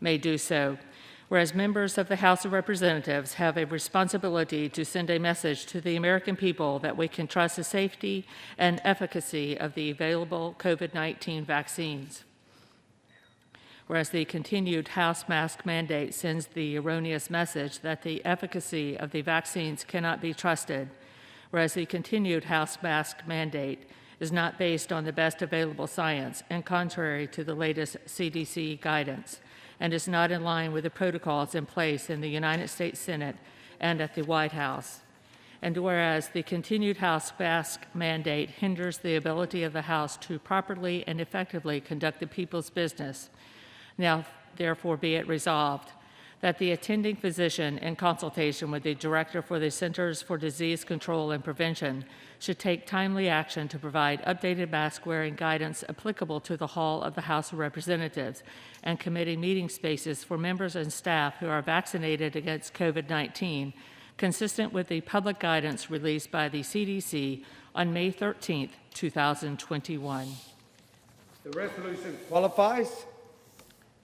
may do so. Whereas members of the House of Representatives have a responsibility to send a message to the American people that we can trust the safety and efficacy of the available COVID-19 vaccines. Whereas the continued House mask mandate sends the erroneous message that the efficacy of the vaccines cannot be trusted, whereas the continued House mask mandate is not based on the best available science and contrary to the latest CDC guidance, and is not in line with the protocols in place in the United States Senate and at the White House. And whereas the continued House mask mandate hinders the ability of the House to properly and effectively conduct the people's business, now therefore be it resolved that the attending physician, in consultation with the Director for the Centers for Disease Control and Prevention, should take timely action to provide updated mask-wearing guidance applicable to the hall of the House of Representatives and committee meeting spaces for members and staff who are vaccinated against COVID-19, consistent with the public guidance released by the CDC on May 13, 2021. The resolution qualifies.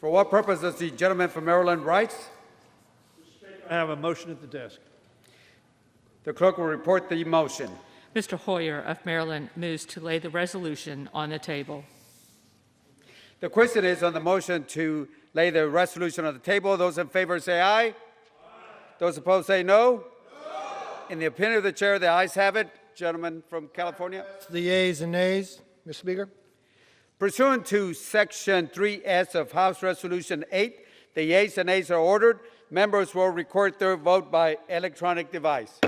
For what purpose does the gentleman from Maryland rise? I have a motion at the desk. The clerk will report the motion. Mr. Hoyer of Maryland moves to lay the resolution on the table. The question is on the motion to lay the resolution on the table. Those in favor say aye. Aye. Those opposed say no. No. In the opinion of the chair, the ayes have it. Gentleman from California. The yeas and nays, Mr. Speaker. Pursuant to Section 3S of House Resolution 8, the yeas and nays are ordered. Members will record their vote by electronic device.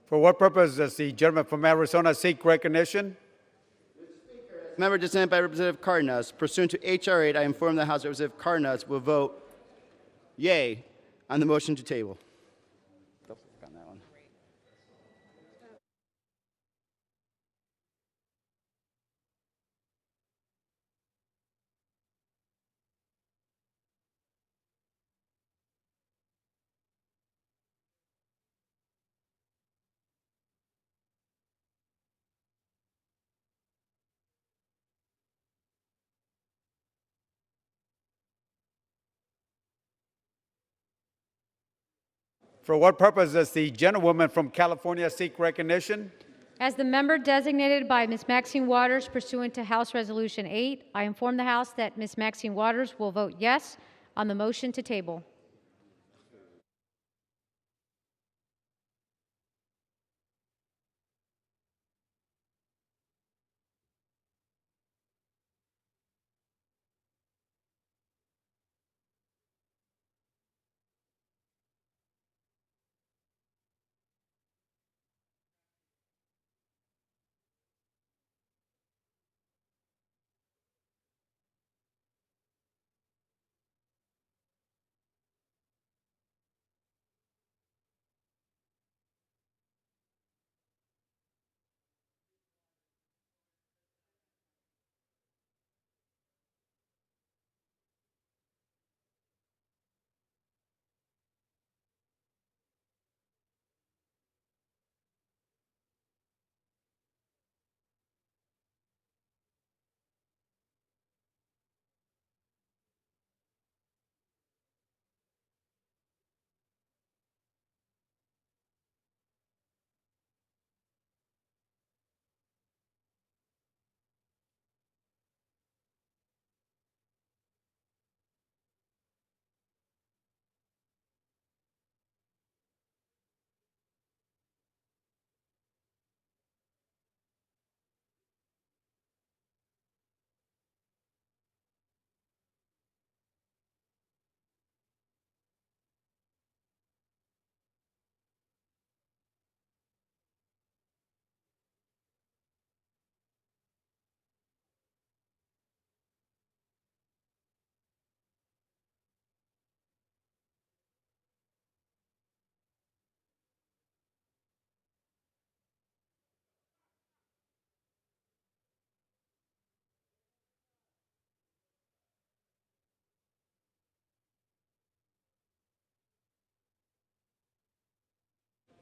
For what purpose does the gentleman from Arizona seek recognition? Member dissented by Representative Cardenas. Pursuant to H.R. 8, I inform the House that Representative Cardenas will vote yay on the motion to table. On that one. For what purpose does the gentlewoman from California seek recognition? As the member designated by Ms. Maxine Waters pursuant to House Resolution 8, I inform the House that Ms. Maxine Waters will vote yes on the motion to table.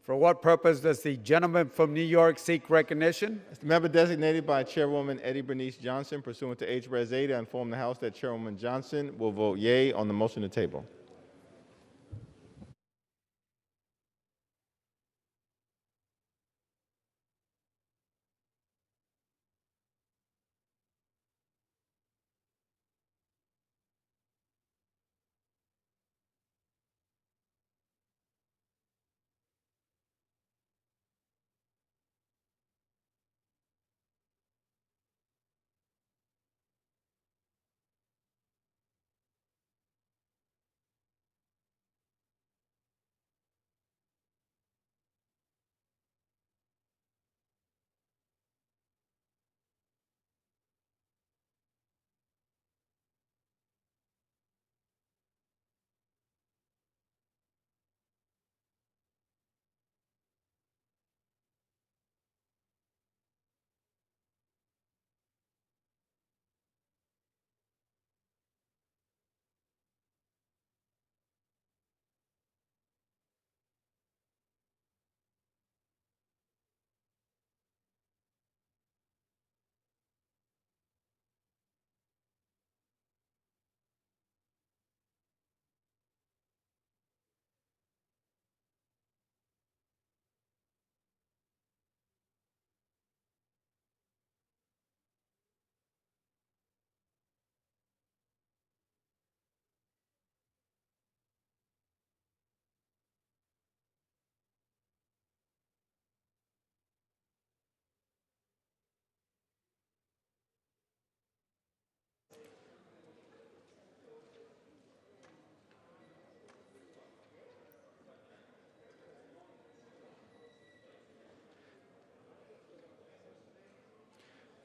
For what purpose does the gentleman from New York seek recognition? As the member designated by Chairwoman Eddie Bernice Johnson pursuant to H. Res. 8, I inform the House that Chairwoman Johnson will vote yea on the motion to table.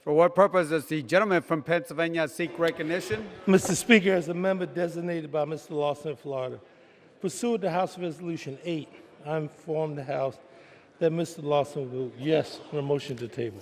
For what purpose does the gentleman from Pennsylvania seek recognition? Mr. Speaker, as a member designated by Mr. Lawson of Florida, pursuant to House Resolution 8, I inform the House that Mr. Lawson will vote yes on the motion to table.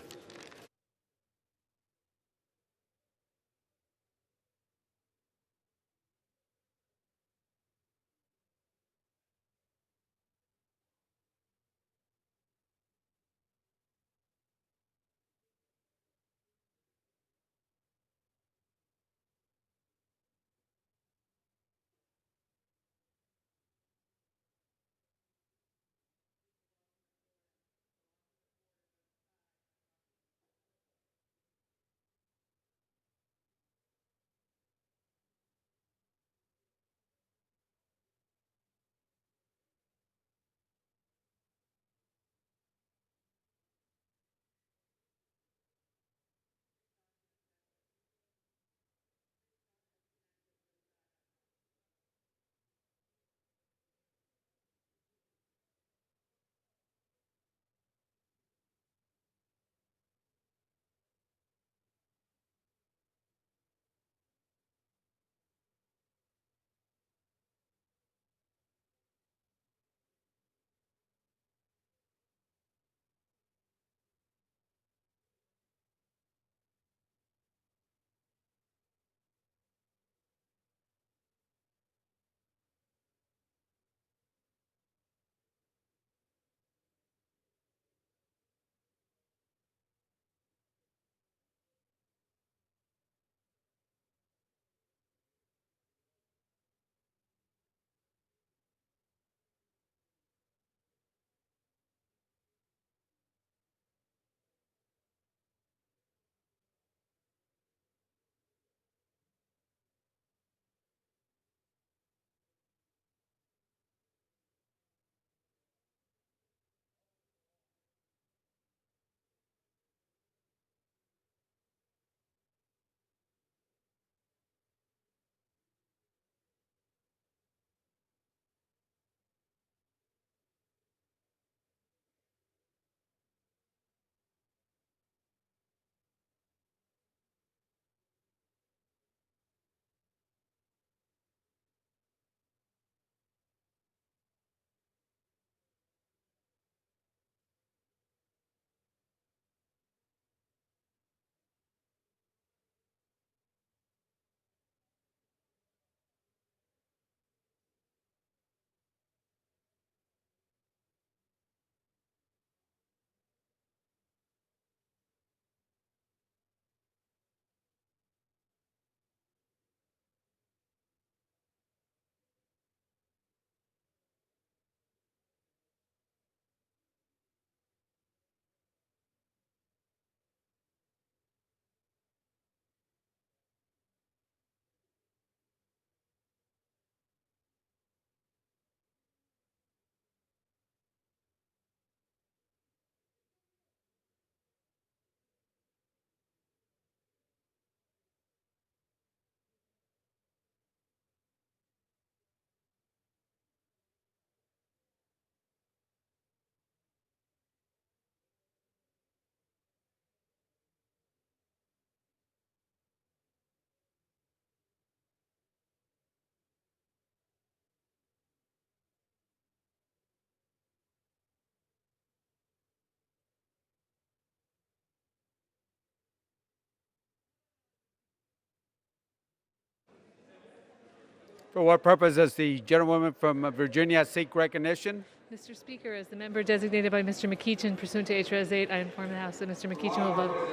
For what purpose does the gentlewoman from Virginia seek recognition? Mr. Speaker, as the member designated by Mr. McEachin pursuant to H.Res. 8, I inform the House that Mr. McEachin will vote.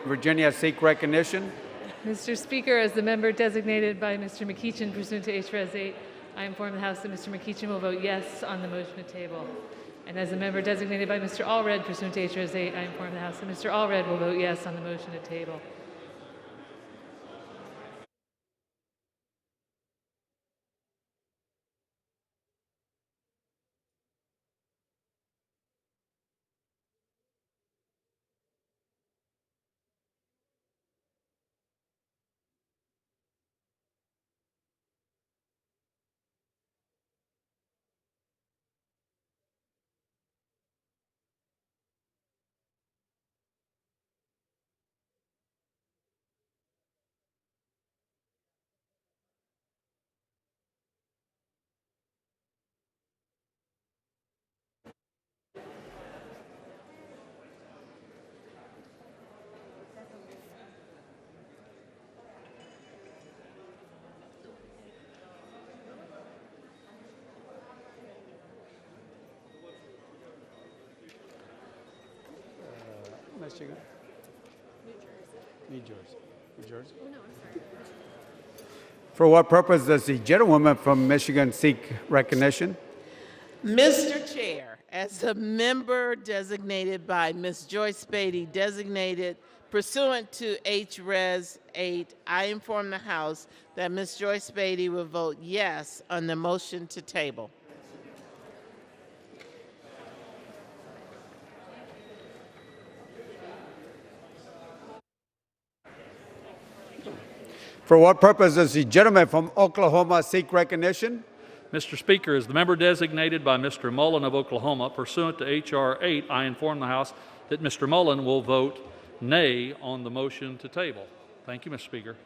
Virginia seek recognition? Mr. Speaker, as the member designated by Mr. McEachin pursuant to H.Res. 8, I inform the House that Mr. McEachin will vote yes on the motion to table. And as the member designated by Mr. Allred pursuant to H.Res. 8, I inform the House that Mr. Allred will vote yes on the motion to table. Michigan? New Jersey. New Jersey? For what purpose does the gentlewoman from Michigan seek recognition? Mr. Chair, as a member designated by Ms. Joyce Beatty, designated pursuant to H-Res 8, I inform the House that Ms. Joyce Beatty will vote yes on the motion to table. For what purpose does the gentleman from Oklahoma seek recognition? Mr. Speaker, as the member designated by Mr. Mullen of Oklahoma pursuant to H.R. 8, I inform the House that Mr. Mullen will vote nay on the motion to table. Thank you, Mr. Speaker.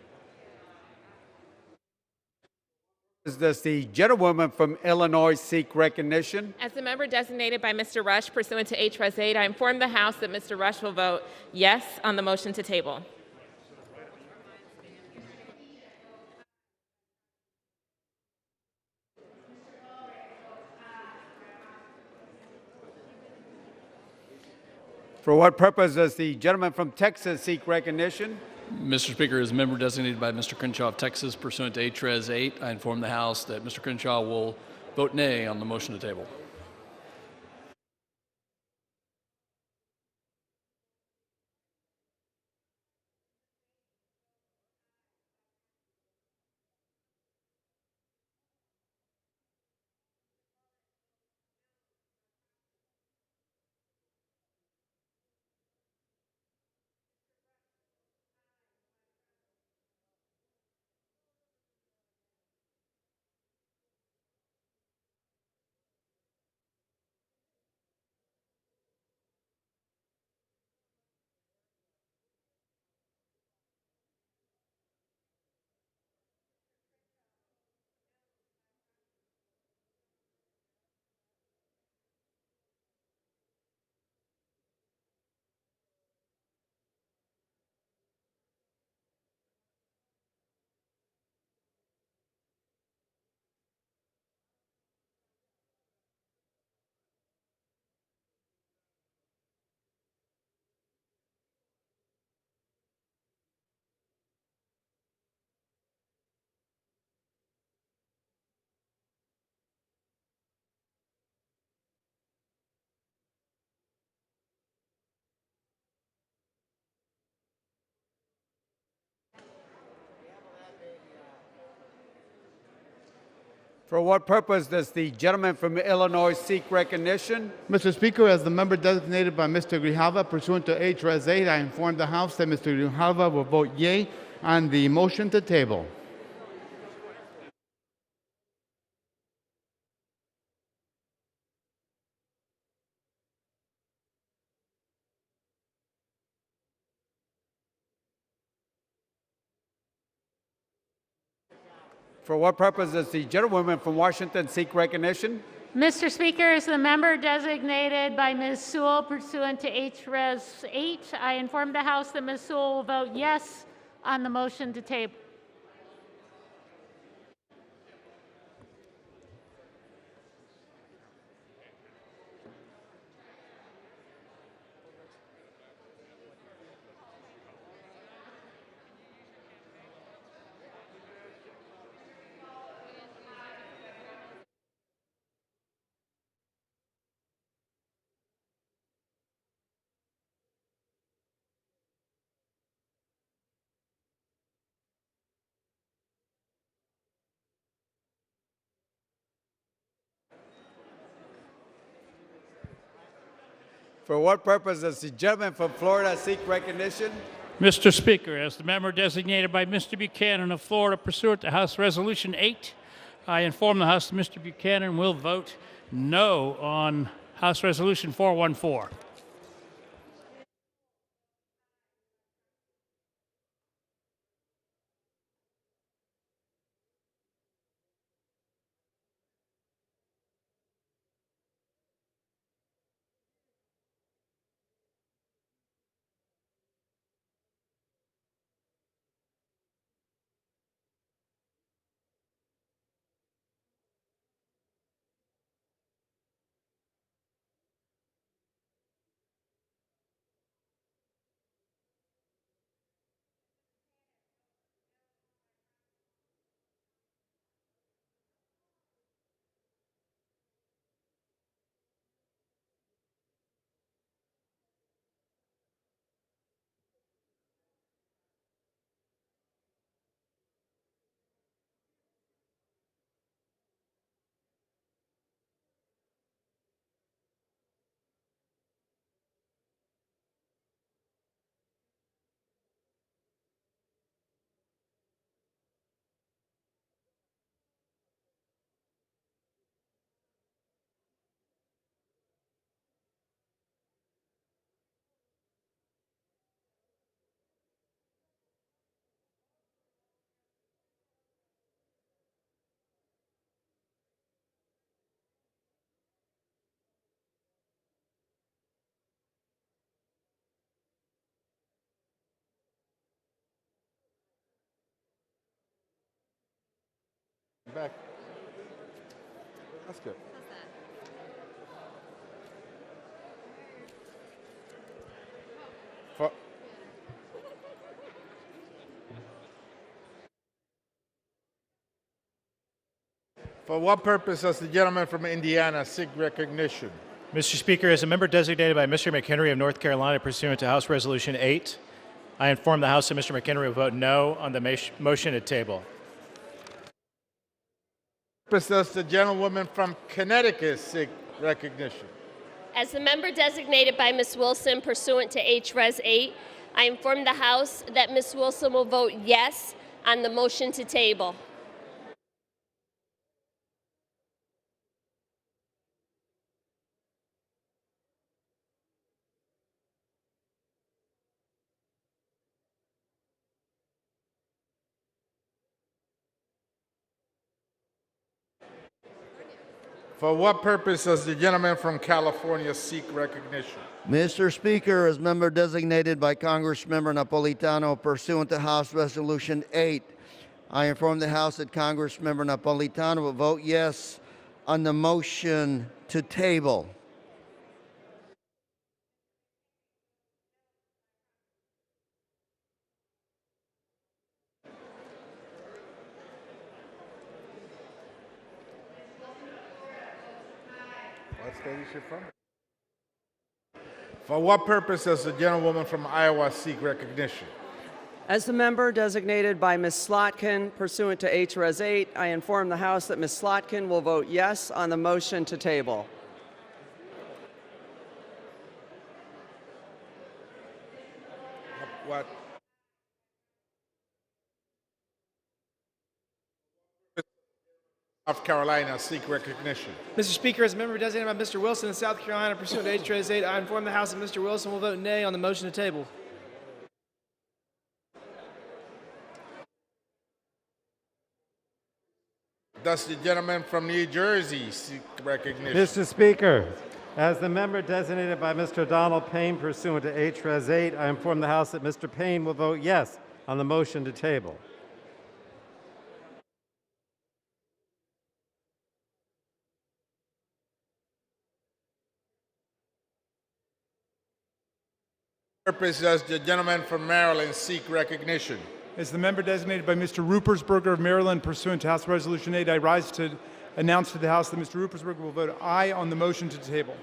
Does the gentlewoman from Illinois seek recognition? As the member designated by Mr. Rush pursuant to H-Res 8, I inform the House that Mr. Rush will vote yes on the motion to table. For what purpose does the gentleman from Texas seek recognition? Mr. Speaker, as a member designated by Mr. Crenshaw of Texas pursuant to H-Res 8, I inform the House that Mr. Crenshaw will vote nay on the motion to table. For what purpose does the gentleman from Illinois seek recognition? Mr. Speaker, as the member designated by Mr. Grijalva pursuant to H-Res 8, I inform the House that Mr. Grijalva will vote yea on the motion to table. For what purpose does the gentlewoman from Washington seek recognition? Mr. Speaker, as the member designated by Ms. Sewell pursuant to H-Res 8, I inform the House that Ms. Sewell will vote yes on the motion to table. For what purpose does the gentleman from Florida seek recognition? Mr. Speaker, as the member designated by Mr. Buchanan of Florida pursuant to House Resolution 8, I inform the House that Mr. Buchanan will vote no on House Resolution 414. back. That's good. For, for what purpose does the gentleman from Indiana seek recognition? Mr. Speaker, as a member designated by Mr. McHenry of North Carolina pursuant to House Resolution 8, I inform the House that Mr. McHenry will vote no on the motion to table. Purpose does the gentlewoman from Connecticut seek recognition? As the member designated by Ms. Wilson pursuant to H-Res 8, I inform the House that Ms. Wilson will vote yes on the motion to table. For what purpose does the gentleman from California seek recognition? Mr. Speaker, as member designated by Congressmember Napolitano pursuant to House Resolution 8, I inform the House that Congressmember Napolitano will vote yes on the motion to table. What state is she from? For what purpose does the gentlewoman from Iowa seek recognition? As the member designated by Ms. Slotkin pursuant to H-Res 8, I inform the House that Ms. Slotkin will vote yes on the motion to table. What? South Carolina seek recognition. Mr. Speaker, as a member designated by Mr. Wilson in South Carolina pursuant to H-Res 8, I inform the House that Mr. Wilson will vote nay on the motion to table. Does the gentleman from New Jersey seek recognition? Mr. Speaker, as the member designated by Mr. Donald Payne pursuant to H-Res 8, I inform the House that Mr. Payne will vote yes on the motion to table. Purpose does the gentleman from Maryland seek recognition? As the member designated by Mr. Rupersberger of Maryland pursuant to House Resolution 8, I rise to announce to the House that Mr. Rupersberger will vote aye on the motion to table.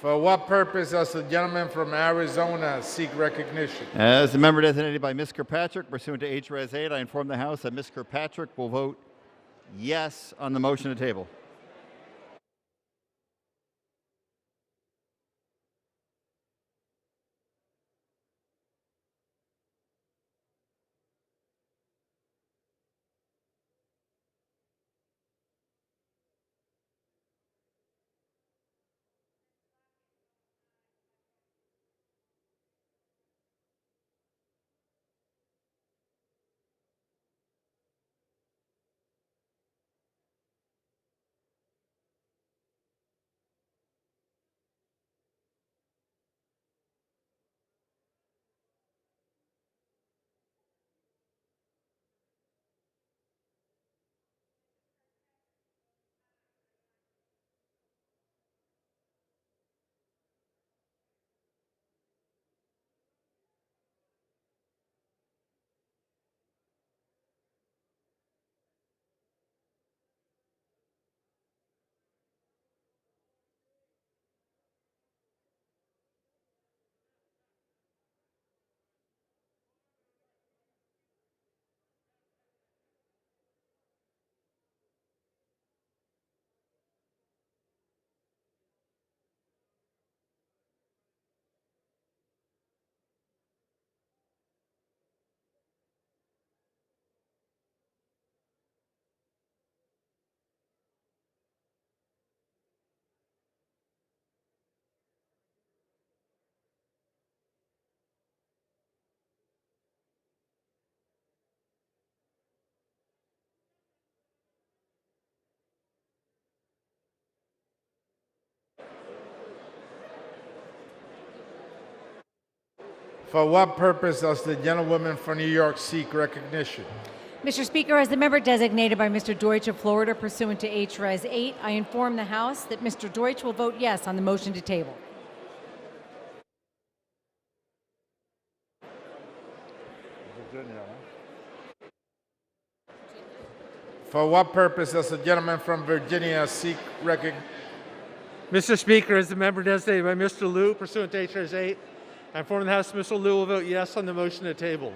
For what purpose does the gentleman from Arizona seek recognition? As the member designated by Ms. Kirkpatrick pursuant to H-Res 8, I inform the House that Ms. Kirkpatrick will vote yes on the motion to table. For what purpose does the gentlewoman from New York seek recognition? Mr. Speaker, as the member designated by Mr. Deutsch of Florida pursuant to H-Res 8, I inform the House that Mr. Deutsch will vote yes on the motion to table. For what purpose does the gentleman from Virginia seek recognition? Mr. Speaker, as the member designated by Mr. Liu pursuant to H.R.S. 8, I inform the House Mr. Liu will vote yes on the motion to table.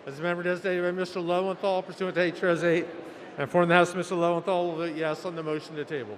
As the member designated by Mr. Lowenthal pursuant to H.R.S. 8, I inform the House Mr. Lowenthal will vote yes on the motion to table.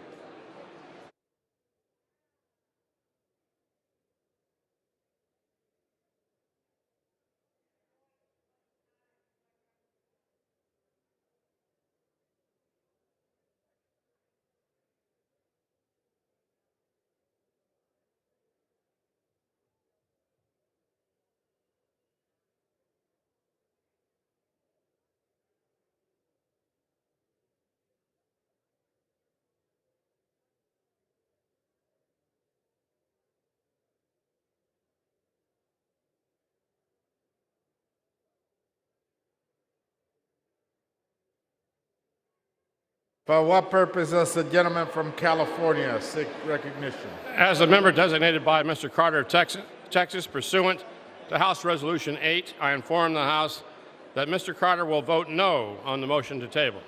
For what purpose does the gentleman from California seek recognition? As a member designated by Mr. Carter of Texas pursuant to House Resolution 8, I inform the House that Mr. Carter will vote no on the motion to table.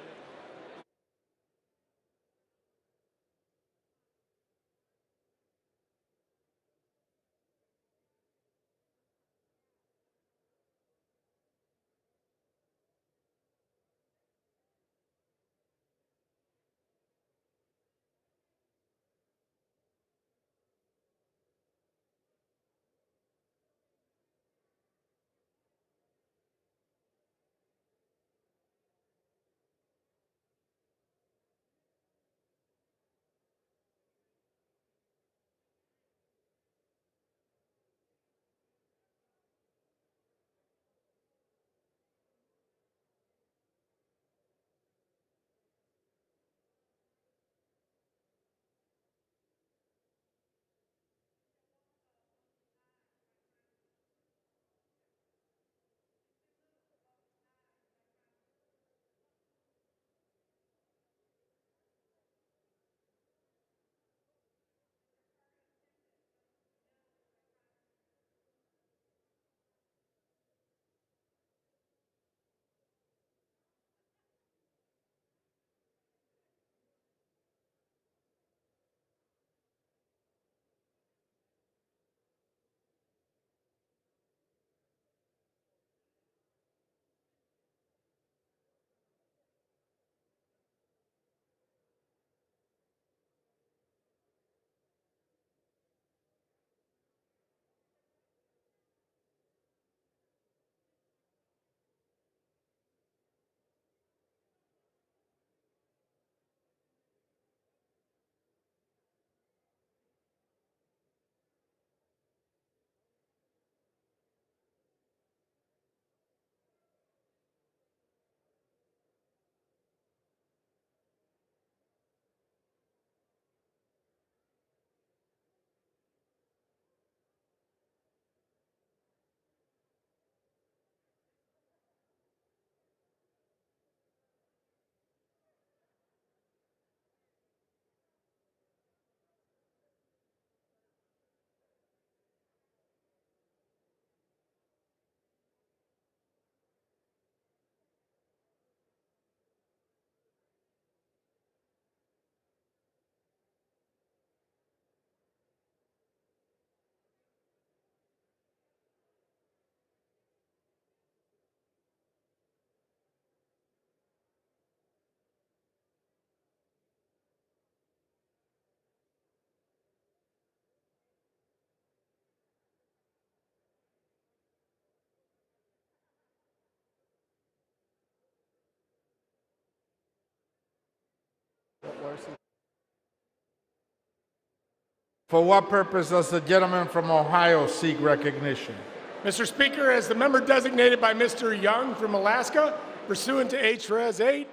For what purpose does the gentleman from Ohio seek recognition? Mr. Speaker, as the member designated by Mr. Young from Alaska, pursuant to H-Res 8,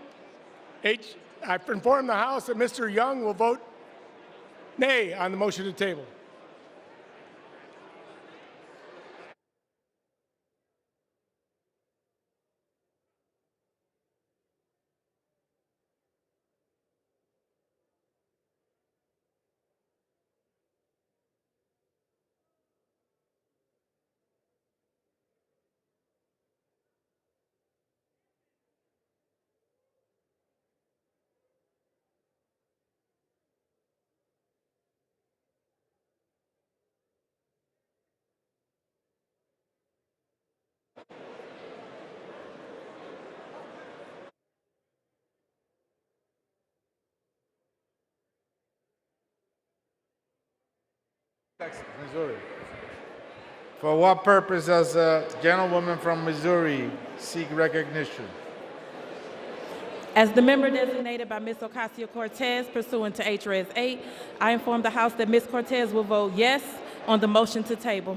I inform the House that Mr. Young will vote nay on the motion to table. Texas, Missouri. For what purpose does the gentlewoman from Missouri seek recognition? As the member designated by Ms. Ocasio-Cortez pursuant to H-Res 8, I inform the House that Ms. Cortez will vote yes on the motion to table.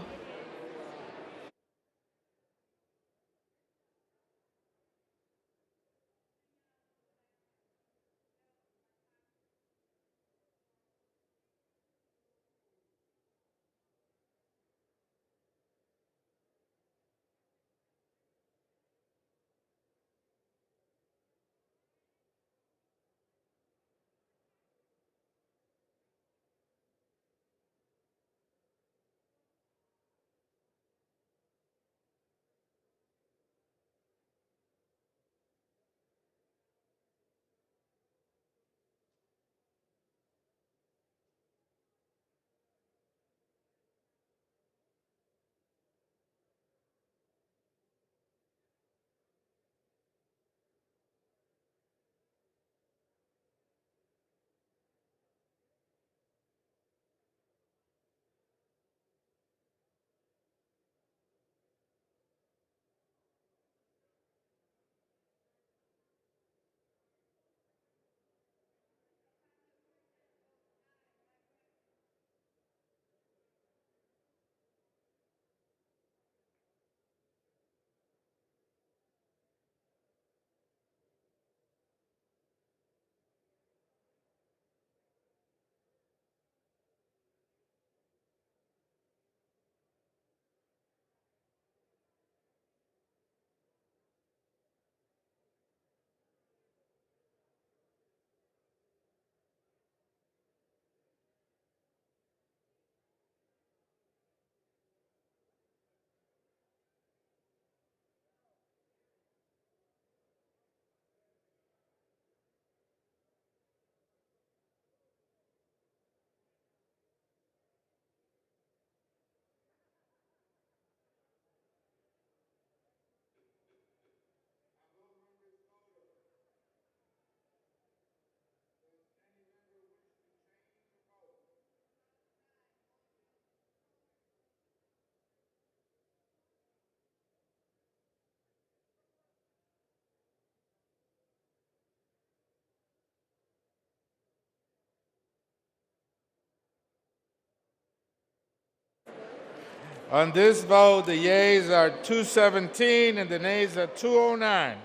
On this vote, the yeas are 217 and the nays are 209.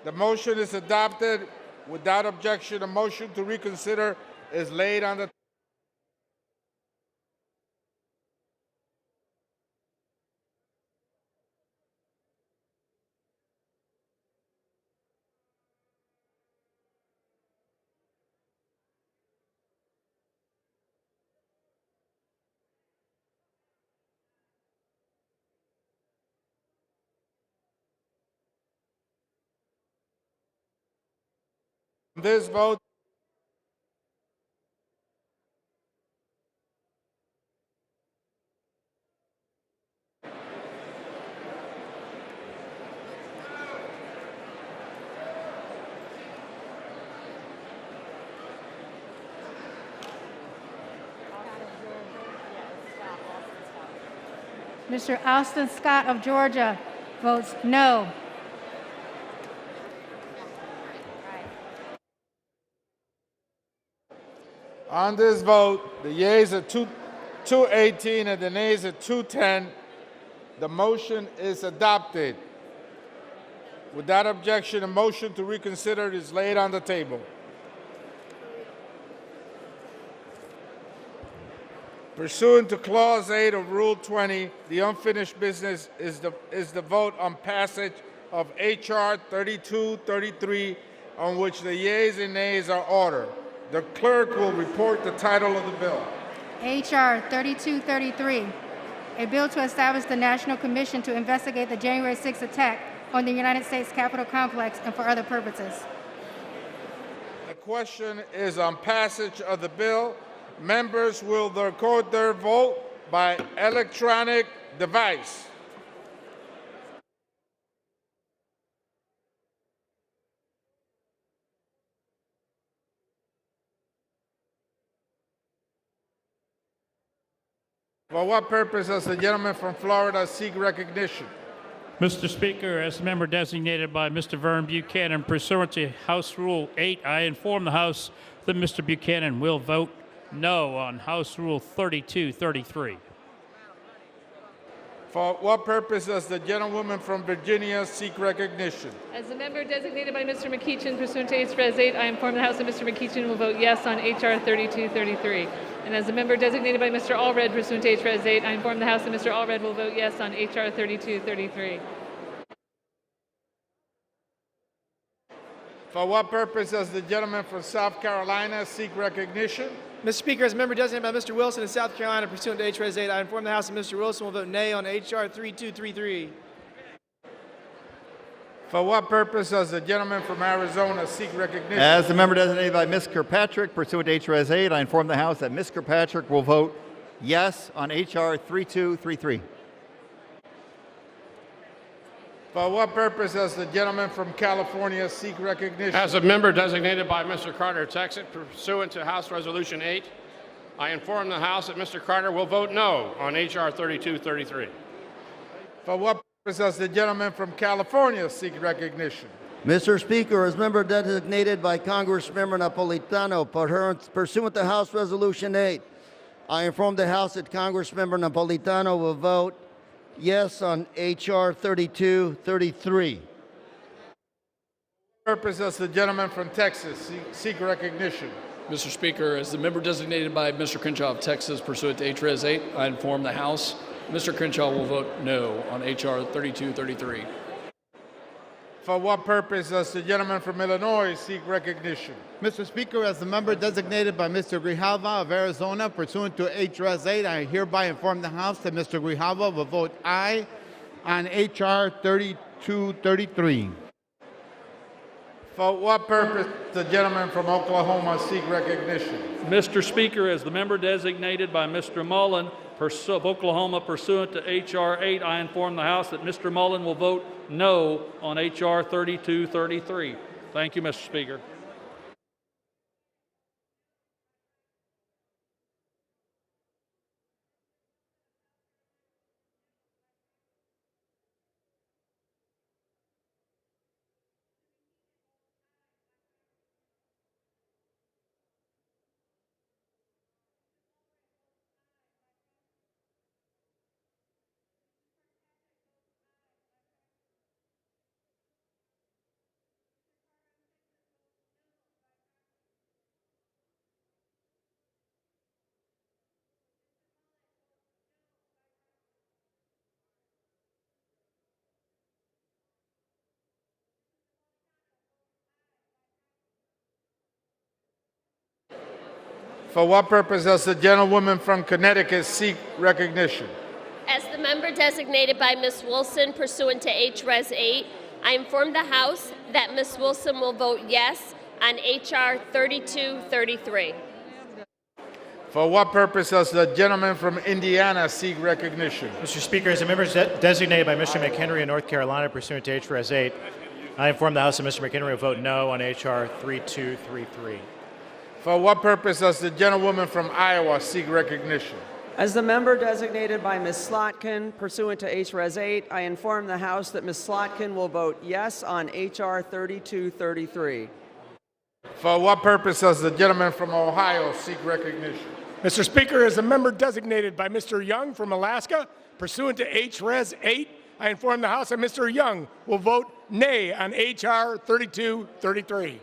The motion is adopted. Without objection, a motion to reconsider is laid on the this vote. Mr. Austin Scott of Georgia votes no. On this vote, the yeas are 218 and the nays are 210. The motion is adopted. Without objection, a motion to reconsider is laid on the table. Pursuant to Clause 8 of Rule 20, the unfinished business is the vote on passage of H.R. 3233, on which the yeas and nays are ordered. The clerk will report the title of the bill. H.R. 3233, a bill to establish the National Commission to investigate the January 6th attack on the United States Capitol complex and for other purposes. The question is on passage of the bill. Members will record their vote by electronic device. For what purpose does the gentleman from Florida seek recognition? Mr. Speaker, as the member designated by Mr. Vern Buchanan pursuant to House Rule 8, I inform the House that Mr. Buchanan will vote no on House Rule 3233. For what purpose does the gentlewoman from Virginia seek recognition? As the member designated by Mr. McEachin pursuant to H. Res. 8, I inform the House that Mr. McEachin will vote yes on H.R. 3233. And as the member designated by Mr. Allred pursuant to H. Res. 8, I inform the House that Mr. Allred will vote yes on H.R. 3233. For what purpose does the gentleman from South Carolina seek recognition? Mr. Speaker, as a member designated by Mr. Wilson in South Carolina pursuant to H. Res. 8, I inform the House that Mr. Wilson will vote nay on H.R. 3233. For what purpose does the gentleman from Arizona seek recognition? As the member designated by Ms. Kirkpatrick, pursuant to H. Res. 8, I inform the House that Ms. Kirkpatrick will vote yes on H.R. 3233. For what purpose does the gentleman from California seek recognition? As a member designated by Mr. Carter, Texas, pursuant to House Resolution 8, I inform the House that Mr. Carter will vote no on H.R. 3233. For what purpose does the gentleman from California seek recognition? Mr. Speaker, as member designated by Congressmember Napolitano, pursuant to House Resolution 8, I inform the House that Congressmember Napolitano will vote yes on H.R. 3233. For what purpose does the gentleman from Texas seek recognition? Mr. Speaker, as the member designated by Mr. Crenshaw of Texas pursuant to H. Res. 8, I inform the House Mr. Crenshaw will vote no on H.R. 3233. For what purpose does the gentleman from Illinois seek recognition? Mr. Speaker, as the member designated by Mr. Grijalva of Arizona pursuant to H. Res. 8, I hereby inform the House that Mr. Grijalva will vote aye on H.R. 3233. For what purpose does the gentleman from Oklahoma seek recognition? Mr. Speaker, as the member designated by Mr. Mullen of Oklahoma pursuant to H.R. 8, I inform the House that Mr. Mullen will vote no on H.R. 3233. Thank you, Mr. Speaker. For what purpose does the gentlewoman from Connecticut seek recognition? As the member designated by Ms. Wilson pursuant to H. Res. 8, I inform the House that Ms. Wilson will vote yes on H.R. 3233. For what purpose does the gentleman from Indiana seek recognition? Mr. Speaker, as a member designated by Mr. McHenry of North Carolina pursuant to H. Res. 8, I inform the House that Mr. McHenry will vote no on H.R. 3233. For what purpose does the gentlewoman from Iowa seek recognition? As the member designated by Ms. Slotkin pursuant to H. Res. 8, I inform the House that Ms. Slotkin will vote yes on H.R. 3233. For what purpose does the gentleman from Ohio seek recognition? Mr. Speaker, as a member designated by Mr. Young from Alaska, pursuant to H. Res. 8, I inform the House that Mr. Young will vote nay on H.R. 3233.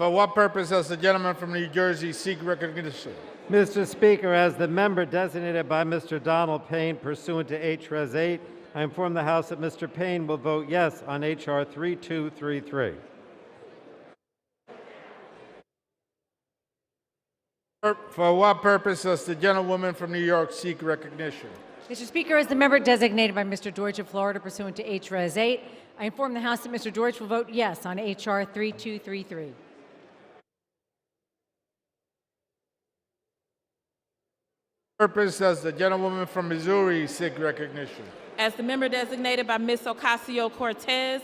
For what purpose does the gentleman from New Jersey seek recognition? Mr. Speaker, as the member designated by Mr. Donald Payne pursuant to H. Res. 8, I inform the House that Mr. Payne will vote yes on H.R. 3233. For what purpose does the gentlewoman from New York seek recognition? Mr. Speaker, as the member designated by Mr. Deutsch of Florida pursuant to H-Res 8, I inform the House that Mr. Deutsch will vote yes on H.R. 3233. Purpose does the gentlewoman from Missouri seek recognition? As the member designated by Ms. Ocasio-Cortez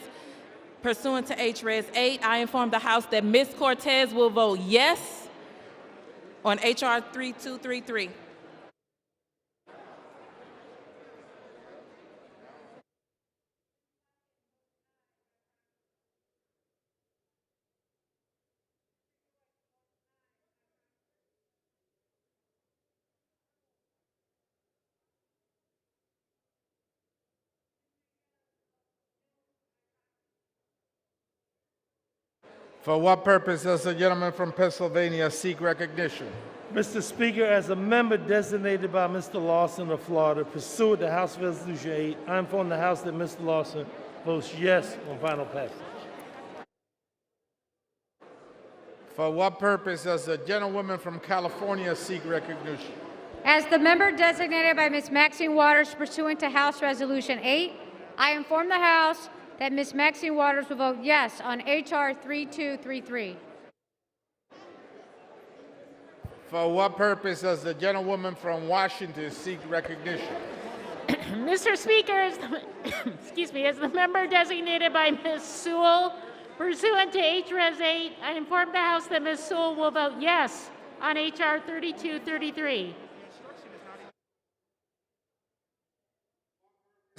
pursuant to H-Res 8, I inform the House that Ms. Cortez will vote yes on H.R. 3233. For what purpose does the gentleman from Pennsylvania seek recognition? Mr. Speaker, as a member designated by Mr. Lawson of Florida, pursuant to House Resolution 8, I inform the House that Mr. Lawson votes yes on final passage. For what purpose does the gentlewoman from California seek recognition? As the member designated by Ms. Maxine Waters pursuant to House Resolution 8, I inform the House that Ms. Maxine Waters will vote yes on H.R. 3233. For what purpose does the gentlewoman from Washington seek recognition? Mr. Speaker, excuse me, as the member designated by Ms. Sewell, pursuant to H.Res. 8, I inform the House that Ms. Sewell will vote yes on H.R. 3233.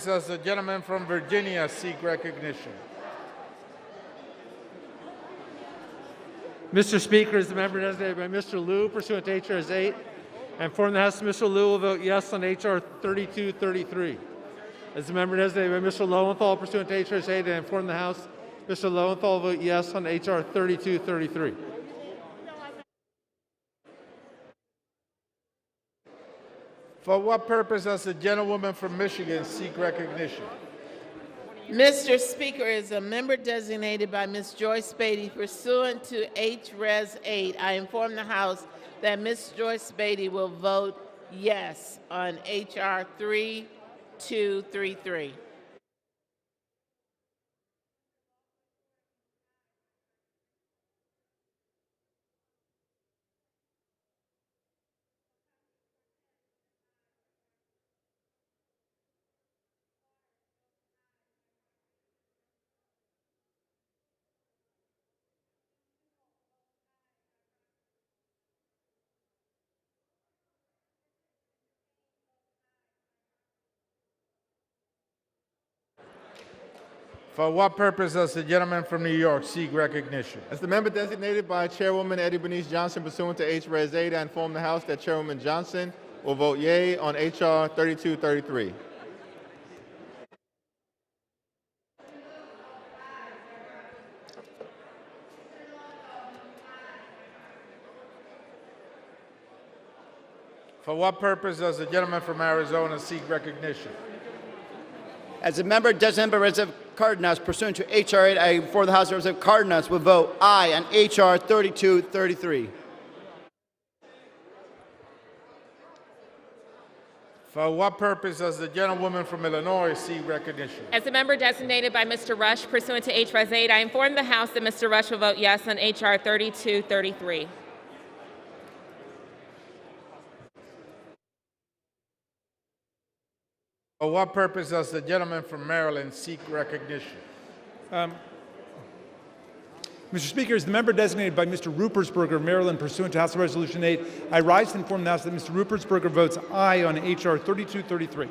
Does the gentleman from Virginia seek recognition? Mr. Speaker, as the member designated by Mr. Liu pursuant to H.R. 8, I inform the House that Mr. Liu will vote yes on H.R. 3233. As the member designated by Mr. Lowenthal pursuant to H.R. 8, I inform the House Mr. Lowenthal will vote yes on H.R. 3233. For what purpose does the gentlewoman from Michigan seek recognition? Mr. Speaker, as a member designated by Ms. Joyce Beatty pursuant to H.Res. 8, I inform the House that Ms. Joyce Beatty will vote yes on H.R. 3233. For what purpose does the gentleman from New York seek recognition? As the member designated by Chairwoman Eddie Bernice Johnson pursuant to H-Res 8, I inform the House that Chairwoman Johnson will vote yea on H.R. 3233. For what purpose does the gentleman from Arizona seek recognition? As a member designated by Representative Cardenas pursuant to H.R. 8, I inform the House that Representative Cardenas will vote aye on H.R. 3233. For what purpose does the gentlewoman from Illinois seek recognition? As a member designated by Mr. Rush pursuant to H.Res. 8, I inform the House that Mr. Rush will vote yes on H.R. 3233. For what purpose does the gentleman from Maryland seek recognition? Mr. Speaker, as the member designated by Mr. Rupersberger of Maryland pursuant to House Resolution 8, I rise to inform the House that Mr. Rupersberger votes aye on H.R. 3233.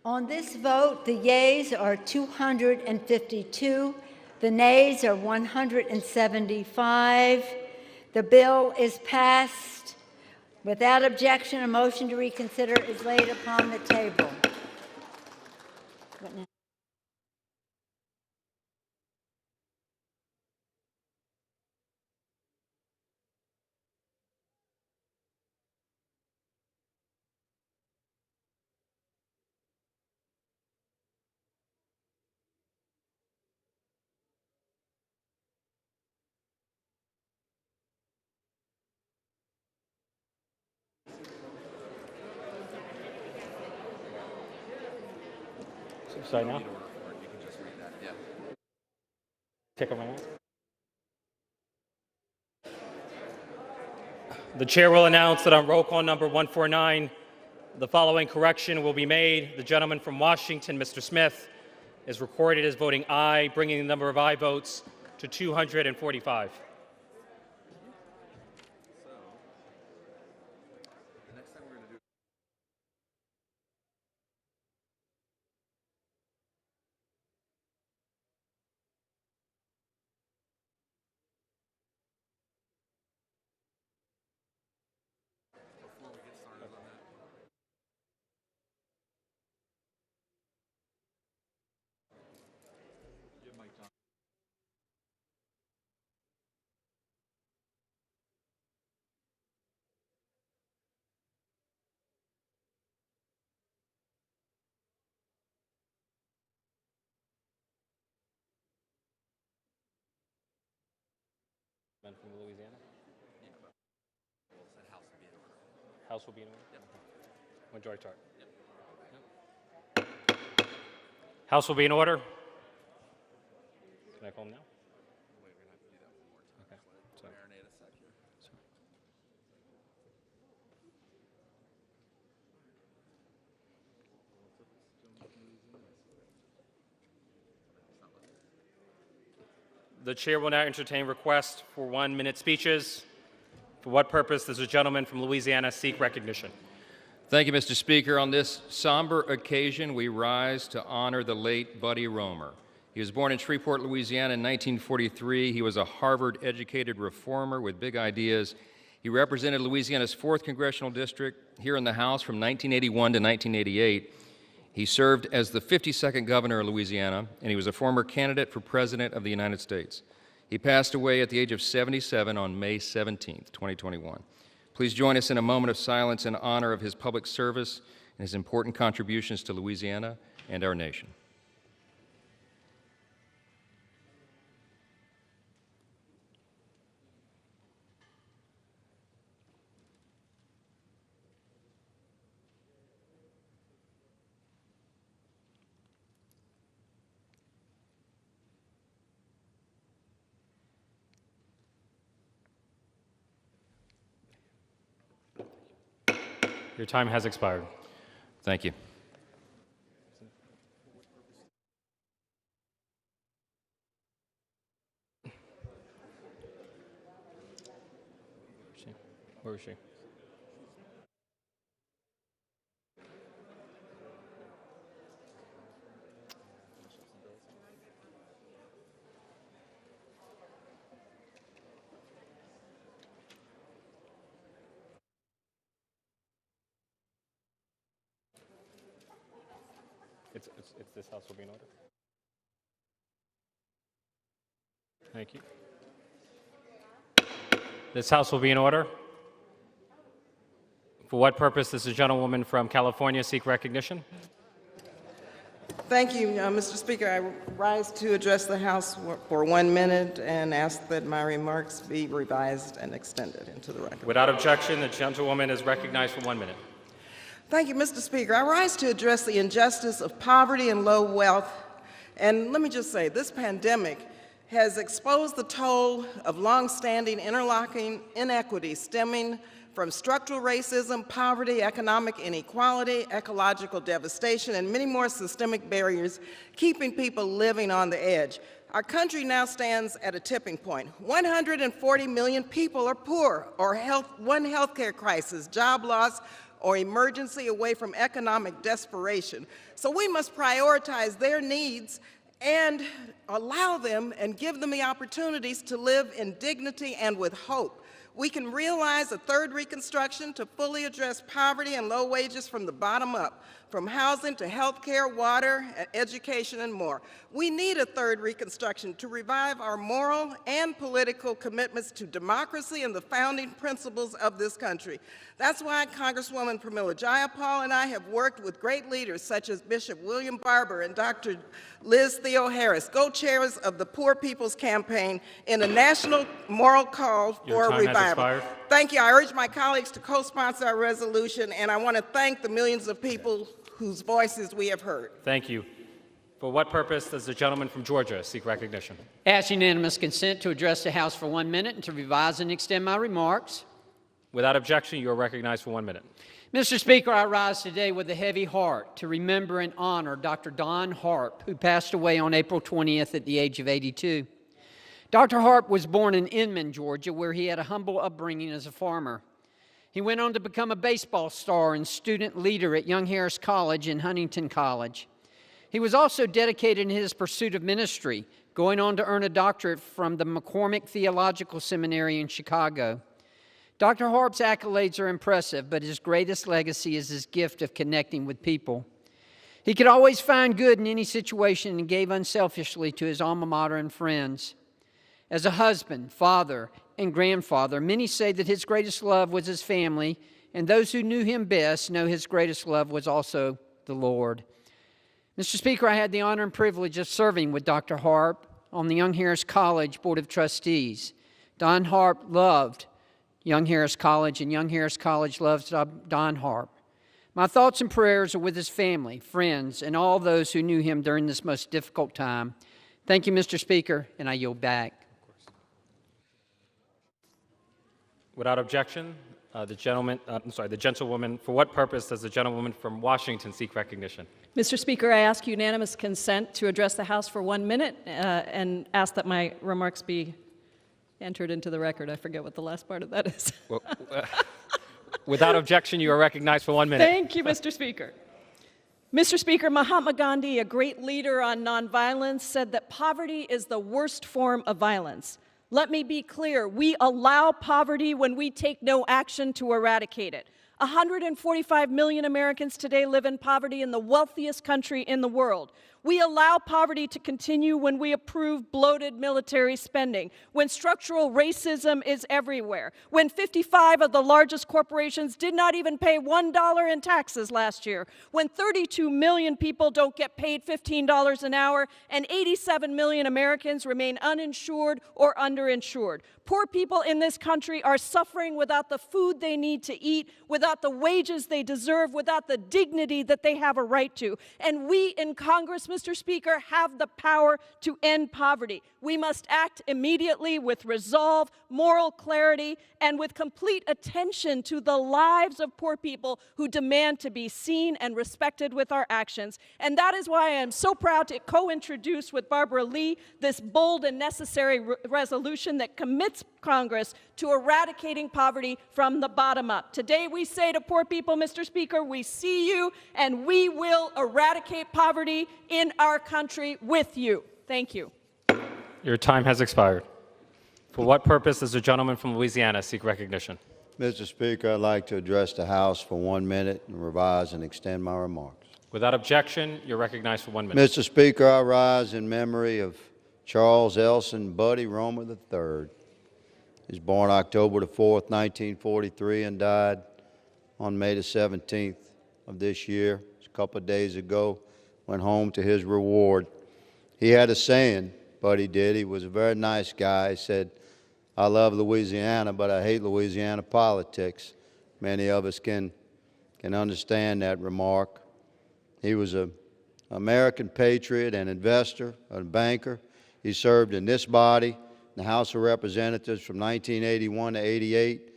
On this vote, the yeas are 252, the nays are 175. The bill is passed. Without objection, a motion to reconsider is laid upon the table. Sorry now? Take off my mask. The chair will announce that on roll call number 149, the following correction will be made. The gentleman from Washington, Mr. Smith, is recorded as voting aye, bringing the number of aye votes to 245. From Louisiana? House will be in order? Majority chart. House will be in order. Can I call him now? Okay. Sorry. The chair will now entertain requests for 1-minute speeches. For what purpose does the gentleman from Louisiana seek recognition? Thank you, Mr. Speaker. On this somber occasion, we rise to honor the late Buddy Roemer. He was born in Shreveport, Louisiana in 1943. He was a Harvard-educated reformer with big ideas. He represented Louisiana's 4th Congressional District here in the House from 1981 to 1988. He served as the 52nd governor of Louisiana, and he was a former candidate for President of the United States. He passed away at the age of 77 on May 17, 2021. Please join us in a moment of silence in honor of his public service and his important contributions to Louisiana and our nation. Your time has expired. Thank you. Where is she? It's this house will be in order. Thank you. This house will be in order. For what purpose does the gentlewoman from California seek recognition? Thank you, Mr. Speaker. I rise to address the House for 1 minute and ask that my remarks be revised and extended into the record. Without objection, the gentlewoman is recognized for 1 minute. Thank you, Mr. Speaker. I rise to address the injustice of poverty and low wealth. And let me just say, this pandemic has exposed the toll of longstanding interlocking inequities stemming from structural racism, poverty, economic inequality, ecological devastation, and many more systemic barriers keeping people living on the edge. Our country now stands at a tipping point. 140 million people are poor or one healthcare crisis, job loss, or emergency away from economic desperation. So we must prioritize their needs and allow them and give them the opportunities to live in dignity and with hope. We can realize a third Reconstruction to fully address poverty and low wages from the bottom up, from housing to health care, water, education, and more. We need a third Reconstruction to revive our moral and political commitments to democracy and the founding principles of this country. That's why Congresswoman Pramila Jayapal and I have worked with great leaders such as Bishop William Barber and Dr. Liz Theo Harris, co-chairs of the Poor People's Campaign, in a national moral call for a revival. Thank you. I urge my colleagues to co-sponsor our resolution, and I want to thank the millions of people whose voices we have heard. Thank you. For what purpose does the gentleman from Georgia seek recognition? Ask unanimous consent to address the House for 1 minute and to revise and extend my remarks. Without objection, you are recognized for 1 minute. Mr. Speaker, I rise today with a heavy heart to remember and honor Dr. Don Harp, who passed away on April 20th at the age of 82. Dr. Harp was born in Inman, Georgia, where he had a humble upbringing as a farmer. He went on to become a baseball star and student leader at Young Harris College and Huntington College. He was also dedicated in his pursuit of ministry, going on to earn a doctorate from the McCormick Theological Seminary in Chicago. Dr. Harp's accolades are impressive, but his greatest legacy is his gift of connecting with people. He could always find good in any situation and gave unselfishly to his alma mater and friends. As a husband, father, and grandfather, many say that his greatest love was his family, and those who knew him best know his greatest love was also the Lord. Mr. Speaker, I had the honor and privilege of serving with Dr. Harp on the Young Harris College Board of Trustees. Don Harp loved Young Harris College, and Young Harris College loves Don Harp. My thoughts and prayers are with his family, friends, and all those who knew him during this most difficult time. Thank you, Mr. Speaker, and I yield back. Without objection, the gentlewoman, for what purpose does the gentlewoman from Washington seek recognition? Mr. Speaker, I ask unanimous consent to address the House for 1 minute and ask that my remarks be entered into the record. I forget what the last part of that is. Well, without objection, you are recognized for 1 minute. Thank you, Mr. Speaker. Mr. Speaker, Mahatma Gandhi, a great leader on nonviolence, said that poverty is the worst form of violence. Let me be clear, we allow poverty when we take no action to eradicate it. 145 million Americans today live in poverty in the wealthiest country in the world. We allow poverty to continue when we approve bloated military spending, when structural racism is everywhere, when 55 of the largest corporations did not even pay $1 in taxes last year, when 32 million people don't get paid $15 an hour, and 87 million Americans remain uninsured or underinsured. Poor people in this country are suffering without the food they need to eat, without the wages they deserve, without the dignity that they have a right to. And we in Congress, Mr. Speaker, have the power to end poverty. We must act immediately with resolve, moral clarity, and with complete attention to the lives of poor people who demand to be seen and respected with our actions. And that is why I am so proud to co-introduce with Barbara Lee this bold and necessary resolution that commits Congress to eradicating poverty from the bottom up. Today we say to poor people, Mr. Speaker, we see you and we will eradicate poverty in our country with you. Thank you. Your time has expired. For what purpose does the gentleman from Louisiana seek recognition? Mr. Speaker, I'd like to address the House for 1 minute and revise and extend my remarks. Without objection, you're recognized for 1 minute. Mr. Speaker, I rise in memory of Charles Elson Buddy Romer III. He was born October the 4th, 1943, and died on May the 17th of this year. A couple of days ago, went home to his reward. He had a saying, Buddy did. He was a very nice guy. He said, I love Louisiana, but I hate Louisiana politics. Many of us can understand that remark. He was an American patriot, an investor, a banker. He served in this body, the House of Representatives from 1981 to 88.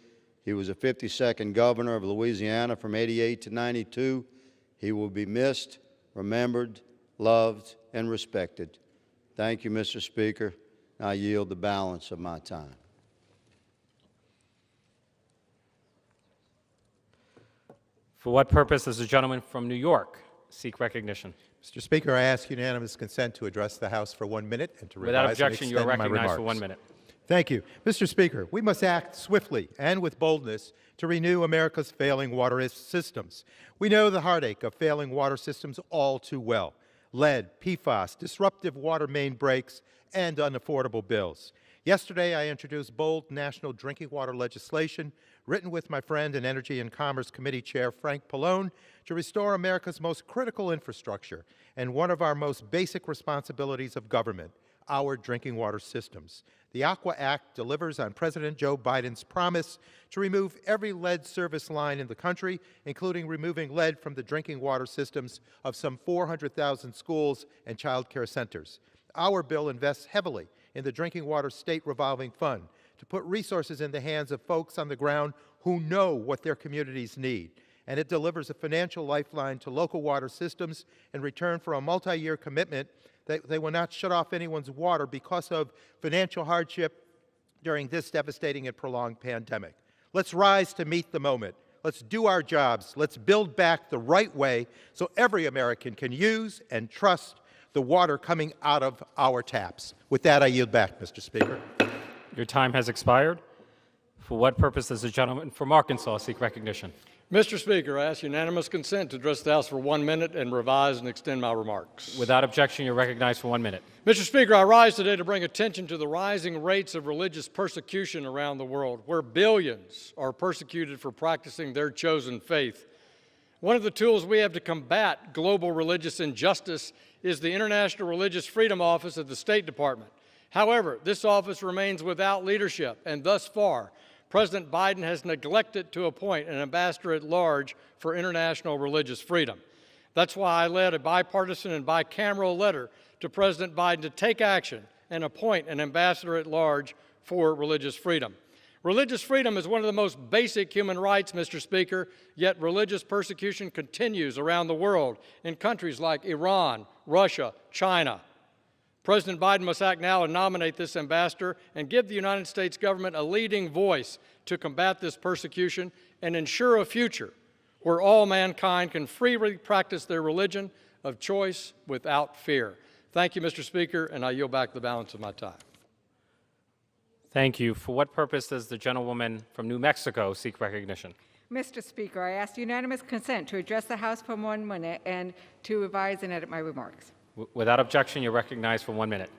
He was a 52nd governor of Louisiana from 88 to 92. He will be missed, remembered, loved, and respected. Thank you, Mr. Speaker. I yield the balance of my time. For what purpose does the gentleman from New York seek recognition? Mr. Speaker, I ask unanimous consent to address the House for 1 minute and to Without revise and objection, you are extend my recognized for remarks. 1 minute. Thank you. Mr. Speaker, we must act swiftly and with boldness to renew America's failing water systems. We know the heartache of failing water systems all too well. Lead, PFAS, disruptive water main breaks, and unaffordable bills. Yesterday, I introduced bold national drinking water legislation written with my friend and Energy and Commerce Committee Chair Frank Pallone to restore America's most critical infrastructure and one of our most basic responsibilities of government, our drinking water systems. The Aqua Act delivers on President Joe Biden's promise to remove every lead service line in the country, including removing lead from the drinking water systems of some 400,000 schools and child care centers. Our bill invests heavily in the Drinking Water State Revolving Fund to put resources in the hands of folks on the ground who know what their communities need. And it delivers a financial lifeline to local water systems in return for a multi-year commitment that they will not shut off anyone's water because of financial hardship during this devastating and prolonged pandemic. Let's rise to meet the moment. Let's do our jobs. Let's build back the right way so every American can use and trust the water coming out of our taps. With that, I yield back, Mr. Speaker. Your time has expired. For what purpose does the gentleman from Arkansas seek recognition? Mr. Speaker, I ask unanimous consent to address the House for 1 minute and revise and extend my remarks. Without objection, you're recognized for 1 minute. Mr. Speaker, I rise today to bring attention to the rising rates of religious persecution around the world, where billions are persecuted for practicing their chosen faith. One of the tools we have to combat global religious injustice is the International Religious Freedom Office of the State Department. However, this office remains without leadership, and thus far, President Biden has neglected to appoint an ambassador at large for international religious freedom. That's why I led a bipartisan and bicameral letter to President Biden to take action and appoint an ambassador at large for religious freedom. Religious freedom is one of the most basic human rights, Mr. Speaker, yet religious persecution continues around the world in countries like Iran, Russia, China. President Biden must act now and nominate this ambassador and give the United States government a leading voice to combat this persecution and ensure a future where all mankind can freely practice their religion of choice without fear. Thank you, Mr. Speaker, and I yield back the balance of my time. Thank you. For what purpose does the gentlewoman from New Mexico seek recognition? Mr. Speaker, I ask unanimous consent to address the House for 1 minute and to revise and edit my remarks. Without objection, you're recognized for 1 minute.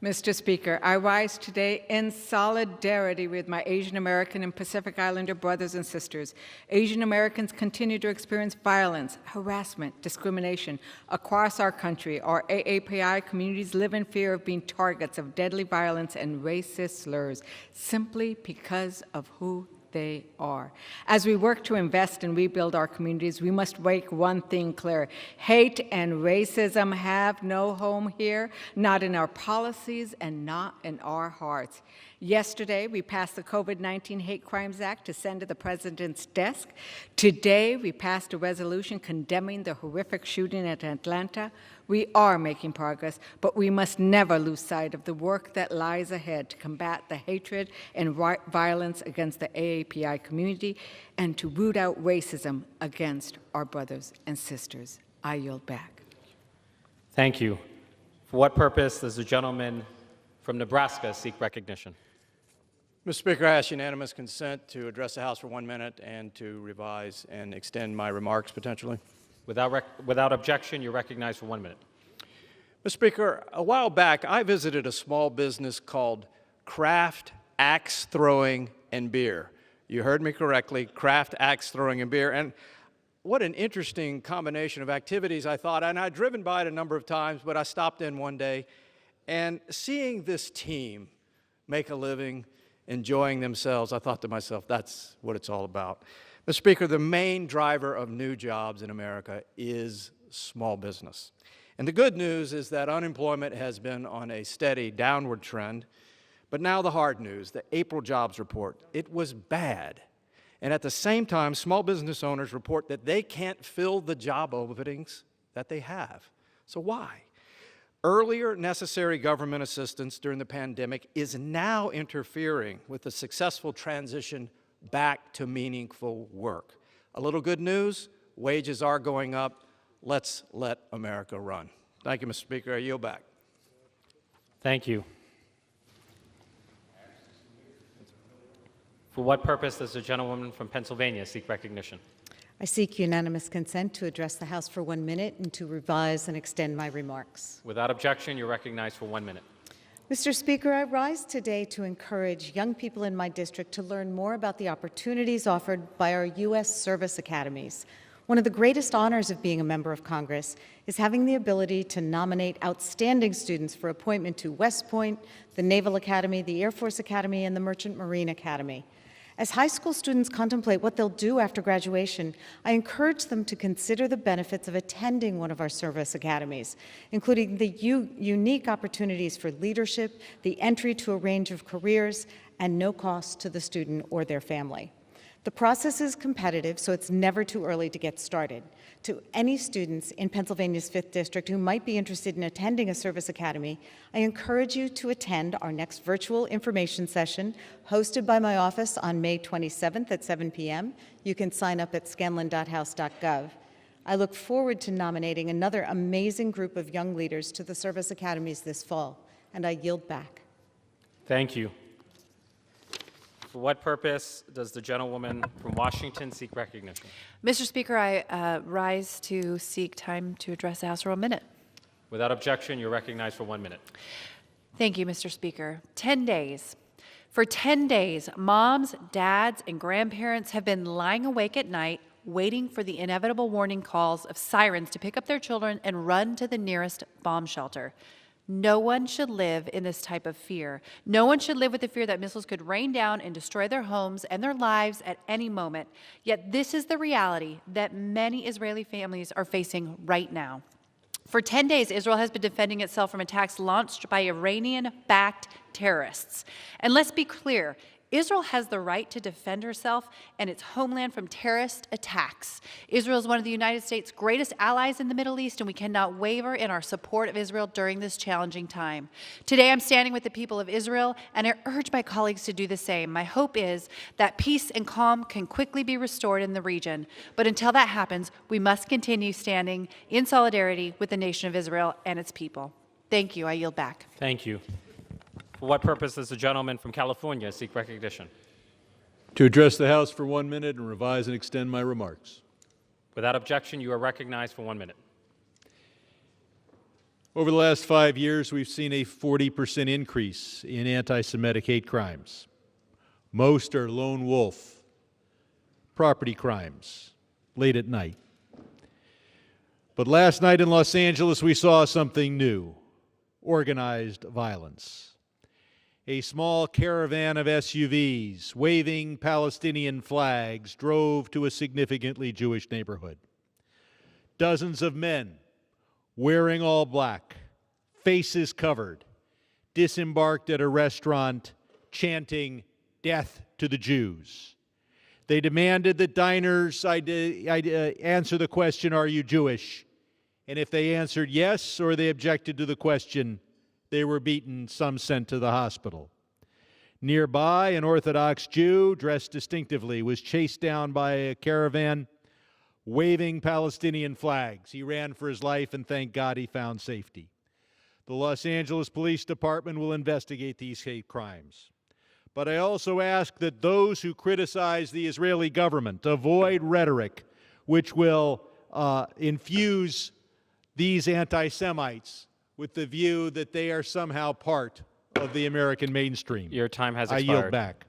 Mr. Speaker, I rise today in solidarity with my Asian American and Pacific Islander brothers and sisters. Asian Americans continue to experience violence, harassment, discrimination across our country. Our AAPI communities live in fear of being targets of deadly violence and racist slurs simply because of who they are. As we work to invest and rebuild our communities, we must make one thing clear. Hate and racism have no home here, not in our policies and not in our hearts. Yesterday, we passed the COVID-19 Hate Crimes Act to send to the President's desk. Today, we passed a resolution condemning the horrific shooting at Atlanta. We are making progress, but we must never lose sight of the work that lies ahead to combat the hatred and violence against the AAPI community and to root out racism against our brothers and sisters. I yield back. Thank you. For what purpose does the gentleman from Nebraska seek recognition? Mr. Speaker, I ask unanimous consent to address the House for 1 minute and to revise and extend my remarks potentially. Without objection, you're recognized for 1 minute. Mr. Speaker, a while back, I visited a small business called Craft Axe Throwing and Beer. You heard me correctly, Craft Axe Throwing and Beer. And what an interesting combination of activities, I thought. And I'd driven by it a number of times, but I stopped in one day. And seeing this team make a living, enjoying themselves, I thought to myself, that's what it's all about. Mr. Speaker, the main driver of new jobs in America is small business. And the good news is that unemployment has been on a steady downward trend. But now the hard news, the April jobs report, it was bad. And at the same time, small business owners report that they can't fill the job openings that they have. So why? Earlier necessary government assistance during the pandemic is now interfering with the successful transition back to meaningful work. A little good news, wages are going up. Let's let America run. Thank you, Mr. Speaker. I yield back. Thank you. For what purpose does the gentlewoman from Pennsylvania seek recognition? I seek unanimous consent to address the House for 1 minute and to revise and extend my remarks. Without objection, you're recognized for 1 minute. Mr. Speaker, I rise today to encourage young people in my district to learn more about the opportunities offered by our U.S. service academies. One of the greatest honors of being a member of Congress is having the ability to nominate outstanding students for appointment to West Point, the Naval Academy, the Air Force Academy, and the Merchant Marine Academy. As high school students contemplate what they'll do after graduation, I encourage them to consider the benefits of attending one of our service academies, including the unique opportunities for leadership, the entry to a range of careers, and no cost to the student or their family. The process is competitive, so it's never too early to get started. To any students in Pennsylvania's 5th District who might be interested in attending a service academy, I encourage you to attend our next virtual information session hosted by my office on May 27th at 7 p.m. You can sign up at scanlon.house.gov. I look forward to nominating another amazing group of young leaders to the service academies this fall, and I yield back. Thank you. For what purpose does the gentlewoman from Washington seek recognition? Mr. Speaker, I rise to seek time to address the House for 1 minute. Without objection, you're recognized for 1 minute. Thank you, Mr. Speaker. 10 days. For 10 days, moms, dads, and grandparents have been lying awake at night waiting for the inevitable warning calls of sirens to pick up their children and run to the nearest bomb shelter. No one should live in this type of fear. No one should live with the fear that missiles could rain down and destroy their homes and their lives at any moment. Yet this is the reality that many Israeli families are facing right now. For 10 days, Israel has been defending itself from attacks launched by Iranian-backed terrorists. And let's be clear, Israel has the right to defend herself and its homeland from terrorist attacks. Israel is one of the United States' greatest allies in the Middle East, and we cannot waver in our support of Israel during this challenging time. Today, I'm standing with the people of Israel, and I urge my colleagues to do the same. My hope is that peace and calm can quickly be restored in the region. But until that happens, we must continue standing in solidarity with the nation of Israel and its people. Thank you. I yield back. Thank you. For what purpose does the gentleman from California seek recognition? To address the House for 1 minute and revise and extend my remarks. Without objection, you are recognized for 1 minute. Over the last 5 years, we've seen a 40% increase in anti-Semitic hate crimes. Most are lone wolf, property crimes, late at night. But last night in Los Angeles, we saw something new: organized violence. A small caravan of SUVs waving Palestinian flags drove to a significantly Jewish neighborhood. Dozens of men wearing all black, faces covered, disembarked at a restaurant chanting, "Death to the Jews." They demanded that diners answer the question, "Are you Jewish?" And if they answered yes or they objected to the question, they were beaten, some sent to the hospital. Nearby, an Orthodox Jew, dressed distinctively, was chased down by a caravan waving Palestinian flags. He ran for his life, and thank God he found safety. The Los Angeles Police Department will investigate these hate crimes. But I also ask that those who criticize the Israeli government avoid rhetoric which will infuse these anti-Semites with the view that they are somehow part of the American mainstream. Your time has expired. I yield back.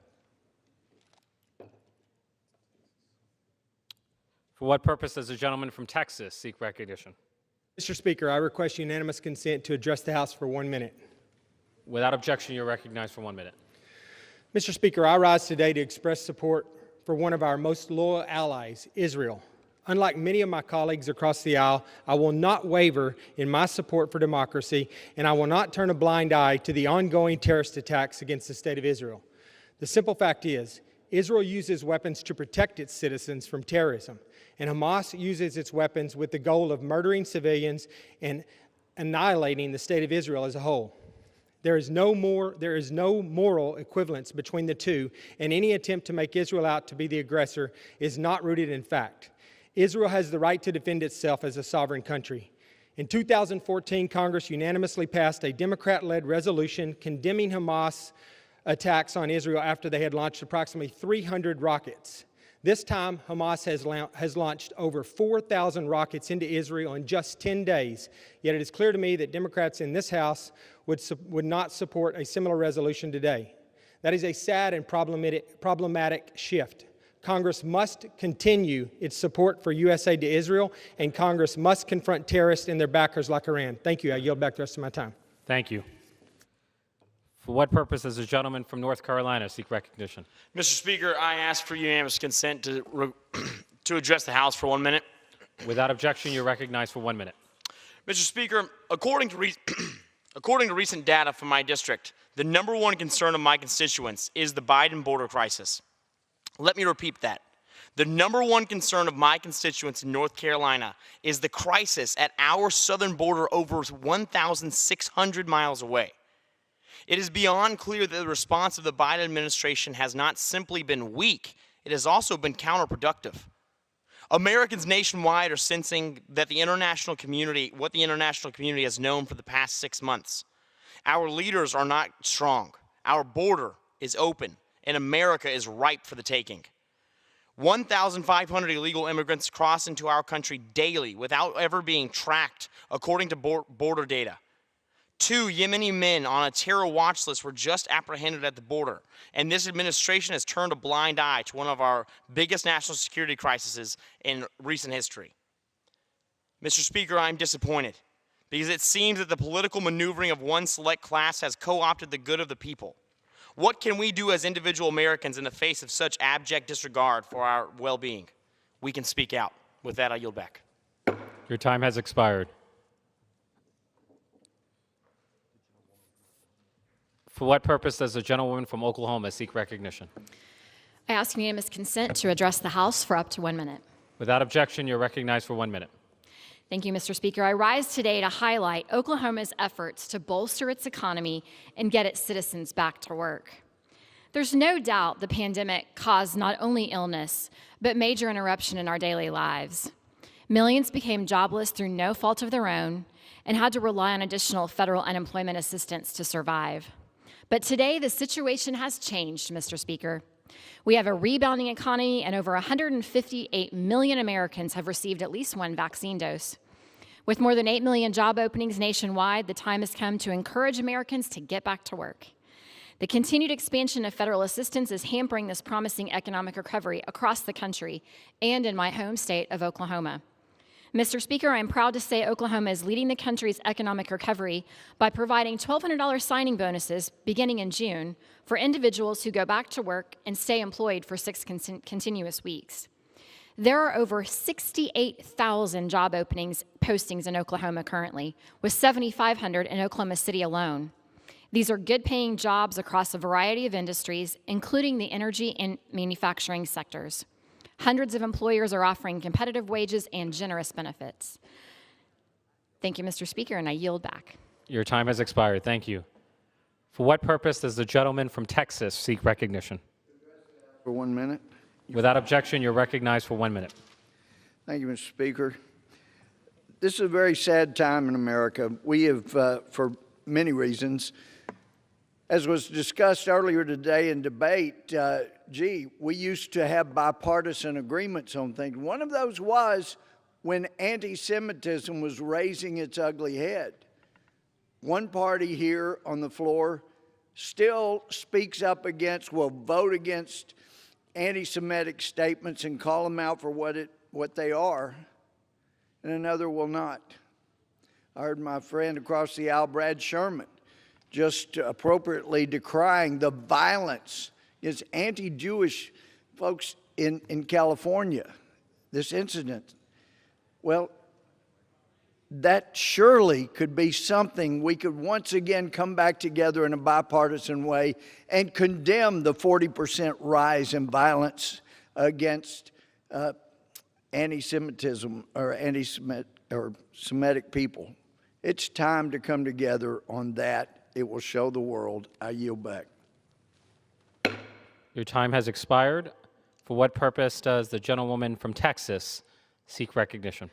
For what purpose does the gentleman from Texas seek recognition? Mr. Speaker, I request unanimous consent to address the House for 1 minute. Without objection, you're recognized for 1 minute. Mr. Speaker, I rise today to express support for one of our most loyal allies, Israel. Unlike many of my colleagues across the aisle, I will not waver in my support for democracy, and I will not turn a blind eye to the ongoing terrorist attacks against the state of Israel. The simple fact is, Israel uses weapons to protect its citizens from terrorism, and Hamas uses its weapons with the goal of murdering civilians and annihilating the state of Israel as a whole. There is no moral equivalence between the two, and any attempt to make Israel out to be the aggressor is not rooted in fact. Israel has the right to defend itself as a sovereign country. In 2014, Congress unanimously passed a Democrat-led resolution condemning Hamas attacks on Israel after they had launched approximately 300 rockets. This time, Hamas has launched over 4,000 rockets into Israel in just 10 days. Yet it is clear to me that Democrats in this House would not support a similar resolution today. That is a sad and problematic shift. Congress must continue its support for U.S. aid to Israel, and Congress must confront terrorists and their backers like Iran. Thank you. I yield back the rest of my time. Thank you. For what purpose does the gentleman from North Carolina seek recognition? Mr. Speaker, I ask for unanimous consent to address the House for 1 minute. Without objection, you're recognized for 1 minute. Mr. Speaker, according to recent data from my district, the #1 concern of my constituents is the Biden border crisis. Let me repeat that. The #1 concern of my constituents in North Carolina is the crisis at our southern border over 1,600 miles away. It is beyond clear that the response of the Biden administration has not simply been weak, it has also been counterproductive. Americans nationwide are sensing that what the international community has known for the past 6 months. Our leaders are not strong. Our border is open, and America is ripe for the taking. 1,500 illegal immigrants cross into our country daily without ever being tracked, according to border data. 2 Yemeni men on a terror watch list were just apprehended at the border, and this administration has turned a blind eye to one of our biggest national security crises in recent history. Mr. Speaker, I'm disappointed because it seems that the political maneuvering of one select class has co-opted the good of the people. What can we do as individual Americans in the face of such abject disregard for our well-being? We can speak out. With that, I yield back. Your time has expired. For what purpose does the gentlewoman from Oklahoma seek recognition? I ask unanimous consent to address the House for up to 1 minute. Without objection, you're recognized for 1 minute. Thank you, Mr. Speaker. I rise today to highlight Oklahoma's efforts to bolster its economy and get its citizens back to work. There's no doubt the pandemic caused not only illness, but major interruption in our daily lives. Millions became jobless through no fault of their own and had to rely on additional federal unemployment assistance to survive. But today, the situation has changed, Mr. Speaker. We have a rebounding economy, and over 158 million Americans have received at least 1 vaccine dose. With more than 8 million job openings nationwide, the time has come to encourage Americans to get back to work. The continued expansion of federal assistance is hampering this promising economic recovery across the country and in my home state of Oklahoma. Mr. Speaker, I am proud to say Oklahoma is leading the country's economic recovery by providing $1,200 signing bonuses beginning in June for individuals who go back to work and stay employed for 6 continuous weeks. There are over 68,000 job postings in Oklahoma currently, with 7,500 in Oklahoma City alone. These are good-paying jobs across a variety of industries, including the energy and manufacturing sectors. Hundreds of employers are offering competitive wages and generous benefits. Thank you, Mr. Speaker, and I yield back. Your time has expired. Thank you. For what purpose does the gentleman from Texas seek recognition? For 1 minute. Without objection, you're recognized for 1 minute. Thank you, Mr. Speaker. This is a very sad time in America. We have, for many reasons, as was discussed earlier today in debate, we used to have bipartisan agreements on things. One of those was when anti-Semitism was raising its ugly head. One party here on the floor still speaks up against, will vote against anti-Semitic statements and call them out for what they are, and another will not. I heard my friend across the aisle, Brad Sherman, just appropriately decrying the violence against anti-Jewish folks in California, this incident. Well, that surely could be something we could once again come back together in a bipartisan way and condemn the 40% rise in violence against anti-Semitism or Semitic people. It's time to come together on that it will show the world. I yield back. Your time has expired. For what purpose does the gentlewoman from Texas seek recognition?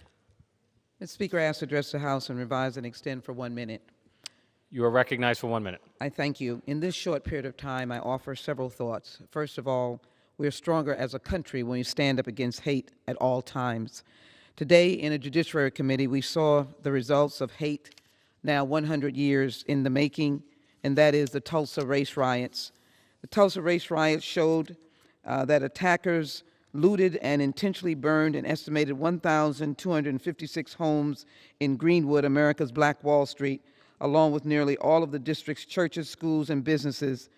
Mr. Speaker, I ask to address the House and revise and extend for 1 minute. You are recognized for 1 minute. I thank you. In this short period of time, I offer several thoughts. First of all, we are stronger as a country when we stand up against hate at all times. Today, in a Judiciary Committee, we saw the results of hate now 100 years in the making, and that is the Tulsa race riots. The Tulsa race riots showed that attackers looted and intentionally burned an estimated 1,256 homes in Greenwood, America's Black Wall Street, along with nearly all of the district's churches, schools, and businesses.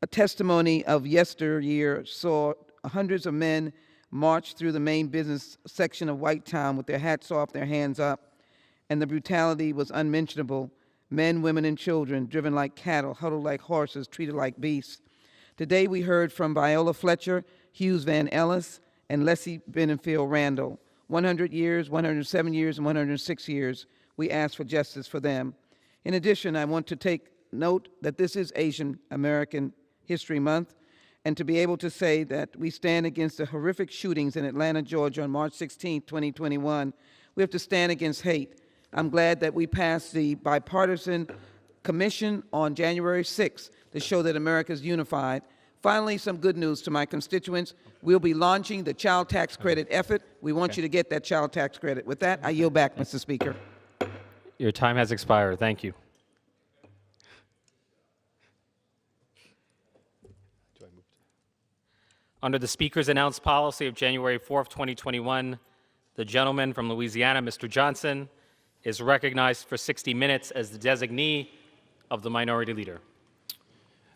A testimony of yesteryear saw hundreds of men march through the main business section of Whitetown with their hats off, their hands up, and the brutality was unmentionable. Men, women, and children driven like cattle, huddled like horses, treated like beasts. Today we heard from Viola Fletcher, Hughes Van Ellis, and Leslie Benefield Randall. 100 years, 107 years, and 106 years, we ask for justice for them. In addition, I want to take note that this is Asian American History Month, and to be able to say that we stand against the horrific shootings in Atlanta, Georgia on March 16, 2021. We have to stand against hate. I'm glad that we passed the bipartisan commission on January 6th to show that America is unified. Finally, some good news to my constituents. We'll be launching the child tax credit effort. We want you to get that child tax credit. With that, I yield back, Mr. Speaker. Your time has expired. Thank you. Under the Speaker's announced policy of January 4th, 2021, the gentleman from Louisiana, Mr. Johnson, is recognized for 60 minutes as the designee of the Minority Leader.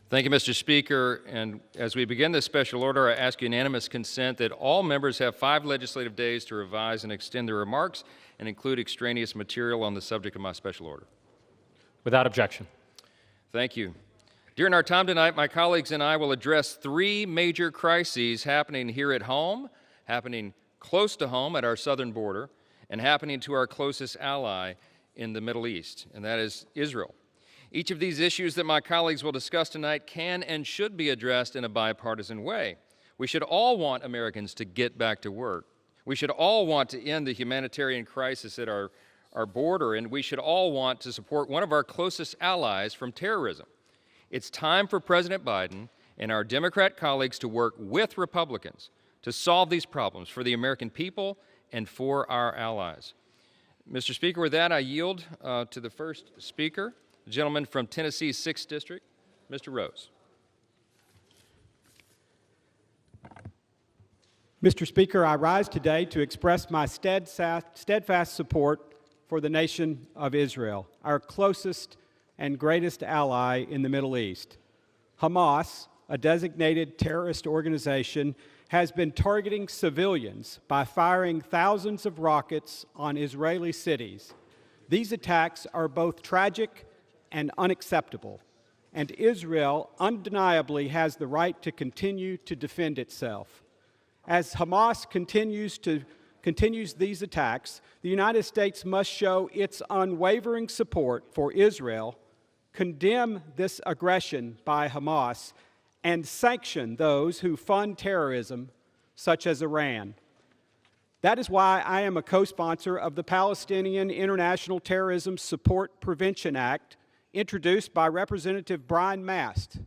Thank you, Mr. Speaker. And as we begin this special order, I ask unanimous consent that all members have 5 legislative days to revise and extend their remarks and include extraneous material on the subject of my special order. Without objection. Thank you. During our time tonight, my colleagues and I will address 3 major crises happening here at home, happening close to home at our southern border, and happening to our closest ally in the Middle East, and that is Israel. Each of these issues that my colleagues will discuss tonight can and should be addressed in a bipartisan way. We should all want Americans to get back to work. We should all want to end the humanitarian crisis at our border, and we should all want to support one of our closest allies from terrorism. It's time for President Biden and our Democrat colleagues to work with Republicans to solve these problems for the American people and for our allies. Mr. Speaker, with that, I yield to the first speaker, the gentleman from Tennessee's 6th District, Mr. Rose. Mr. Speaker, I rise today to express my steadfast support for the nation of Israel, our closest and greatest ally in the Middle East. Hamas, a designated terrorist organization, has been targeting civilians by firing thousands of rockets on Israeli cities. These attacks are both tragic and unacceptable, and Israel undeniably has the right to continue to defend itself. As Hamas continues these attacks, the United States must show its unwavering support for Israel, condemn this aggression by Hamas, and sanction those who fund terrorism, such as Iran. That is why I am a co-sponsor of the Palestinian International Terrorism Support Prevention Act, introduced by Representative Brian Mast.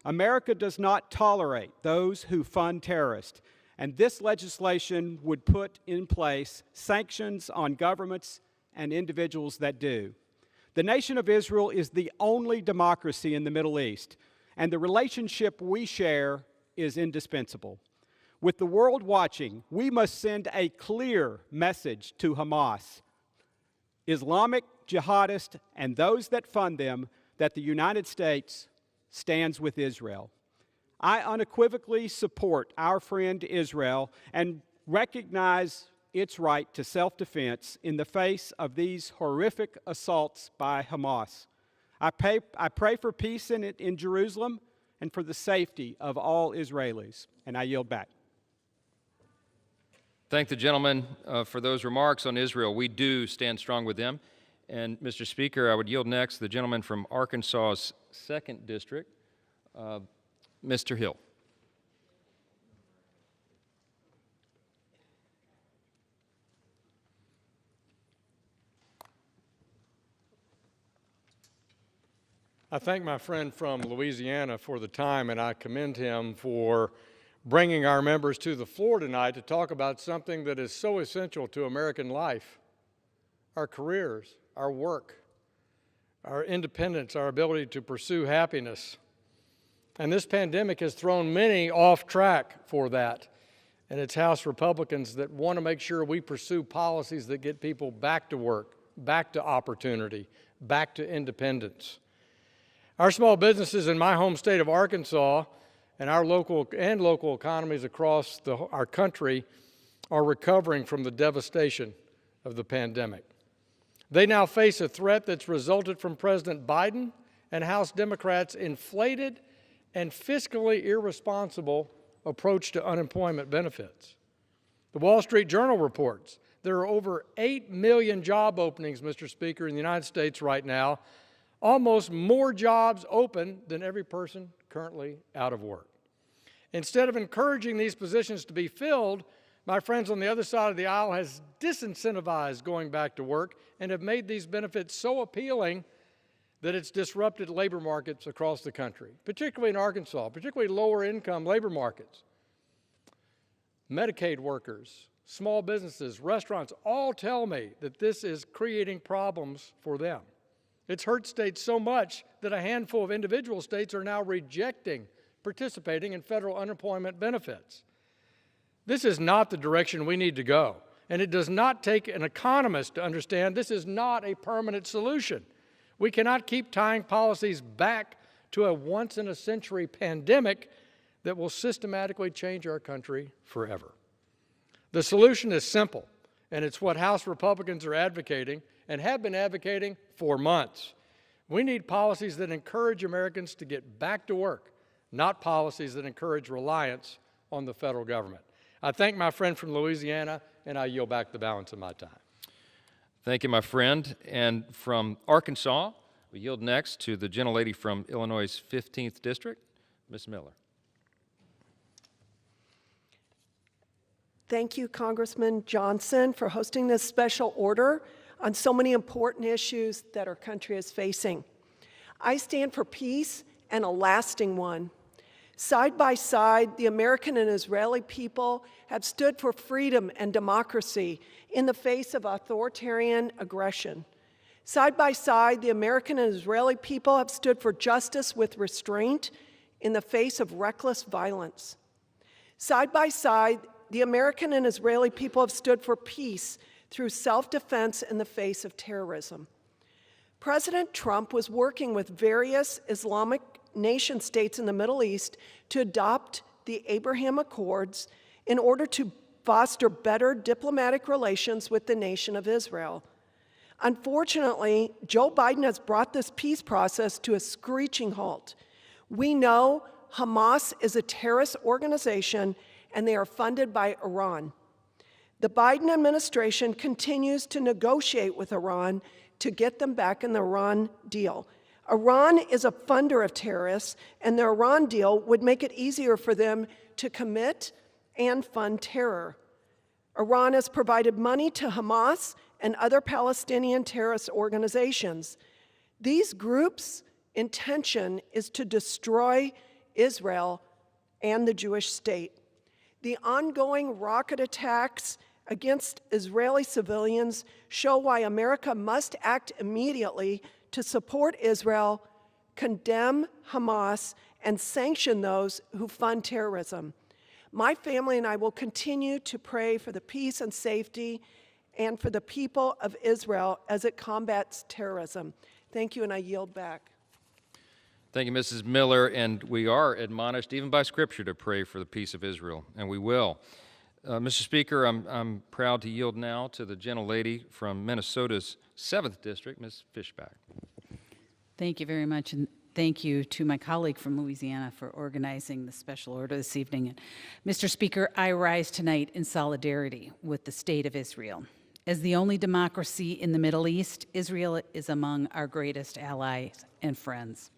America does not tolerate those who fund terrorists, and this legislation would put in place sanctions on governments and individuals that do. The nation of Israel is the only democracy in the Middle East, and the relationship we share is indispensable. With the world watching, we must send a clear message to Hamas, Islamic jihadists, and those that fund them that the United States stands with Israel. I unequivocally support our friend Israel and recognize its right to self-defense in the face of these horrific assaults by Hamas. I pray for peace in Jerusalem and for the safety of all Israelis, and I yield back. Thank the gentleman for those remarks on Israel. We do stand strong with them, And, Mr. Speaker, I would yield next to the gentleman from Arkansas's 2nd District, Mr. Hill. I thank my friend from Louisiana for the time, and I commend him for bringing our members to the floor tonight to talk about something that is so essential to American life: our careers, our work, our independence, our ability to pursue happiness. And this pandemic has thrown many off track for that. And it's House Republicans that want to make sure we pursue policies that get people back to work, back to opportunity, back to independence. Our small businesses in my home state of Arkansas and our local economies across our country are recovering from the devastation of the pandemic. They now face a threat that's resulted from President Biden and House Democrats' inflated and fiscally irresponsible approach to unemployment benefits. The Wall Street Journal reports there are over 8 million job openings, Mr. Speaker, in the United States right now, almost more jobs open than every person currently out of work. Instead of encouraging these positions to be filled, my friends on the other side of the aisle has disincentivized going back to work and have made these benefits so appealing that it's disrupted labor markets across the country, particularly in Arkansas, particularly lower income labor markets. Medicaid workers, small businesses, restaurants all tell me that this is creating problems for them. It's hurt states so much that a handful of individual states are now rejecting participating in federal unemployment benefits. This is not the direction we need to go, and it does not take an economist to understand this is not a permanent solution. We cannot keep tying policies back to a once-in-a-century pandemic that will systematically change our country forever. The solution is simple, and it's what House Republicans are advocating and have been advocating for months. We need policies that encourage Americans to get back to work, not policies that encourage reliance on the federal government. I thank my friend from Louisiana, and I yield back the balance of my time. Thank you, my friend. And from Arkansas, we yield next to the gentlelady from Illinois' 15th District, Ms. Miller. Thank you, Congressman Johnson, for hosting this special order on so many important issues that our country is facing. I stand for peace, and a lasting one. Side by side, the American and Israeli people have stood for freedom and democracy in the face of authoritarian aggression. Side by side, the American and Israeli people have stood for justice with restraint in the face of reckless violence. Side by side, the American and Israeli people have stood for peace through self-defense in the face of terrorism. President Trump was working with various Islamic nation states in the Middle East to adopt the Abraham Accords in order to foster better diplomatic relations with the nation of Israel. Unfortunately, Joe Biden has brought this peace process to a screeching halt. We know Hamas is a terrorist organization and they are funded by Iran. The Biden administration continues to negotiate with Iran to get them back in the Iran deal. Iran is a funder of terrorists, and the Iran deal would make it easier for them to commit and fund terror. Iran has provided money to Hamas and other Palestinian terrorist organizations. These groups' intention is to destroy Israel and the Jewish state. The ongoing rocket attacks against Israeli civilians show why America must act immediately to support Israel, condemn Hamas, and sanction those who fund terrorism. My family and I will continue to pray for the peace and safety and for the people of Israel as it combats terrorism. Thank you, and I yield back. Thank you, Mrs. Miller. And we are admonished, even by Scripture, to pray for the peace of Israel, and we will. Mr. Speaker, I'm proud to yield now to the gentlelady from Minnesota's 7th District, Ms. Fishback. Thank you very much, and thank you to my colleague from Louisiana for organizing the special order this evening. Mr. Speaker, I rise tonight in solidarity with the state of Israel. As the only democracy in the Middle East, Israel is among our greatest allies and friends.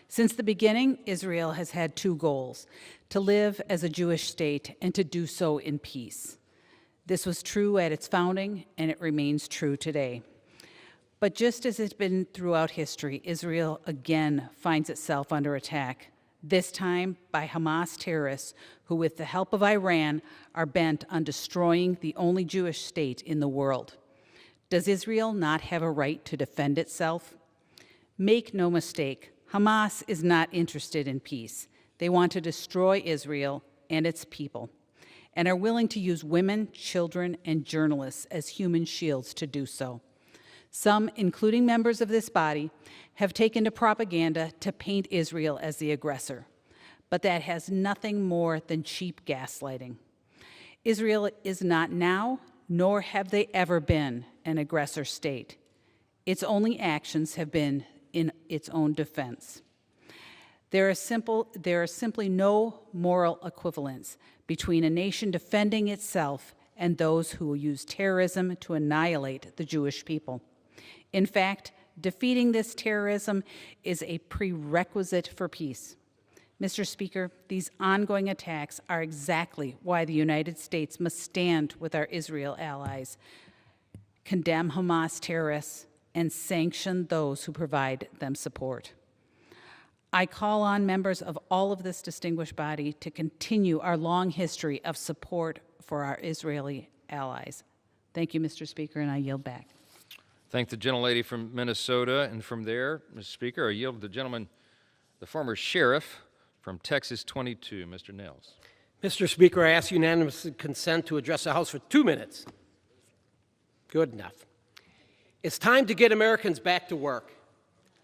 Since the beginning, Israel has had two goals: to live as a Jewish state and to do so in peace. This was true at its founding, and it remains true today. But just as it's been throughout history, Israel again finds itself under attack, this time by Hamas terrorists who, with the help of Iran, are bent on destroying the only Jewish state in the world. Does Israel not have a right to defend itself? Make no mistake, Hamas is not interested in peace. They want to destroy Israel and its people, and are willing to use women, children, and journalists as human shields to do so. Some, including members of this body, have taken to propaganda to paint Israel as the aggressor, but that has nothing more than cheap gaslighting. Israel is not now, nor have they ever been, an aggressor state. Its only actions have been in its own defense. There is simply no moral equivalence between a nation defending itself and those who use terrorism to annihilate the Jewish people. In fact, defeating this terrorism is a prerequisite for peace. Mr. Speaker, these ongoing attacks are exactly why the United States must stand with our Israel allies, condemn Hamas terrorists, and sanction those who provide them support. I call on members of all of this distinguished body to continue our long history of support for our Israeli allies. Thank you, Mr. Speaker, and I yield back. Thank the gentlelady from Minnesota, and from there, Mr. Speaker, I yield to the gentleman, the former sheriff from Texas 22, Mr. Nels. Mr. Speaker, I ask unanimous consent to address the House for 2 minutes. Good enough. It's time to get Americans back to work.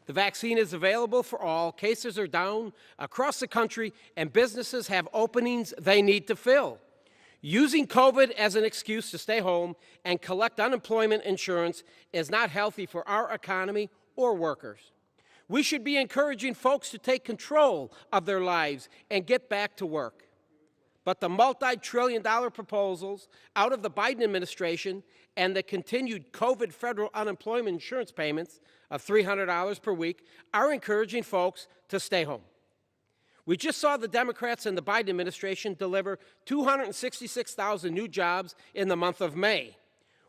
The vaccine is available for all, cases are down across the country, and businesses have openings they need to fill. Using COVID as an excuse to stay home and collect unemployment insurance is not healthy for our economy or workers. We should be encouraging folks to take control of their lives and get back to work. But the multi-trillion-dollar proposals out of the Biden administration and the continued COVID federal unemployment insurance payments of $300 per week are encouraging folks to stay home. We just saw the Democrats and the Biden administration deliver 266,000 new jobs in the month of May,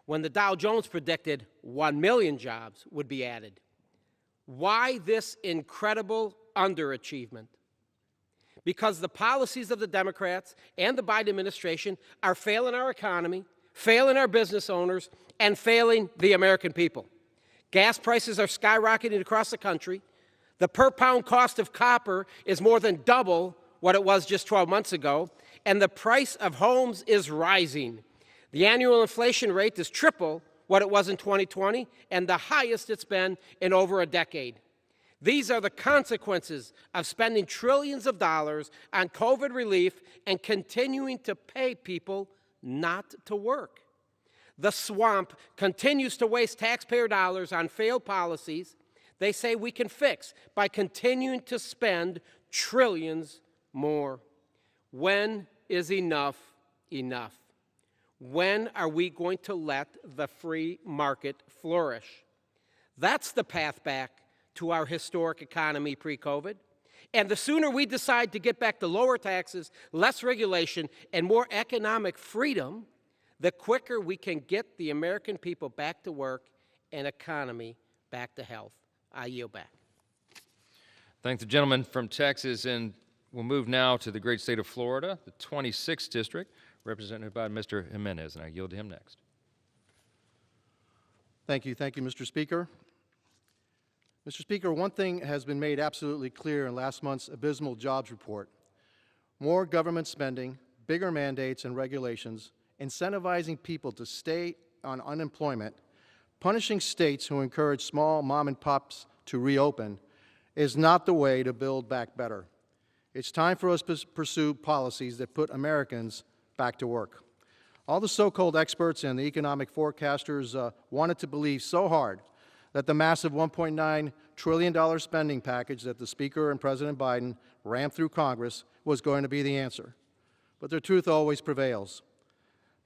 when the Dow Jones predicted 1 million jobs would be added. Why this incredible underachievement? Because the policies of the Democrats and the Biden administration are failing our economy, failing our business owners, and failing the American people. Gas prices are skyrocketing across the country. The per-pound cost of copper is more than double what it was just 12 months ago, and the price of homes is rising. The annual inflation rate is triple what it was in 2020, and the highest it's been in over a decade. These are the consequences of spending trillions of dollars on COVID relief and continuing to pay people not to work. The swamp continues to waste taxpayer dollars on failed policies they say we can fix by continuing to spend trillions more. When is enough enough? When are we going to let the free market flourish? That's the path back to our historic economy pre-COVID. And the sooner we decide to get back to lower taxes, less regulation, and more economic freedom, the quicker we can get the American people back to work and economy back to health. I yield back. Thank the gentleman from Texas, and we'll move now to the great state of Florida, the 26th District, represented by Mr. Jimenez, and I yield to him next. Thank you, Mr. Speaker. Mr. Speaker, one thing has been made absolutely clear in last month's abysmal jobs report. More government spending, bigger mandates and regulations, incentivizing people to stay on unemployment, punishing states who encourage small mom and pops to reopen is not the way to build back better. It's time for us to pursue policies that put Americans back to work. All the so-called experts and the economic forecasters wanted to believe so hard that the massive $1.9 trillion spending package that the Speaker and President Biden rammed through Congress was going to be the answer. But the truth always prevails.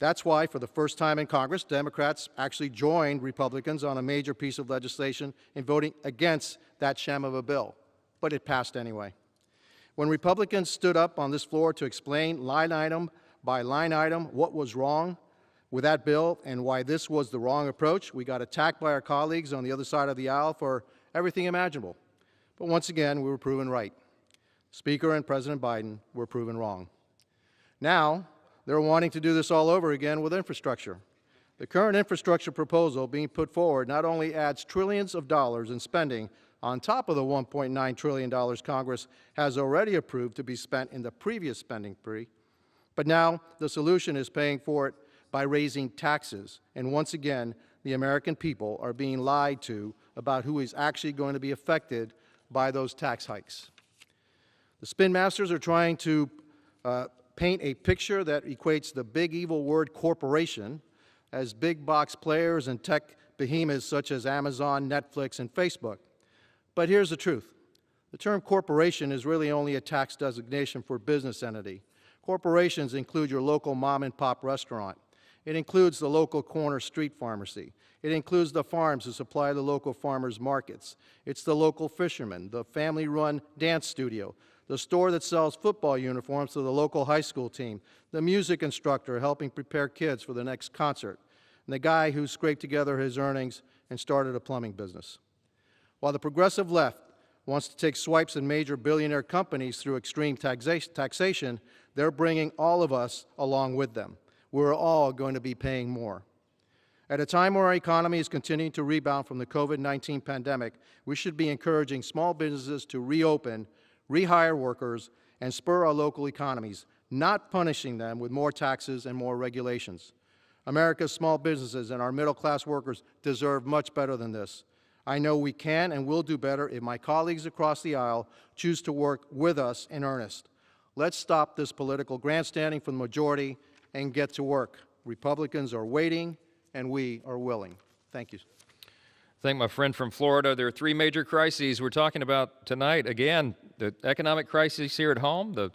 That's why, for the first time in Congress, Democrats actually joined Republicans on a major piece of legislation in voting against that sham of a bill, but it passed anyway. When Republicans stood up on this floor to explain line item by line item what was wrong with that bill and why this was the wrong approach, we got attacked by our colleagues on the other side of the aisle for everything imaginable. But once again, we were proven right. Speaker and President Biden were proven wrong. Now, they're wanting to do this all over again with infrastructure. The current infrastructure proposal being put forward not only adds trillions of dollars in spending on top of the $1.9 trillion Congress has already approved to be spent in the previous spending spree, but now the solution is paying for it by raising taxes. And once again, the American people are being lied to about who is actually going to be affected by those tax hikes. The spin masters are trying to paint a picture that equates the big evil word corporation as big box players and tech behemoths such as Amazon, Netflix, and Facebook. But here's the truth. The term corporation is really only a tax designation for business entity. Corporations include your local mom and pop restaurant. It includes the local corner street pharmacy. It includes the farms that supply the local farmers markets. It's the local fisherman, the family-run dance studio, the store that sells football uniforms to the local high school team, the music instructor helping prepare kids for the next concert, and the guy who scraped together his earnings and started a plumbing business. While the progressive left wants to take swipes at major billionaire companies through extreme taxation, they're bringing all of us along with them. We're all going to be paying more. At a time where our economy is continuing to rebound from the COVID-19 pandemic, we should be encouraging small businesses to reopen, rehire workers, and spur our local economies, not punishing them with more taxes and more regulations. America's small businesses and our middle-class workers deserve much better than this. I know we can and will do better if my colleagues across the aisle choose to work with us in earnest. Let's stop this political grandstanding from the majority and get to work. Republicans are waiting, and we are willing. Thank you. Thank my friend from Florida. There are three major crises we're talking about tonight. Again, the economic crisis here at home, the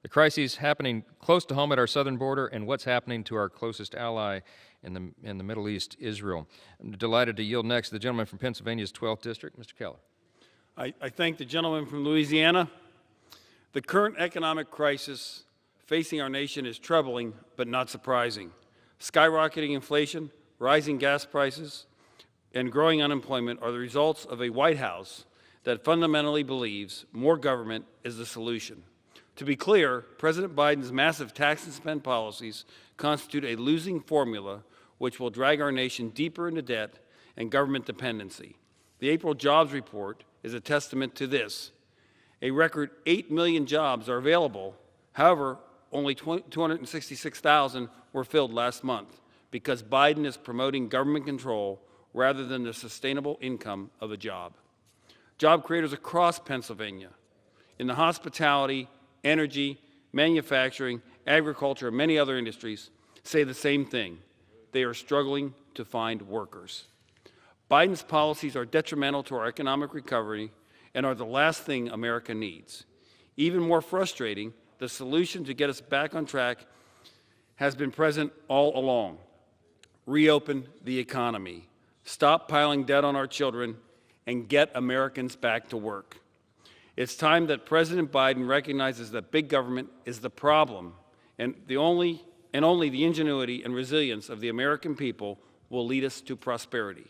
crises happening close to home at our southern border, and what's happening to our closest ally in the Middle East, Israel. I'm delighted to yield next to the gentleman from Pennsylvania's 12th District, Mr. Keller. I thank the gentleman from Louisiana. The current economic crisis facing our nation is troubling but not surprising. Skyrocketing inflation, rising gas prices, and growing unemployment are the results of a White House that fundamentally believes more government is the solution. To be clear, President Biden's massive tax and spend policies constitute a losing formula which will drag our nation deeper into debt and government dependency. The April jobs report is a testament to this. A record 8 million jobs are available. However, only 266,000 were filled last month because Biden is promoting government control rather than the sustainable income of a job. Job creators across Pennsylvania in the hospitality, energy, manufacturing, agriculture, and many other industries say the same thing. They are struggling to find workers. Biden's policies are detrimental to our economic recovery and are the last thing America needs. Even more frustrating, the solution to get us back on track has been present all along. Reopen the economy, stop piling debt on our children, and get Americans back to work. It's time that President Biden recognizes that big government is the problem, and only the ingenuity and resilience of the American people will lead us to prosperity.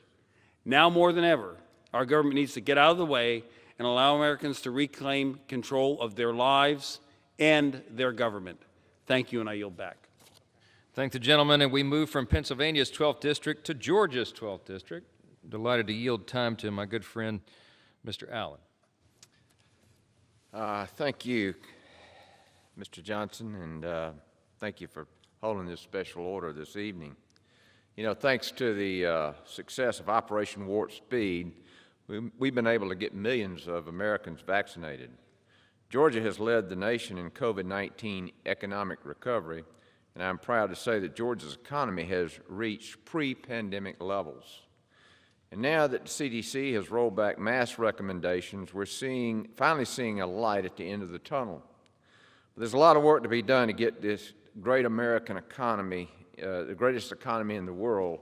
Now more than ever, our government needs to get out of the way and allow Americans to reclaim control of their lives and their government. Thank you, and I yield back. Thank the gentleman, and we move from Pennsylvania's 12th District to Georgia's 12th District. Delighted to yield time to my good friend, Mr. Allen. Thank you, Mr. Johnson, and thank you for holding this special order this evening. You know, thanks to the success of Operation Warp Speed, we've been able to get millions of Americans vaccinated. Georgia has led the nation in COVID-19 economic recovery, and I'm proud to say that Georgia's economy has reached pre-pandemic levels. And now that the CDC has rolled back mask recommendations, we're finally seeing a light at the end of the tunnel. But there's a lot of work to be done to get this great American economy the greatest economy in the world,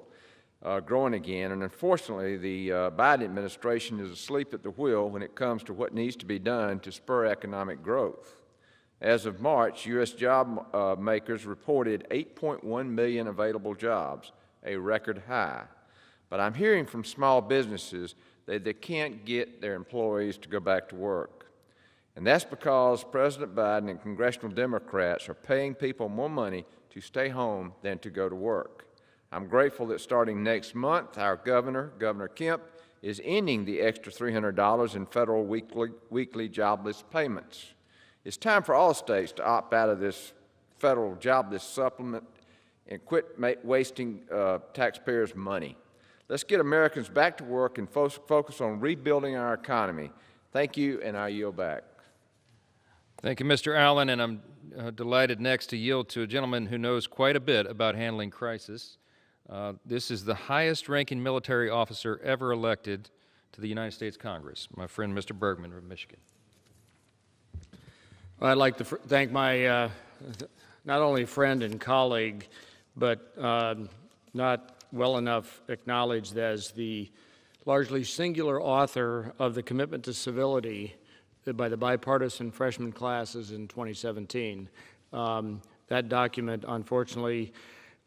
growing again. And unfortunately, the Biden administration is asleep at the wheel when it comes to what needs to be done to spur economic growth. As of March, U.S. job makers reported 8.1 million available jobs, a record high. But I'm hearing from small businesses that they can't get their employees to go back to work. And that's because President Biden and congressional Democrats are paying people more money to stay home than to go to work. I'm grateful that starting next month, our governor, Governor Kemp, is ending the extra $300 in federal weekly jobless payments. It's time for all states to opt out of this federal jobless supplement and quit wasting taxpayers' money. Let's get Americans back to work and focus on rebuilding our economy. Thank you, and I yield back. Thank you, Mr. Allen, and I'm delighted next to yield to a gentleman who knows quite a bit about handling crisis. This is the highest-ranking military officer ever elected to the United States Congress, my friend Mr. Bergman from Michigan. I'd like to thank my not only friend and colleague, but not well enough acknowledged as the largely singular author of the Commitment to Civility by the bipartisan freshman classes in 2017. That document, unfortunately,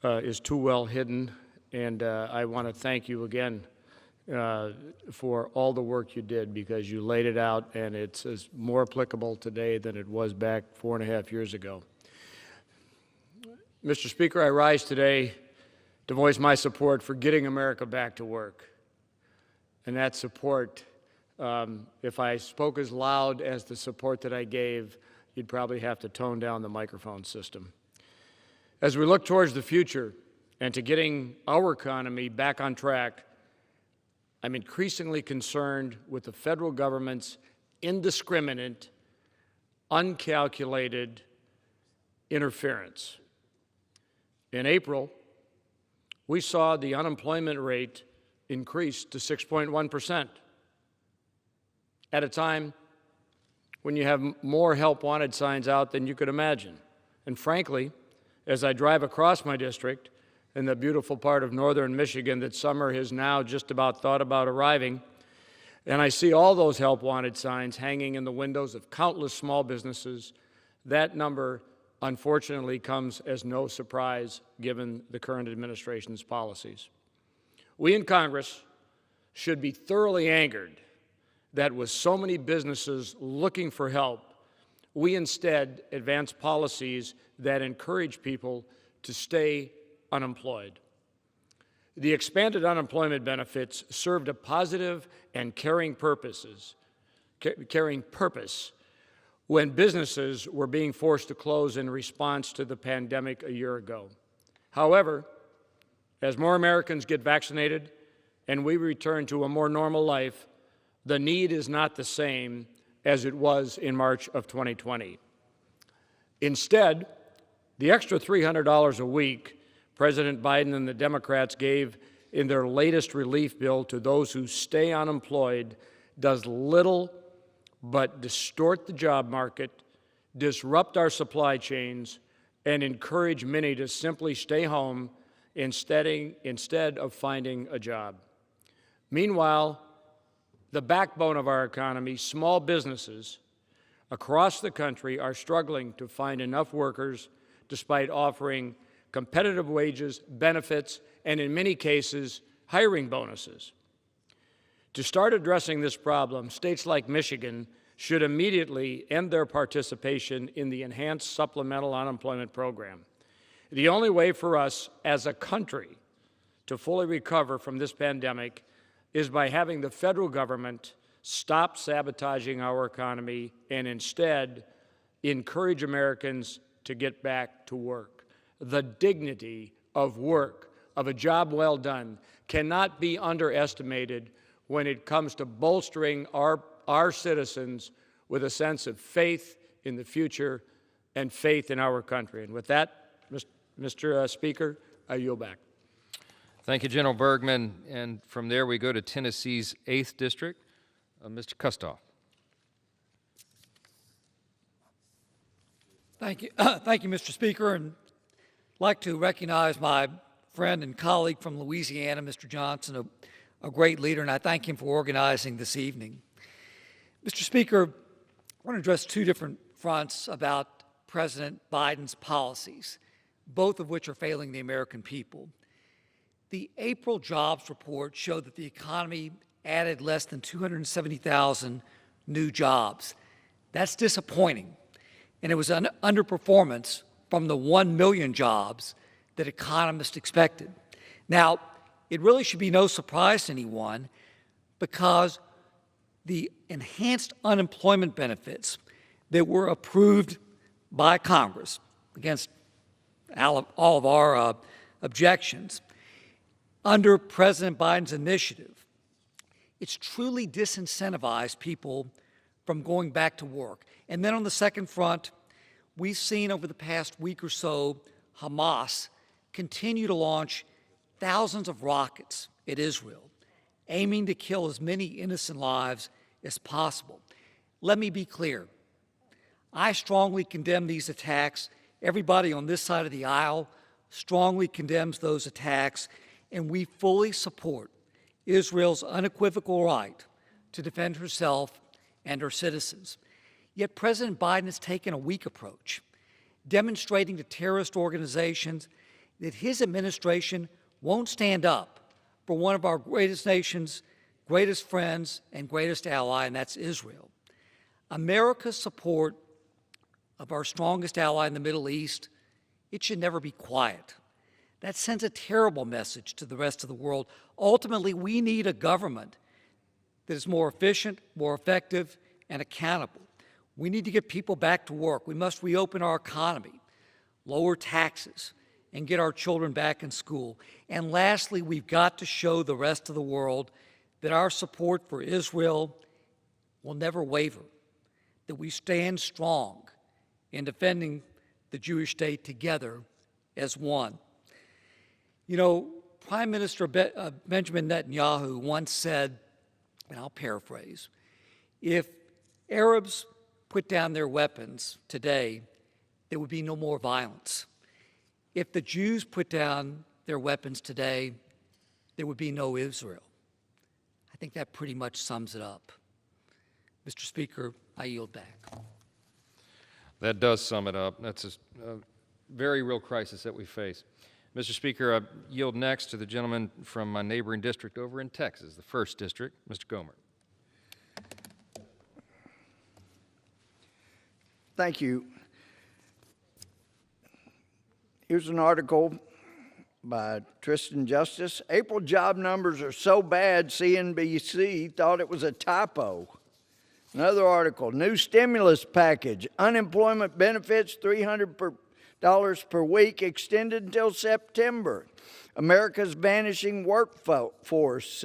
is too well hidden, and I want to thank you again for all the work you did, because you laid it out, and it's more applicable today than it was back 4.5 years ago. Mr. Speaker, I rise today to voice my support for getting America back to work. And that support, if I spoke as loud as the support that I gave, you'd probably have to tone down the microphone system. As we look towards the future and to getting our economy back on track, I'm increasingly concerned with the federal government's indiscriminate, uncalculated interference. In April, we saw the unemployment rate increase to 6.1% at a time when you have more help wanted signs out than you could imagine. And frankly, as I drive across my district in the beautiful part of northern Michigan that summer has now just about thought about arriving, and I see all those help wanted signs hanging in the windows of countless small businesses, that number unfortunately comes as no surprise given the current administration's policies. We in Congress should be thoroughly angered that with so many businesses looking for help, we instead advance policies that encourage people to stay unemployed. The expanded unemployment benefits served a positive and caring purpose when businesses were being forced to close in response to the pandemic a year ago. However, as more Americans get vaccinated and we return to a more normal life, the need is not the same as it was in March of 2020. Instead, the extra $300 a week President Biden and the Democrats gave in their latest relief bill to those who stay unemployed does little but distort the job market, disrupt our supply chains, and encourage many to simply stay home instead of finding a job. Meanwhile, the backbone of our economy, small businesses across the country, are struggling to find enough workers despite offering competitive wages, benefits, and in many cases, hiring bonuses. To start addressing this problem, states like Michigan should immediately end their participation in the Enhanced Supplemental Unemployment Program. The only way for us as a country to fully recover from this pandemic is by having the federal government stop sabotaging our economy and instead encourage Americans to get back to work. The dignity of work, of a job well done, cannot be underestimated when it comes to bolstering our citizens with a sense of faith in the future and faith in our country. And with that, Mr. Speaker, I yield back. Thank you, General Bergman. And from there, we go to Tennessee's 8th District. Mr. Kustoff. Thank you, Mr. Speaker, and like to recognize my friend and colleague from Louisiana, Mr. Johnson, a great leader, and I thank him for organizing this evening. Mr. Speaker, I want to address two different fronts about President Biden's policies, both of which are failing the American people. The April jobs report showed that the economy added less than 270,000 new jobs. That's disappointing, and it was an underperformance from the 1 million jobs that economists expected. Now, it really should be no surprise to anyone because the enhanced unemployment benefits that were approved by Congress against all of our objections under President Biden's initiative, it's truly disincentivized people from going back to work. And then on the second front, we've seen over the past week or so Hamas continue to launch thousands of rockets at Israel, aiming to kill as many innocent lives as possible. Let me be clear. I strongly condemn these attacks. Everybody on this side of the aisle strongly condemns those attacks, and we fully support Israel's unequivocal right to defend herself and her citizens. Yet President Biden has taken a weak approach, demonstrating to terrorist organizations that his administration won't stand up for one of our greatest nations, greatest friends, and greatest ally, and that's Israel. America's support of our strongest ally in the Middle East, it should never be quiet. That sends a terrible message to the rest of the world. Ultimately, we need a government that is more efficient, more effective, and accountable. We need to get people back to work. We must reopen our economy, lower taxes, and get our children back in school. And lastly, we've got to show the rest of the world that our support for Israel will never waver, that we stand strong in defending the Jewish state together as one. You know, Prime Minister Benjamin Netanyahu once said, and I'll paraphrase, if Arabs put down their weapons today, there would be no more violence. If the Jews put down their weapons today, there would be no Israel. I think that pretty much sums it up. Mr. Speaker, I yield back. That does sum it up. That's a very real crisis that we face. Mr. Speaker, I yield next to the gentleman from my neighboring district over in Texas, the 1st District, Mr. Gomer. Thank you. Here's an article by Tristan Justice. April job numbers are so bad, CNBC thought it was a typo. Another article, new stimulus package, unemployment benefits, $300 per week extended until September. America's vanishing workforce,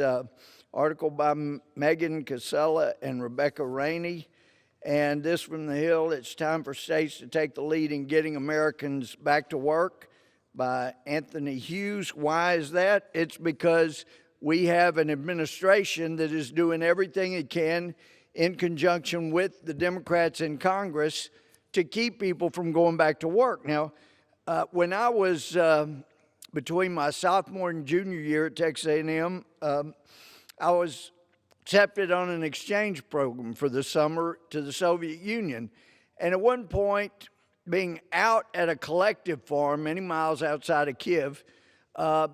article by Megan Casella and Rebecca Rainey. And this from the Hill, it's time for states to take the lead in getting Americans back to work, by Anthony Hughes. Why is that? It's because we have an administration that is doing everything it can in conjunction with the Democrats in Congress to keep people from going back to work. Now, when I was between my sophomore and junior year at Texas A&M, I was accepted on an exchange program for the summer to the Soviet Union. And at one point, being out at a collective farm many miles outside of Kiev, I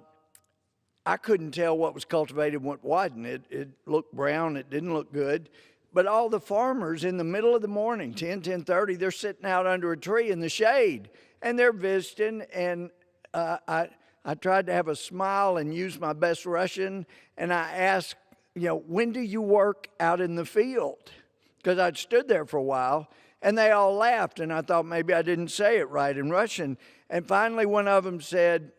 couldn't tell what was cultivated and what wasn't. It looked brown, it didn't look good. But all the farmers in the middle of the morning, 10:30, they're sitting out under a tree in the shade, and they're visiting, and I tried to have a smile and use my best Russian, and I asked, when do you work out in the field? Because I'd stood there for a while, and they all laughed, and I thought maybe I didn't say it right in Russian. And finally, one of them said,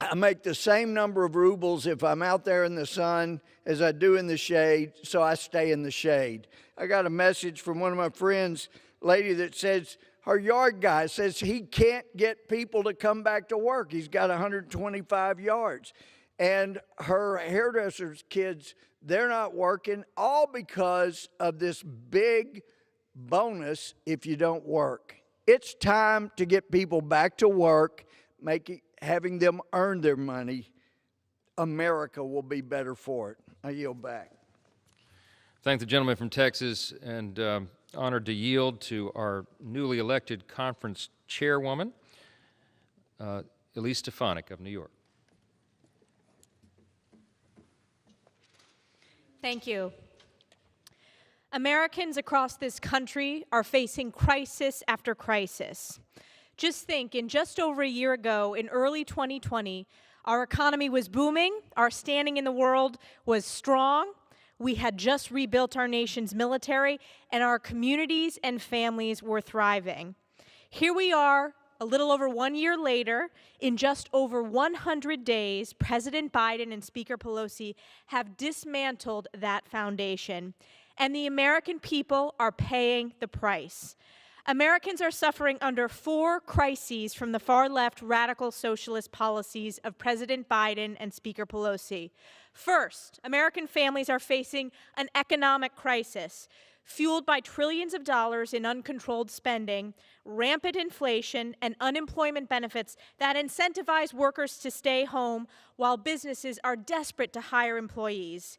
I make the same number of rubles if I'm out there in the sun as I do in the shade, so I stay in the shade. I got a message from one of my friends, lady that says, her yard guy says he can't get people to come back to work. He's got 125 yards. And her hairdresser's kids, they're not working, all because of this big bonus if you don't work. It's time to get people back to work. having them earn their money, America will be better for it. I yield back. Thank the gentleman from Texas, and honored to yield to our newly elected conference chairwoman, Elise Stefanik of New York. Thank you. Americans across this country are facing crisis after crisis. Just think, in just over a year ago, in early 2020, our economy was booming, our standing in the world was strong, we had just rebuilt our nation's military, and our communities and families were thriving. Here we are, a little over 1 year later, in just over 100 days, President Biden and Speaker Pelosi have dismantled that foundation, and the American people are paying the price. Americans are suffering under 4 crises from the far-left radical socialist policies of President Biden and Speaker Pelosi. First, American families are facing an economic crisis fueled by trillions of dollars in uncontrolled spending, rampant inflation, and unemployment benefits that incentivize workers to stay home while businesses are desperate to hire employees.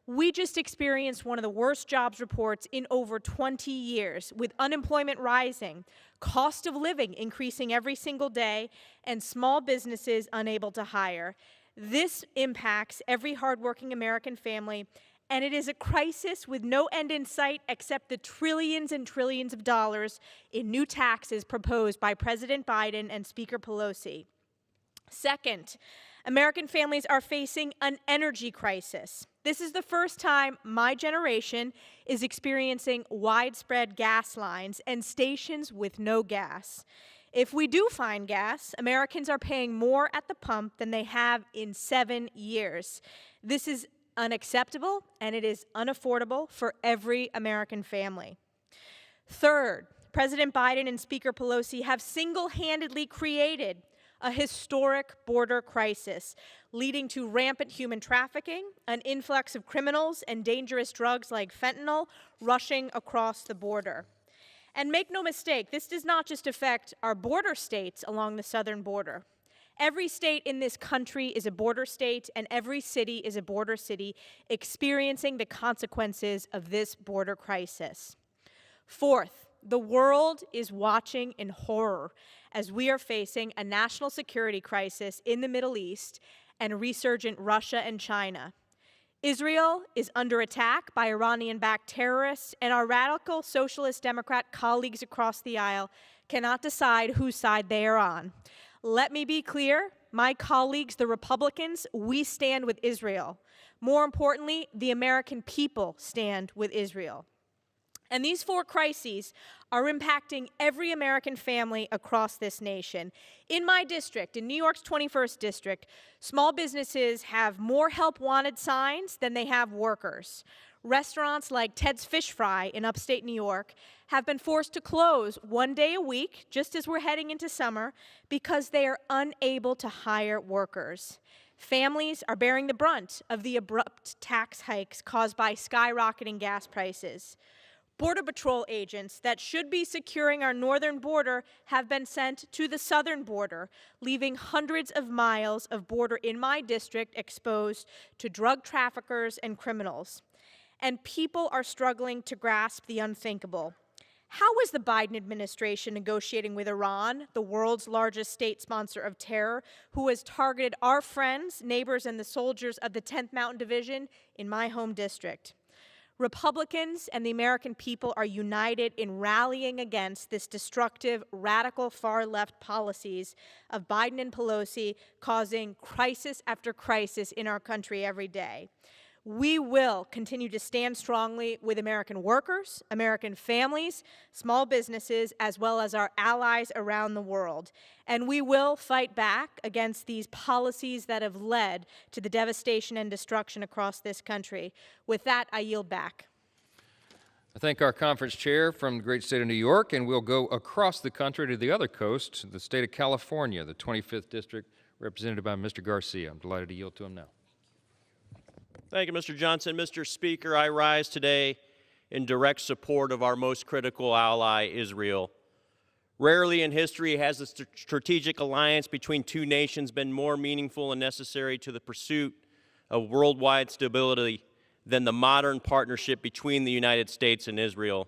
We just experienced one of the worst jobs reports in over 20 years, with unemployment rising, cost of living increasing every single day, and small businesses unable to hire. This impacts every hardworking American family, and it is a crisis with no end in sight except the trillions and trillions of dollars in new taxes proposed by President Biden and Speaker Pelosi. Second, American families are facing an energy crisis. This is the first time my generation is experiencing widespread gas lines and stations with no gas. If we do find gas, Americans are paying more at the pump than they have in 7 years. This is unacceptable, and it is unaffordable for every American family. Third, President Biden and Speaker Pelosi have single-handedly created a historic border crisis, leading to rampant human trafficking, an influx of criminals and dangerous drugs like fentanyl rushing across the border. And make no mistake, this does not just affect our border states along the southern border. Every state in this country is a border state, and every city is a border city experiencing the consequences of this border crisis. Fourth, the world is watching in horror as we are facing a national security crisis in the Middle East and resurgent Russia and China. Israel is under attack by Iranian-backed terrorists, and our radical socialist Democrat colleagues across the aisle cannot decide whose side they are on. Let me be clear, my colleagues, the Republicans, we stand with Israel. More importantly, the American people stand with Israel. And these 4 crises are impacting every American family across this nation. In my district, in New York's 21st district, small businesses have more help wanted signs than they have workers. Restaurants like Ted's Fish Fry in upstate New York have been forced to close 1 day a week, just as we're heading into summer, because they are unable to hire workers. Families are bearing the brunt of the abrupt tax hikes caused by skyrocketing gas prices. Border Patrol agents that should be securing our northern border have been sent to the southern border, leaving hundreds of miles of border in my district exposed to drug traffickers and criminals. And people are struggling to grasp the unthinkable. How is the Biden administration negotiating with Iran, the world's largest state sponsor of terror, who has targeted our friends, neighbors, and the soldiers of the 10th Mountain Division in my home district? Republicans and the American people are united in rallying against this destructive, radical far-left policies of Biden and Pelosi, causing crisis after crisis in our country every day. We will continue to stand strongly with American workers, American families, small businesses, as well as our allies around the world. And we will fight back against these policies that have led to the devastation and destruction across this country. With that, I yield back. I thank our conference chair from the great state of New York, and we'll go across the country to the other coast, the state of California, the 25th District, represented by Mr. Garcia. I'm delighted to yield to him now. Thank you, Mr. Johnson. Mr. Speaker, I rise today in direct support of our most critical ally, Israel. Rarely in history has the strategic alliance between two nations been more meaningful and necessary to the pursuit of worldwide stability than the modern partnership between the United States and Israel.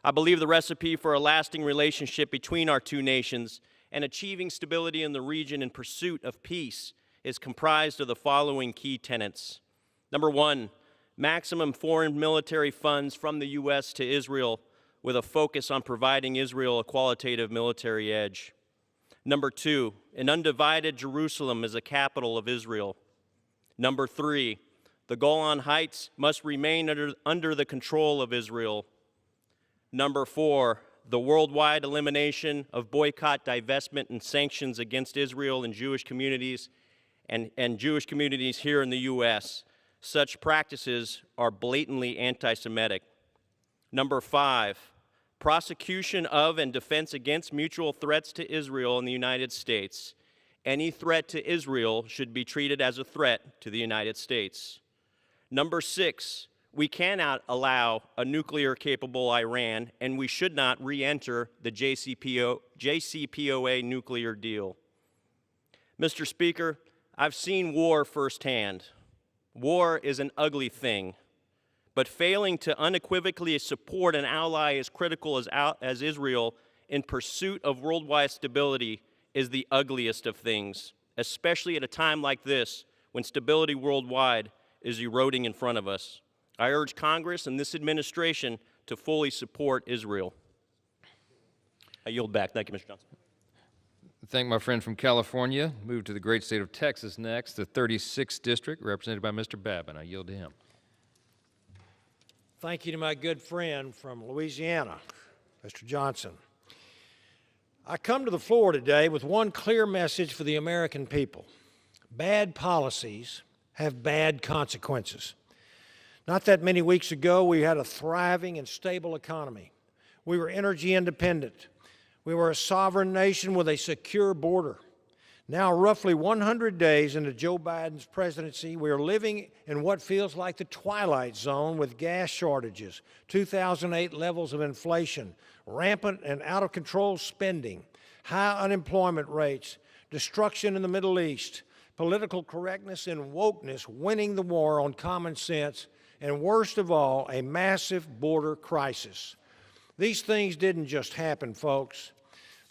I believe the recipe for a lasting relationship between our two nations and achieving stability in the region in pursuit of peace is comprised of the following key tenets. Number one, maximum foreign military funds from the U.S. to Israel with a focus on providing Israel a qualitative military edge. Number two, an undivided Jerusalem as a capital of Israel. Number three, the Golan Heights must remain under the control of Israel. Number four, the worldwide elimination of boycott, divestment, and sanctions against Israel and Jewish communities and Jewish communities here in the U.S. Such practices are blatantly anti-Semitic. Number five, prosecution of and defense against mutual threats to Israel and the United States. Any threat to Israel should be treated as a threat to the United States. Number six, we cannot allow a nuclear-capable Iran, and we should not re-enter the JCPOA nuclear deal. Mr. Speaker, I've seen war firsthand. War is an ugly thing, but failing to unequivocally support an ally as critical as Israel in pursuit of worldwide stability is the ugliest of things, especially at a time like this when stability worldwide is eroding in front of us. I urge Congress and this administration to fully support Israel. I yield back. Thank you, Mr. Johnson. Thank my friend from California. Move to the great state of Texas next, the 36th District, represented by Mr. Babin. I yield to him. Thank you to my good friend from Louisiana, Mr. Johnson. I come to the floor today with one clear message for the American people. Bad policies have bad consequences. Not that many weeks ago, we had a thriving and stable economy. We were energy independent. We were a sovereign nation with a secure border. Now, roughly 100 days into Joe Biden's presidency, we are living in what feels like the twilight zone with gas shortages, 2008 levels of inflation, rampant and out-of-control spending, high unemployment rates, destruction in the Middle East, political correctness and wokeness winning the war on common sense, and worst of all, a massive border crisis. These things didn't just happen, folks.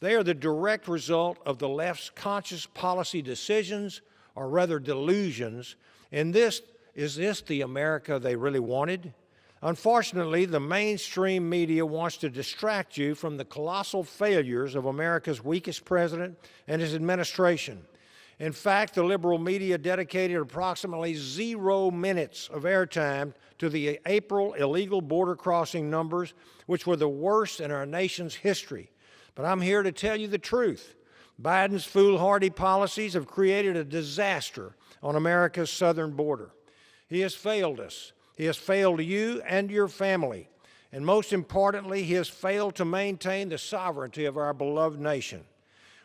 They are the direct result of the left's conscious policy decisions, or rather delusions, and is this the America they really wanted? Unfortunately, the mainstream media wants to distract you from the colossal failures of America's weakest president and his administration. In fact, the liberal media dedicated approximately 0 minutes of airtime to the April illegal border crossing numbers, which were the worst in our nation's history. But I'm here to tell you the truth. Biden's foolhardy policies have created a disaster on America's southern border. He has failed us. He has failed you and your family. And most importantly, he has failed to maintain the sovereignty of our beloved nation.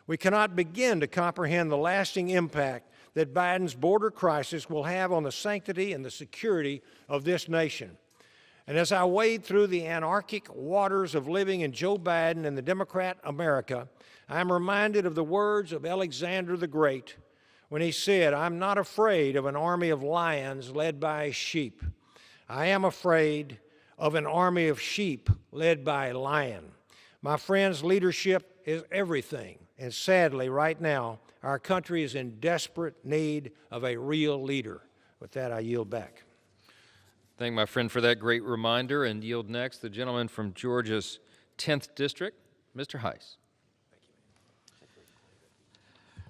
We cannot begin to comprehend the lasting impact that Biden's border crisis will have on the sanctity and the security of this nation. And as I wade through the anarchic waters of living in Joe Biden and the Democrat America, I am reminded of the words of Alexander the Great when he said, "I'm not afraid of an army of lions led by a sheep. I am afraid of an army of sheep led by a lion." My friends, leadership is everything. And sadly, right now, our country is in desperate need of a real leader. With that, I yield back. Thank my friend for that great reminder, and yield next the gentleman from Georgia's 10th District, Mr. Heiss.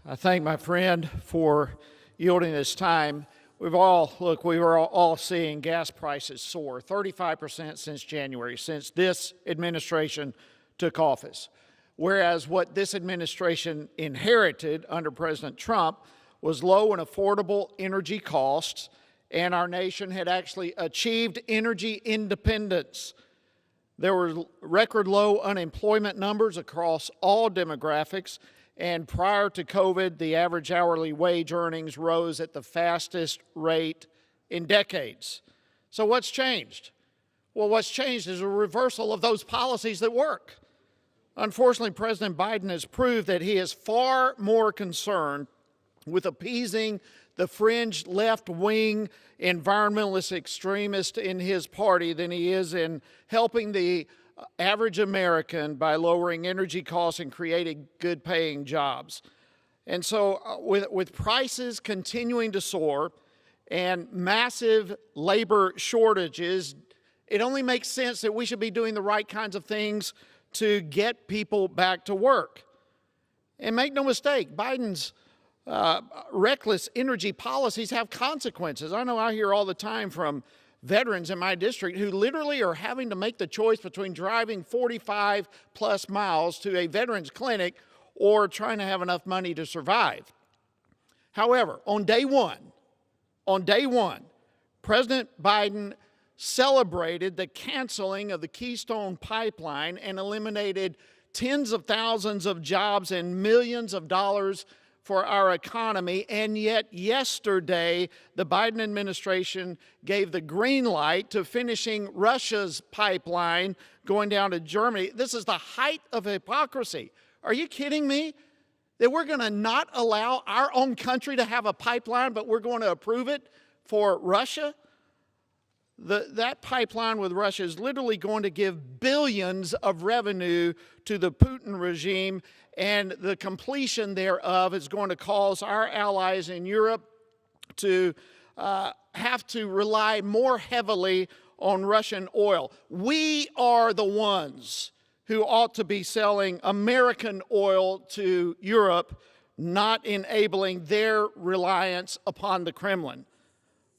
I thank my friend for yielding his time. We were all seeing gas prices soar 35% since January, since this administration took office. Whereas what this administration inherited under President Trump was low and affordable energy costs, and our nation had actually achieved energy independence. There were record low unemployment numbers across all demographics, and prior to COVID, the average hourly wage earnings rose at the fastest rate in decades. So what's changed? Well, what's changed is a reversal of those policies that work. Unfortunately, President Biden has proved that he is far more concerned with appeasing the fringe left-wing environmentalist extremist in his party than he is in helping the average American by lowering energy costs and creating good-paying jobs. And so with prices continuing to soar and massive labor shortages, it only makes sense that we should be doing the right kinds of things to get people back to work. And make no mistake, Biden's reckless energy policies have consequences. I know I hear all the time from veterans in my district who literally are having to make the choice between driving 45 plus miles to a veterans clinic or trying to have enough money to survive. However, on day one, President Biden celebrated the canceling of the Keystone Pipeline and eliminated tens of thousands of jobs and millions of dollars for our economy, and yet yesterday the Biden administration gave the green light to finishing Russia's pipeline going down to Germany. This is the height of hypocrisy. Are you kidding me? That we're going to not allow our own country to have a pipeline, but we're going to approve it for Russia? That pipeline with Russia is literally going to give billions of revenue to the Putin regime, and the completion thereof is going to cause our allies in Europe to have to rely more heavily on Russian oil. We are the ones who ought to be selling American oil to Europe, not enabling their reliance upon the Kremlin.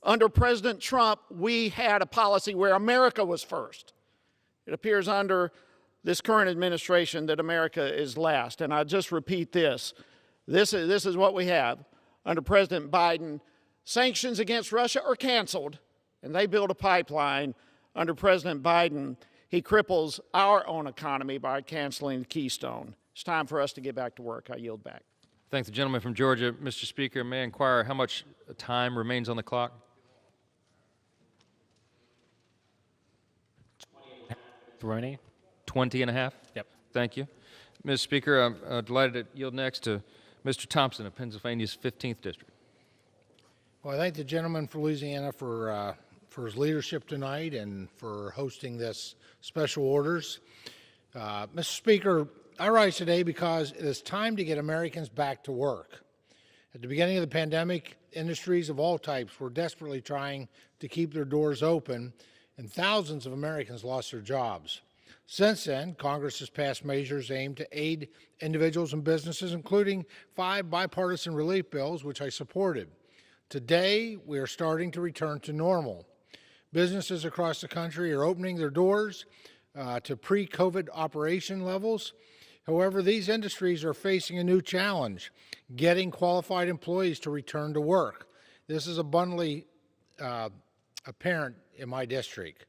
Under President Trump, we had a policy where America was first. It appears under this current administration that America is last. And I just repeat this. This is what we have. Under President Biden, sanctions against Russia are canceled, and they build a pipeline. Under President Biden, he cripples our own economy by canceling Keystone. It's time for us to get back to work. I yield back. Thank the gentleman from Georgia. Mr. Speaker, may I inquire how much time remains on the clock? 20 and a half? Yep. Thank you. Mr. Speaker, I'm delighted to yield next to Mr. Thompson of Pennsylvania's 15th District. Well, I thank the gentleman from Louisiana for his leadership tonight and for hosting this special orders. Mr. Speaker, I rise today because it is time to get Americans back to work. At the beginning of the pandemic, industries of all types were desperately trying to keep their doors open, and thousands of Americans lost their jobs. Since then, Congress has passed measures aimed to aid individuals and businesses, including 5 bipartisan relief bills, which I supported. Today, we are starting to return to normal. Businesses across the country are opening their doors to pre-COVID operation levels. However, these industries are facing a new challenge, getting qualified employees to return to work. This is abundantly apparent in my district.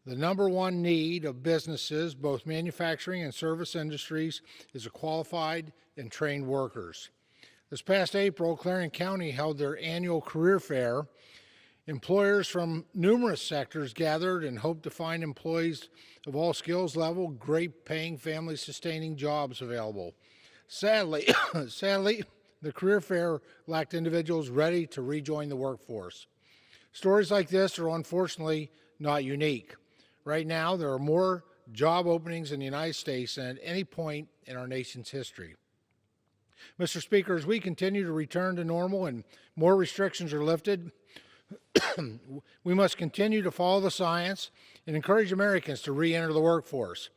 The number one need of businesses, both manufacturing and service industries, is a qualified and trained workers. This past April, Clarion County held their annual career fair. Employers from numerous sectors gathered and hoped to find employees of all skills level, great paying, family sustaining jobs available. Sadly, the career fair lacked individuals ready to rejoin the workforce. Stories like this are unfortunately not unique. Right now, there are more job openings in the United States than at any point in our nation's history. Mr. Speaker, as we continue to return to normal and more restrictions are lifted, we must continue to follow the science and encourage Americans to re-enter the workforce.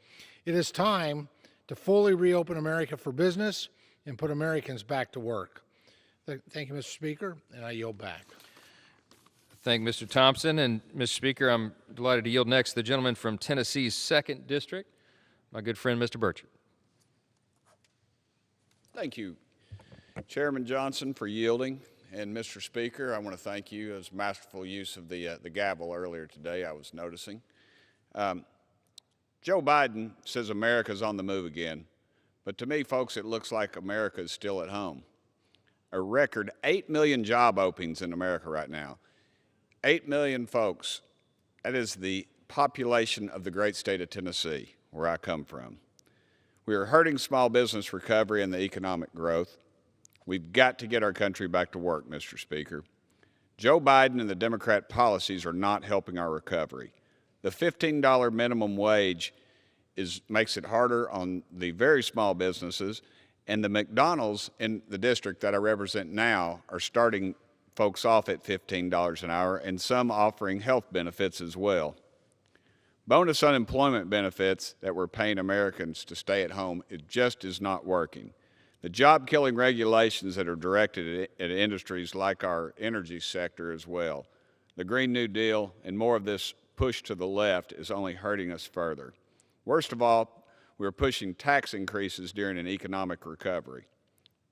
It is time to fully reopen America for business and put Americans back to work. Thank you, Mr. Speaker, and I yield back. Thank you, Mr. Thompson. And, Mr. Speaker, I'm delighted to yield next to the gentleman from Tennessee's 2nd District, my good friend, Mr. Burchett. Thank you, Chairman Johnson, for yielding. And, Mr. Speaker, I want to thank you as masterful use of the gavel earlier today, I was noticing. Joe Biden says America's on the move again. But to me, folks, it looks like America is still at home. A record 8 million job openings in America right now. 8 million folks. That is the population of the great state of Tennessee, where I come from. We are hurting small business recovery and the economic growth. We've got to get our country back to work, Mr. Speaker. Joe Biden and the Democrat policies are not helping our recovery. The $15 minimum wage makes it harder on the very small businesses, and the McDonald's in the district that I represent now are starting folks off at $15 an hour, and some offering health benefits as well. Bonus unemployment benefits that we're paying Americans to stay at home, it just is not working. The job-killing regulations that are directed at industries like our energy sector as well. The Green New Deal and more of this push to the left is only hurting us further. Worst of all, we're pushing tax increases during an economic recovery.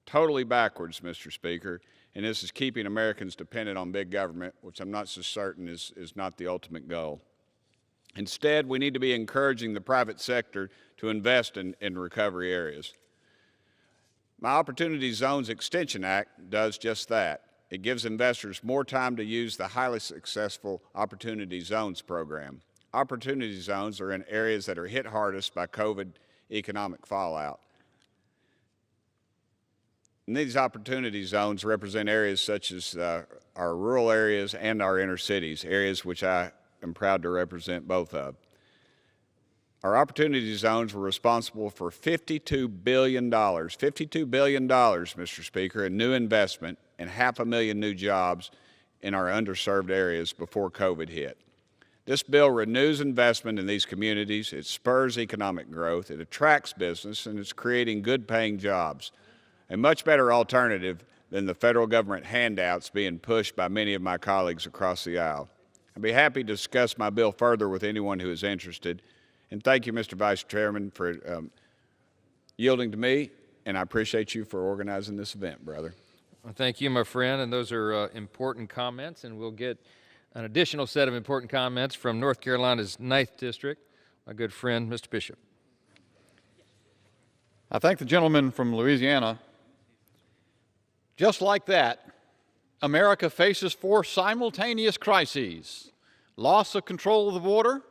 Totally backwards, Mr. Speaker, and this is keeping Americans dependent on big government, which I'm not so certain is not the ultimate goal. Instead, we need to be encouraging the private sector to invest in recovery areas. My Opportunity Zones Extension Act does just that. It gives investors more time to use the highly successful Opportunity Zones program. Opportunity zones are in areas that are hit hardest by COVID economic fallout. And these opportunity zones represent areas such as our rural areas and our inner cities, areas which I am proud to represent both of. Our opportunity zones were responsible for $52 billion, Mr. Speaker, in new investment and 500,000 new jobs in our underserved areas before COVID hit. This bill renews investment in these communities, it spurs economic growth, it attracts business, and it's creating good-paying jobs. A much better alternative than the federal government handouts being pushed by many of my colleagues across the aisle. I'd be happy to discuss my bill further with anyone who is interested. And thank you, Mr. Vice Chairman, for yielding to me, and I appreciate you for organizing this event, brother. Well, thank you, my friend, and those are important comments, and we'll get an additional set of important comments from North Carolina's 9th District, my good friend, Mr. Bishop. I thank the gentleman from Louisiana. Just like that, America faces 4 simultaneous crises: loss of control of the border,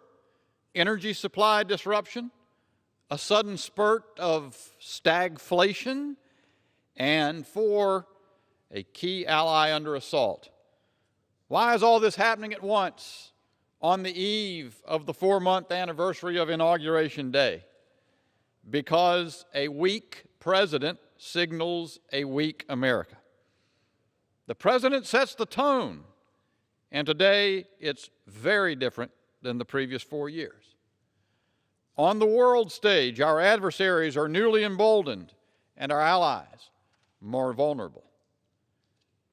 energy supply disruption, a sudden spurt of stagflation, and 4, a key ally under assault. Why is all this happening at once on the eve of the 4-month anniversary of Inauguration Day? Because a weak president signals a weak America. The president sets the tone, and today it's very different than the previous 4 years. On the world stage, our adversaries are newly emboldened and our allies more vulnerable.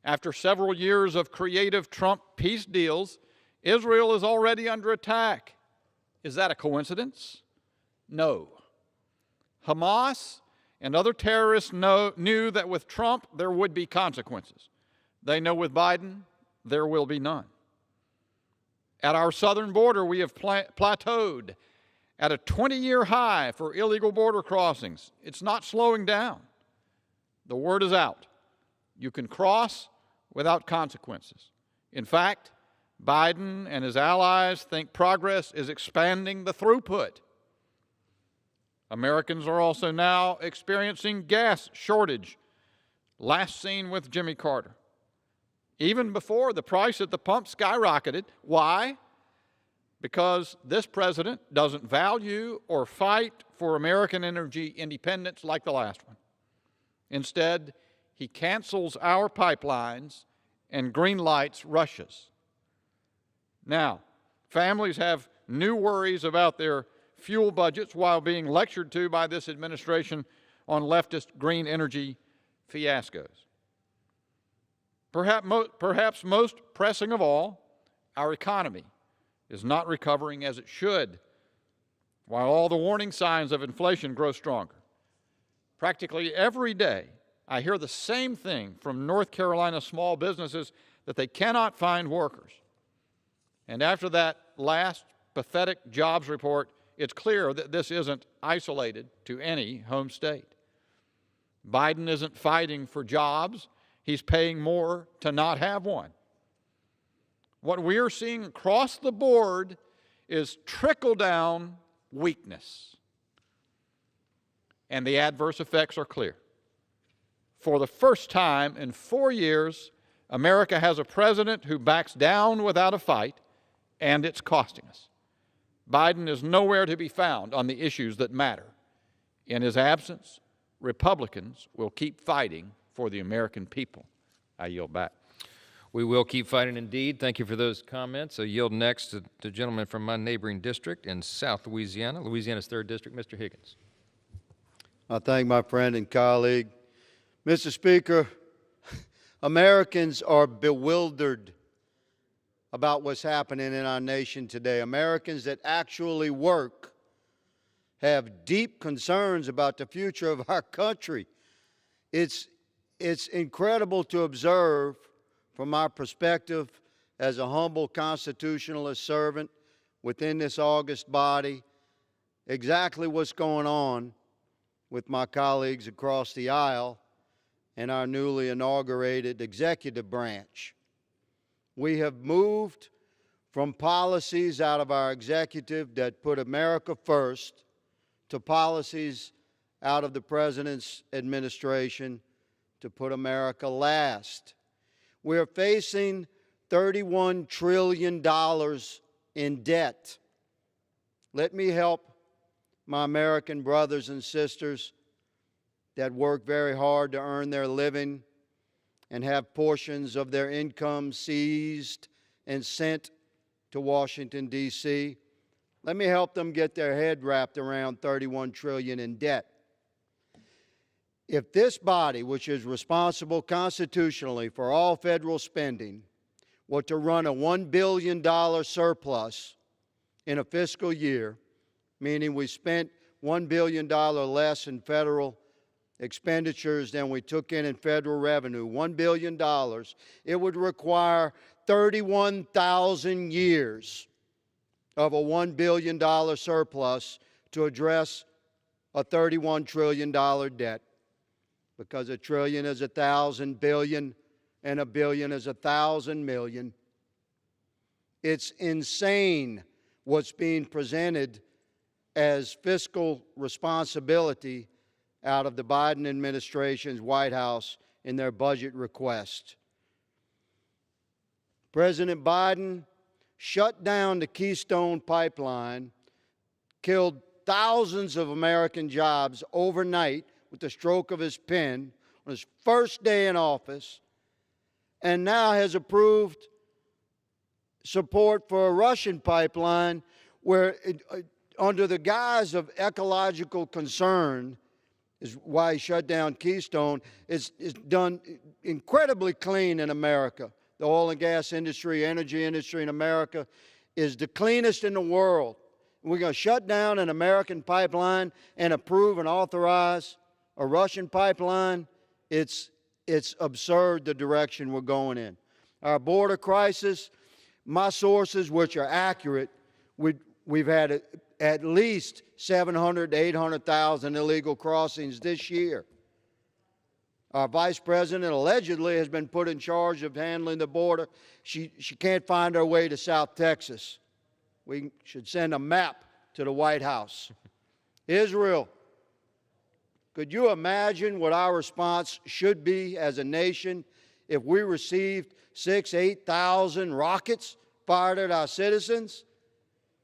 After several years of creative Trump peace deals, Israel is already under attack. Is that a coincidence? No. Hamas and other terrorists knew that with Trump there would be consequences. They know with Biden there will be none. At our southern border, we have plateaued at a 20-year high for illegal border crossings. It's not slowing down. The word is out. You can cross without consequences. In fact, Biden and his allies think progress is expanding the throughput. Americans are also now experiencing gas shortage, last seen with Jimmy Carter. Even before the price at the pump skyrocketed. Why? Because this president doesn't value or fight for American energy independence like the last one. Instead, he cancels our pipelines and greenlights Russia's. Now, families have new worries about their fuel budgets while being lectured to by this administration on leftist green energy fiascos. Perhaps most pressing of all, our economy is not recovering as it should, while all the warning signs of inflation grow stronger. Practically every day, I hear the same thing from North Carolina small businesses that they cannot find workers. And after that last pathetic jobs report, it's clear that this isn't isolated to any home state. Biden isn't fighting for jobs. He's paying more to not have one. What we are seeing across the board is trickle-down weakness. and the adverse effects are clear. For the first time in 4 years, America has a president who backs down without a fight, and it's costing us. Biden is nowhere to be found on the issues that matter. In his absence, Republicans will keep fighting for the American people. I yield back. We will keep fighting indeed. Thank you for those comments. I yield next to the gentleman from my neighboring district in South Louisiana, Louisiana's 3rd District, Mr. Higgins. I thank my friend and colleague. Mr. Speaker, Americans are bewildered about what's happening in our nation today. Americans that actually work have deep concerns about the future of our country. It's incredible to observe from our perspective as a humble constitutionalist servant within this august body exactly what's going on with my colleagues across the aisle and our newly inaugurated executive branch. We have moved from policies out of our executive that put America first to policies out of the President's administration to put America last. We're facing $31 trillion in debt. Let me help my American brothers and sisters that work very hard to earn their living and have portions of their income seized and sent to Washington, D.C. Let me help them get their head wrapped around $31 trillion in debt. If this body, which is responsible constitutionally for all federal spending, were to run a $1 billion surplus in a fiscal year, meaning we spent $1 billion less in federal expenditures than we took in federal revenue, $1 billion, it would require 31,000 years of a $1 billion surplus to address a $31 trillion debt, because a trillion is 1,000 billion and a billion is 1,000 million. It's insane what's being presented as fiscal responsibility out of the Biden administration's White House in their budget request. President Biden shut down the Keystone Pipeline, killed thousands of American jobs overnight with the stroke of his pen on his first day in office, and now has approved support for a Russian pipeline where, under the guise of ecological concern, is why he shut down Keystone, is done incredibly clean in America. The oil and gas industry, energy industry in America is the cleanest in the world. We're going to shut down an American pipeline and approve and authorize a Russian pipeline. It's absurd the direction we're going in. Our border crisis, my sources, which are accurate, we've had at least 700 to 800,000 illegal crossings this year. Our vice president allegedly has been put in charge of handling the border. She can't find her way to South Texas. We should send a map to the White House. Israel, could you imagine what our response should be as a nation if we received 8,000 rockets fired at our citizens?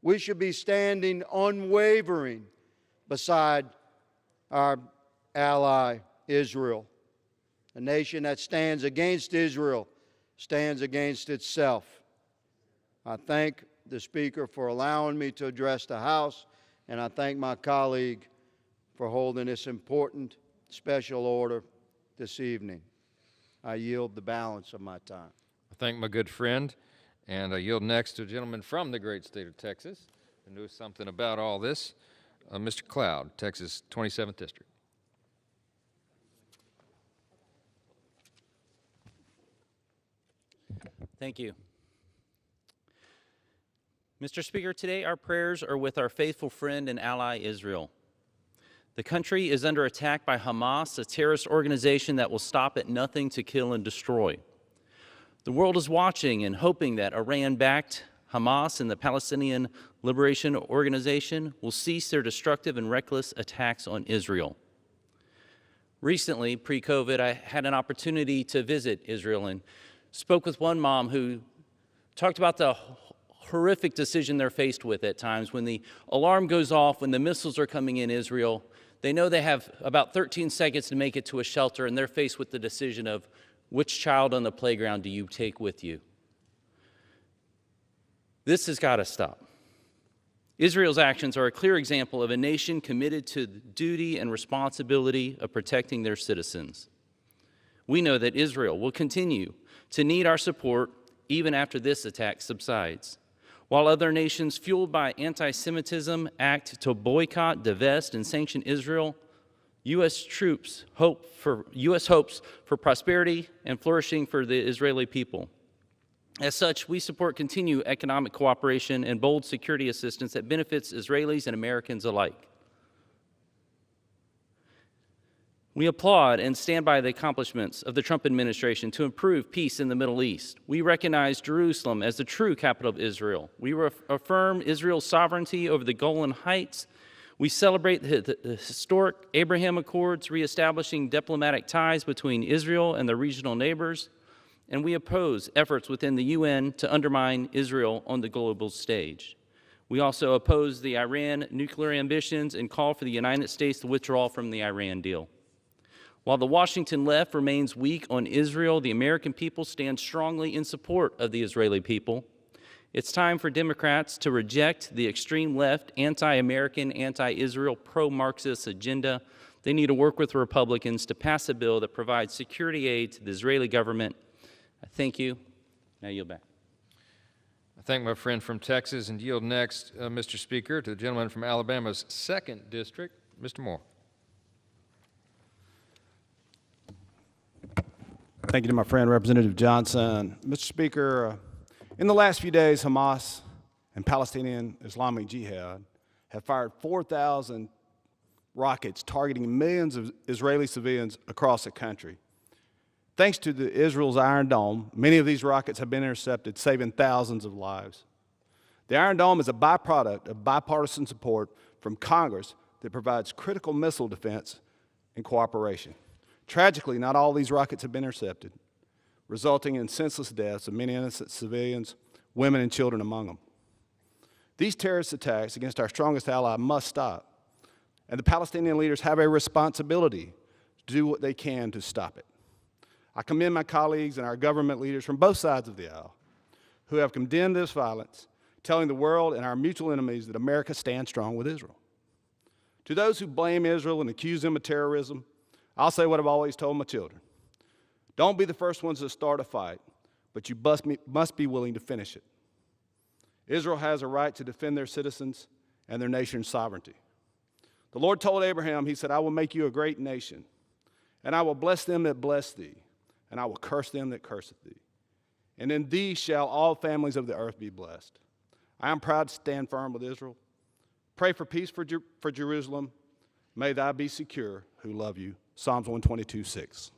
We should be standing unwavering beside our ally, Israel. A nation that stands against Israel stands against itself. I thank the Speaker for allowing me to address the House, and I thank my colleague for holding this important special order this evening. I yield the balance of my time. I thank my good friend, and I yield next to a gentleman from the great state of Texas who knows something about all this, Mr. Cloud, Texas 27th District. Thank you. Mr. Speaker, today our prayers are with our faithful friend and ally, Israel. The country is under attack by Hamas, a terrorist organization that will stop at nothing to kill and destroy. The world is watching and hoping that Iran-backed Hamas and the Palestinian Liberation Organization will cease their destructive and reckless attacks on Israel. Recently, pre-COVID, I had an opportunity to visit Israel and spoke with one mom who talked about the horrific decision they're faced with at times when the alarm goes off, when the missiles are coming in Israel. They know they have about 13 seconds to make it to a shelter, and they're faced with the decision of which child on the playground do you take with you. This has got to stop. Israel's actions are a clear example of a nation committed to the duty and responsibility of protecting their citizens. We know that Israel will continue to need our support even after this attack subsides. While other nations fueled by anti-Semitism act to boycott, divest, and sanction Israel, U.S. hopes for prosperity and flourishing for the Israeli people. As such, we support continued economic cooperation and bold security assistance that benefits Israelis and Americans alike. We applaud and stand by the accomplishments of the Trump administration to improve peace in the Middle East. We recognize Jerusalem as the true capital of Israel. We affirm Israel's sovereignty over the Golan Heights. We celebrate the historic Abraham Accords, reestablishing diplomatic ties between Israel and their regional neighbors. And we oppose efforts within the UN to undermine Israel on the global stage. We also oppose the Iran nuclear ambitions and call for the United States to withdraw from the Iran deal. While the Washington left remains weak on Israel, the American people stand strongly in support of the Israeli people. It's time for Democrats to reject the extreme left, anti-American, anti-Israel, pro-Marxist agenda. They need to work with Republicans to pass a bill that provides security aid to the Israeli government. I thank you. Now yield back. I thank my friend from Texas and yield next, Mr. Speaker, to the gentleman from Alabama's 2nd District, Mr. Moore. Thank you to my friend, Representative Johnson. Mr. Speaker, in the last few days, Hamas and Palestinian Islamic Jihad have fired 4,000 rockets targeting millions of Israeli civilians across the country. Thanks to Israel's Iron Dome, many of these rockets have been intercepted, saving thousands of lives. The Iron Dome is a byproduct of bipartisan support from Congress that provides critical missile defense and cooperation. Tragically, not all these rockets have been intercepted, resulting in senseless deaths of many innocent civilians, women and children among them. These terrorist attacks against our strongest ally must stop, and the Palestinian leaders have a responsibility to do what they can to stop it. I commend my colleagues and our government leaders from both sides of the aisle who have condemned this violence, telling the world and our mutual enemies that America stands strong with Israel. To those who blame Israel and accuse them of terrorism, I'll say what I've always told my children. Don't be the first ones to start a fight, but you must be willing to finish it. Israel has a right to defend their citizens and their nation's sovereignty. The Lord told Abraham, he said, I will make you a great nation, and I will bless them that bless thee, and I will curse them that curseth thee. And in thee shall all families of the earth be blessed. I am proud to stand firm with Israel. Pray for peace for Jerusalem. May thou be secure who love you. Psalms 122:6.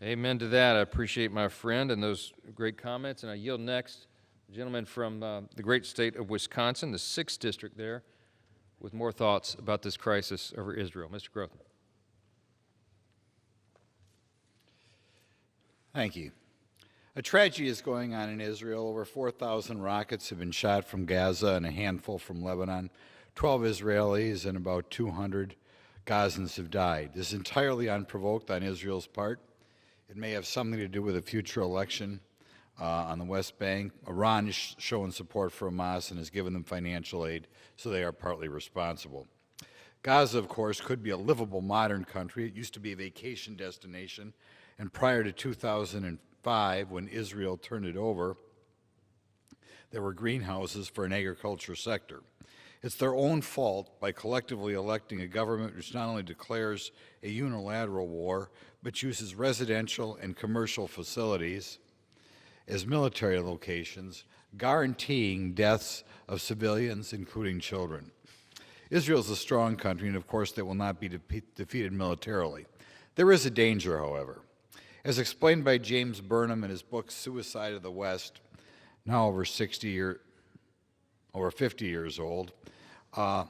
Amen to that. I appreciate my friend and those great comments. And I yield next, the gentleman from the great state of Wisconsin, the 6th District there, with more thoughts about this crisis over Israel. Mr. Groth. Thank you. A tragedy is going on in Israel. Over 4,000 rockets have been shot from Gaza and a handful from Lebanon. 12 Israelis and about 200 Gazans have died. This is entirely unprovoked on Israel's part. It may have something to do with a future election on the West Bank. Iran is showing support for Hamas and has given them financial aid, so they are partly responsible. Gaza, of course, could be a livable modern country. It used to be a vacation destination, and prior to 2005, when Israel turned it over, there were greenhouses for an agriculture sector. It's their own fault by collectively electing a government which not only declares a unilateral war, but uses residential and commercial facilities as military locations, guaranteeing deaths of civilians, including children. Israel is a strong country, and of course they will not be defeated militarily. There is a danger, however. As explained by James Burnham in his book, Suicide of the West, now over 50 years old, a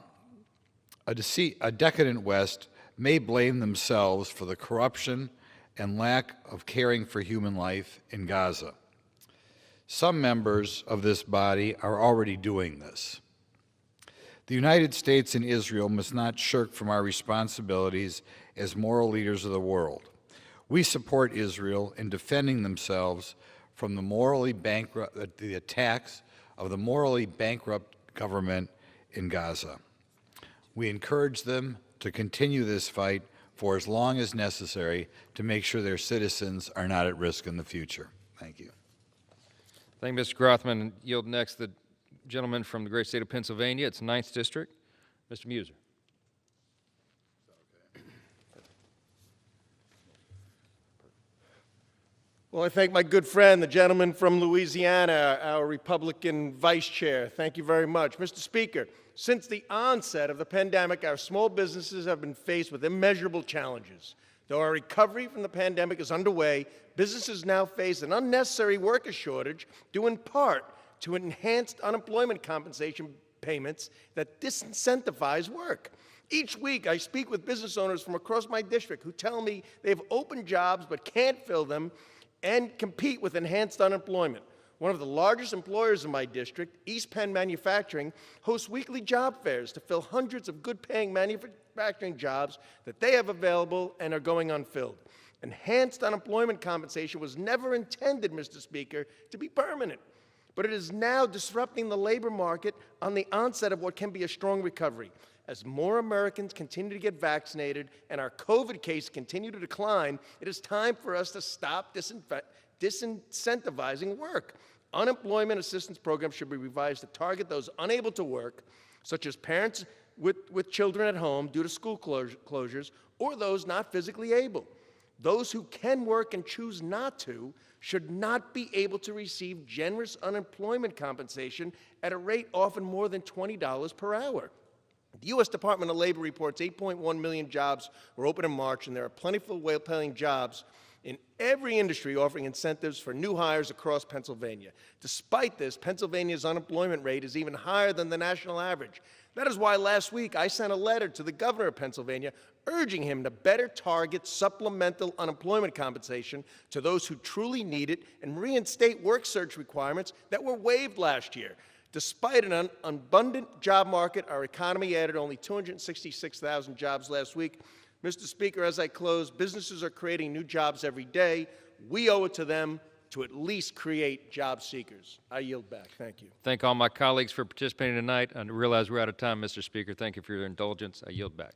decadent West may blame themselves for the corruption and lack of caring for human life in Gaza. Some members of this body are already doing this. The United States and Israel must not shirk from our responsibilities as moral leaders of the world. We support Israel in defending themselves from the attacks of the morally bankrupt government in Gaza. We encourage them to continue this fight for as long as necessary to make sure their citizens are not at risk in the future. Thank you. Thank you, Mr. Grothman. Yield next the gentleman from the great state of Pennsylvania. It's 9th District, Mr. Muser. Well, I thank my good friend, the gentleman from Louisiana, our Republican vice chair. Thank you very much. Mr. Speaker, since the onset of the pandemic, our small businesses have been faced with immeasurable challenges. Though our recovery from the pandemic is underway, businesses now face an unnecessary worker shortage due in part to enhanced unemployment compensation payments that disincentivize work. Each week, I speak with business owners from across my district who tell me they've opened jobs but can't fill them and compete with enhanced unemployment. One of the largest employers in my district, East Penn Manufacturing, hosts weekly job fairs to fill hundreds of good-paying manufacturing jobs that they have available and are going unfilled. Enhanced unemployment compensation was never intended, Mr. Speaker, to be permanent, but it is now disrupting the labor market on the onset of what can be a strong recovery. As more Americans continue to get vaccinated and our COVID cases continue to decline, it is time for us to stop disincentivizing work. Unemployment assistance programs should be revised to target those unable to work, such as parents with children at home due to school closures, or those not physically able. Those who can work and choose not to should not be able to receive generous unemployment compensation at a rate often more than $20 per hour. The U.S. Department of Labor reports 8.1 million jobs were open in March, and there are plentiful, well-paying jobs in every industry offering incentives for new hires across Pennsylvania. Despite this, Pennsylvania's unemployment rate is even higher than the national average. That is why last week I sent a letter to the governor of Pennsylvania urging him to better target supplemental unemployment compensation to those who truly need it and reinstate work search requirements that were waived last year. Despite an abundant job market, our economy added only 266,000 jobs last week. Mr. Speaker, as I close, businesses are creating new jobs every day. We owe it to them to at least create job seekers. I yield back. Thank you. Thank all my colleagues for participating tonight. I realize we're out of time, Mr. Speaker. Thank you for your indulgence. I yield back.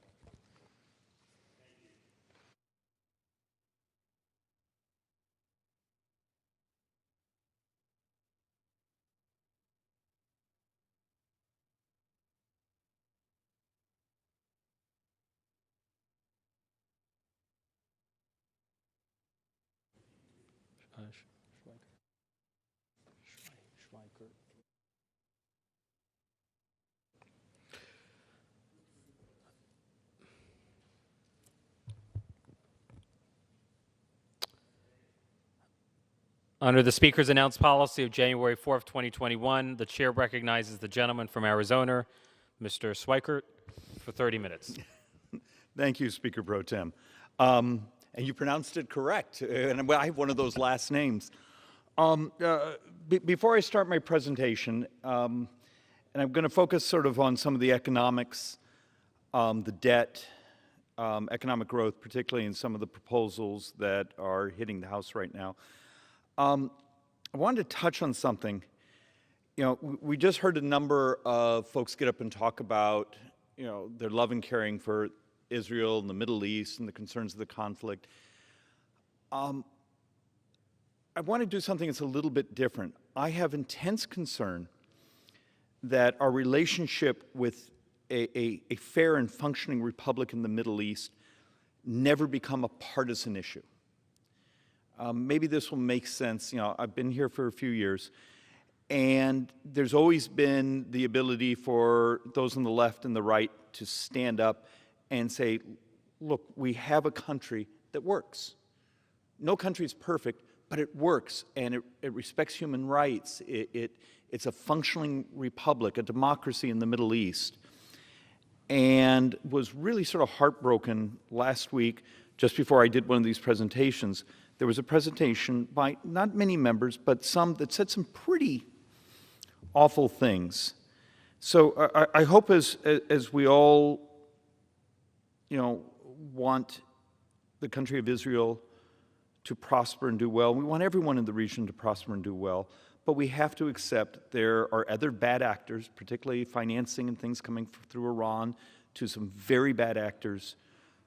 Under the Speaker's announced policy of January 4th, 2021, the Chair recognizes the gentleman from Arizona, Mr. Schweikert, for 30 minutes. Thank you, Speaker Pro Tem. And you pronounced it correct, and I have one of those last names. Before I start my presentation, and I'm going to focus sort of on some of the economics, the debt, economic growth, particularly in some of the proposals that are hitting the House right now. I wanted to touch on something. You know, we just heard a number of folks get up and talk about, you know, their love and caring for Israel and the Middle East and the concerns of the conflict. I want to do something that's a little bit different. I have intense concern that our relationship with a fair and functioning republic in the Middle East never become a partisan issue. Maybe this will make sense. You know, I've been here for a few years, and there's always been the ability for those on the left and the right to stand up and say, look, we have a country that works. No country is perfect, but it works, and it respects human rights. It's a functioning republic, a democracy in the Middle East. and was really sort of heartbroken last week, just before I did one of these presentations. There was a presentation by not many members, but some that said some pretty awful things. So I hope as we all, want the country of Israel to prosper and do well, we want everyone in the region to prosper and do well, but we have to accept there are other bad actors, particularly financing and things coming through Iran, to some very bad actors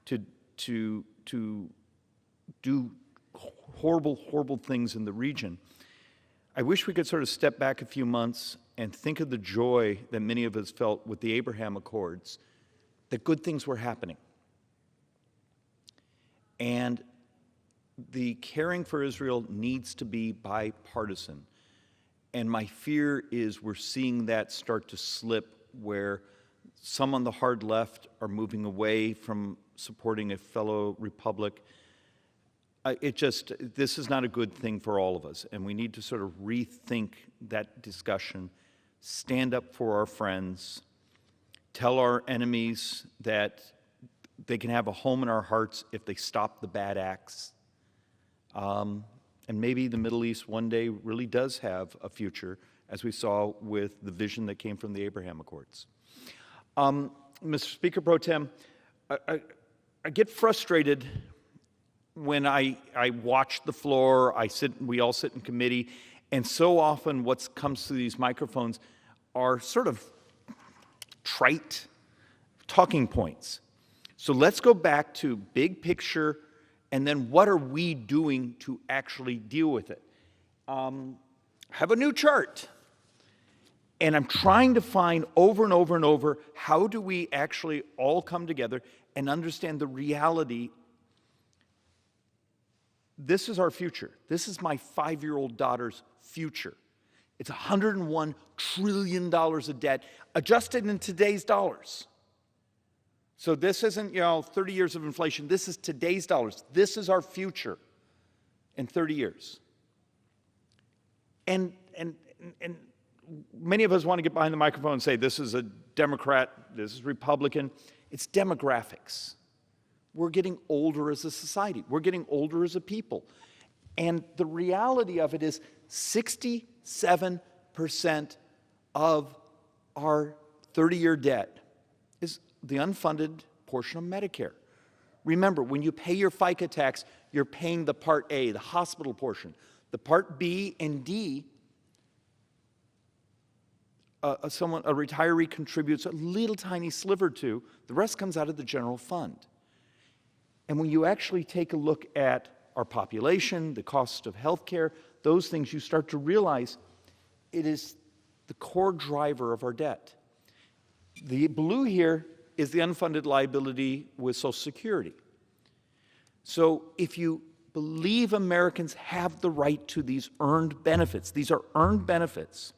to do horrible, horrible things in the region. I wish we could sort of step back a few months and think of the joy that many of us felt with the Abraham Accords, that good things were happening. And the caring for Israel needs to be bipartisan. And my fear is we're seeing that start to slip, where some on the hard left are moving away from supporting a fellow republic. This is not a good thing for all of us, and we need to sort of rethink that discussion, stand up for our friends, tell our enemies that they can have a home in our hearts if they stop the bad acts. And maybe the Middle East one day really does have a future, as we saw with the vision that came from the Abraham Accords. Mr. Speaker Pro Tem, I get frustrated when I watch the floor, we all sit in committee, and so often what comes through these microphones are sort of trite talking points. So let's go back to big picture, and then what are we doing to actually deal with it? I have a new chart, and I'm trying to find over and over and over, how do we actually all come together and understand the reality? This is our future. This is my 5-year-old daughter's future. It's $101 trillion of debt, adjusted in today's dollars. So this isn't, 30 years of inflation. This is today's dollars. This is our future in 30 years. And many of us want to get behind the microphone and say, this is a Democrat, this is Republican. It's demographics. We're getting older as a society. We're getting older as a people. And the reality of it is 67% of our 30-year debt is the unfunded portion of Medicare. Remember, when you pay your FICA tax, you're paying the Part A, the hospital portion. The Part B and D, a retiree contributes a little tiny sliver to. The rest comes out of the general fund. And when you actually take a look at our population, the cost of health care, those things, you start to realize it is the core driver of our debt. The blue here is the unfunded liability with Social Security. So if you believe Americans have the right to these earned benefits, these are earned benefits,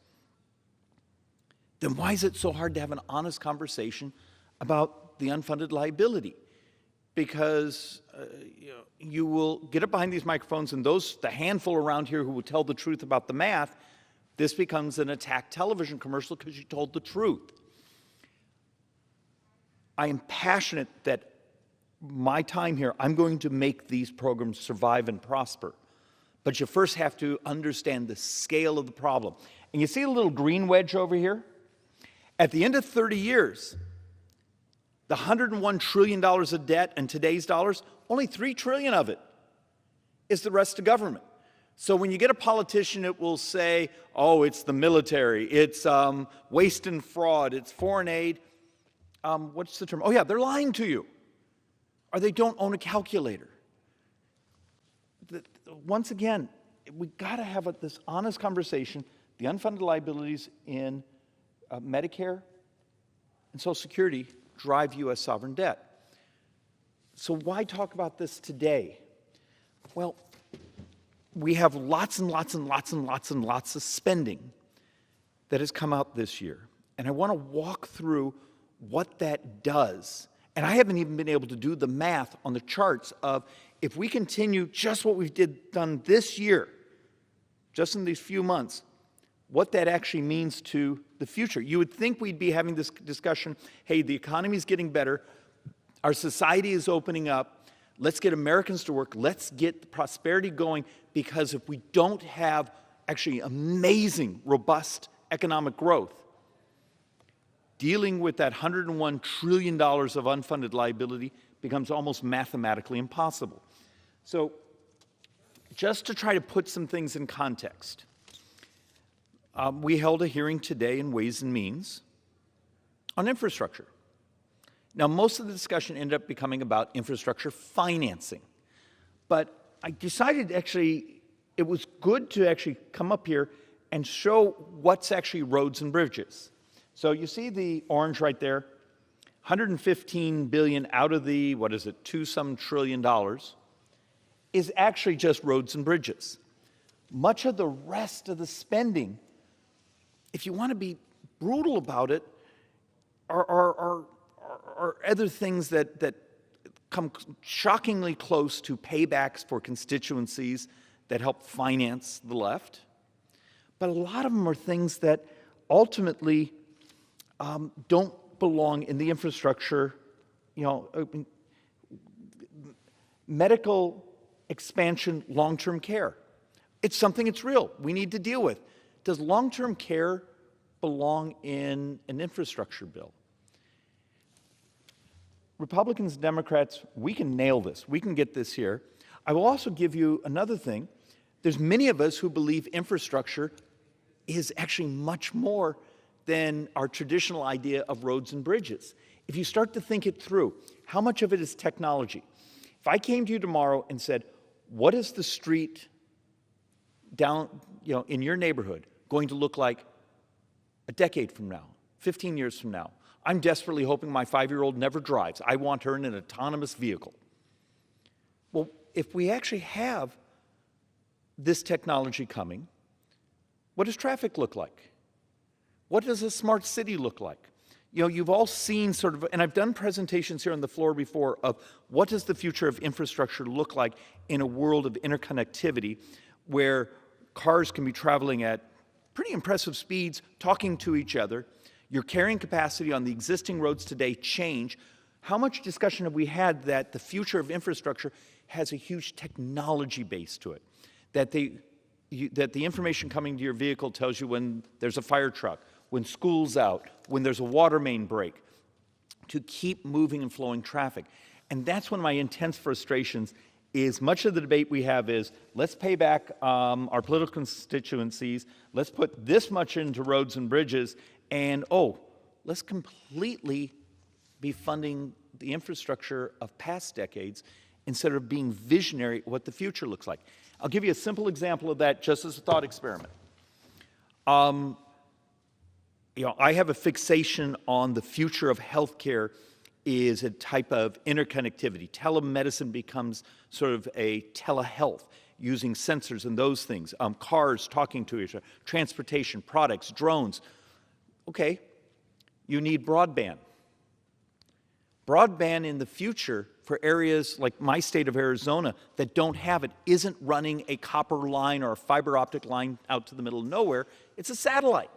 then why is it so hard to have an honest conversation about the unfunded liability? Because you will get up behind these microphones, and the handful around here who will tell the truth about the math, this becomes an attack television commercial because you told the truth. I am passionate that my time here, I'm going to make these programs survive and prosper. But you first have to understand the scale of the problem. And you see a little green wedge over here? At the end of 30 years, the $101 trillion of debt in today's dollars, only $3 trillion of it is the rest of government. So when you get a politician that will say, oh, it's the military, it's waste and fraud, it's foreign aid, what's the term? Oh yeah, they're lying to you. Or they don't own a calculator. Once again, we've got to have this honest conversation. The unfunded liabilities in Medicare and Social Security drive U.S. sovereign debt. So why talk about this today? Well, we have lots and lots and lots and lots and lots of spending that has come out this year. And I want to walk through what that does. And I haven't even been able to do the math on the charts of if we continue just what we've done this year, just in these few months, what that actually means to the future. You would think we'd be having this discussion, hey, the economy is getting better, our society is opening up, let's get Americans to work, let's get the prosperity going, because if we don't have actually amazing, robust economic growth, dealing with that $101 trillion of unfunded liability becomes almost mathematically impossible. So just to try to put some things in context, we held a hearing today in Ways and Means on infrastructure. Now, most of the discussion ended up becoming about infrastructure financing. But I decided actually it was good to actually come up here and show what's actually roads and bridges. So you see the orange right there, 115 billion out of the, what is it, $2-some trillion is actually just roads and bridges. Much of the rest of the spending, if you want to be brutal about it, are other things that come shockingly close to paybacks for constituencies that help finance the left. But a lot of them are things that ultimately don't belong in the infrastructure, medical expansion, long-term care. It's something that's real, we need to deal with. Does long-term care belong in an infrastructure bill? Republicans and Democrats, we can nail this. We can get this here. I will also give you another thing. There's many of us who believe infrastructure is actually much more than our traditional idea of roads and bridges. If you start to think it through, how much of it is technology? If I came to you tomorrow and said, what is the street down, in your neighborhood going to look like a decade from now, 15 years from now? I'm desperately hoping my 5-year-old never drives. I want her in an autonomous vehicle. Well, if we actually have this technology coming, what does traffic look like? What does a smart city look like? You've all seen sort of, and I've done presentations here on the floor before of what does the future of infrastructure look like in a world of interconnectivity where cars can be traveling at pretty impressive speeds, talking to each other. Your carrying capacity on the existing roads today change. How much discussion have we had that the future of infrastructure has a huge technology base to it? That the information coming to your vehicle tells you when there's a fire truck, when school's out, when there's a water main break, to keep moving and flowing traffic. And that's one of my intense frustrations is much of the debate we have is, let's pay back our political constituencies, let's put this much into roads and bridges, and let's completely be funding the infrastructure of past decades instead of being visionary what the future looks like. I'll give you a simple example of that just as a thought experiment. I have a fixation on the future of healthcare is a type of interconnectivity. Telemedicine becomes sort of a telehealth using sensors and those things. Cars talking to each other, transportation, products, drones. Okay, you need broadband. Broadband in the future for areas like my state of Arizona that don't have it isn't running a copper line or a fiber optic line out to the middle of nowhere. It's a satellite.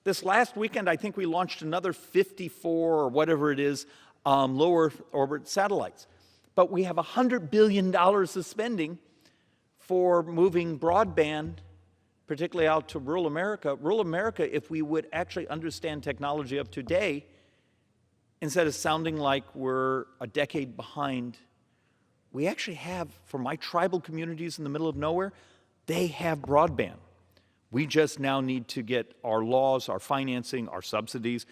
This last weekend, I think we launched another 54 or whatever it is low Earth orbit satellites. But we have $100 billion of spending for moving broadband, particularly out to rural America. Rural America, if we would actually understand technology of today, instead of sounding like we're a decade behind, we actually have, for my tribal communities in the middle of nowhere, they have broadband. We just now need to get our laws, our financing, our subsidies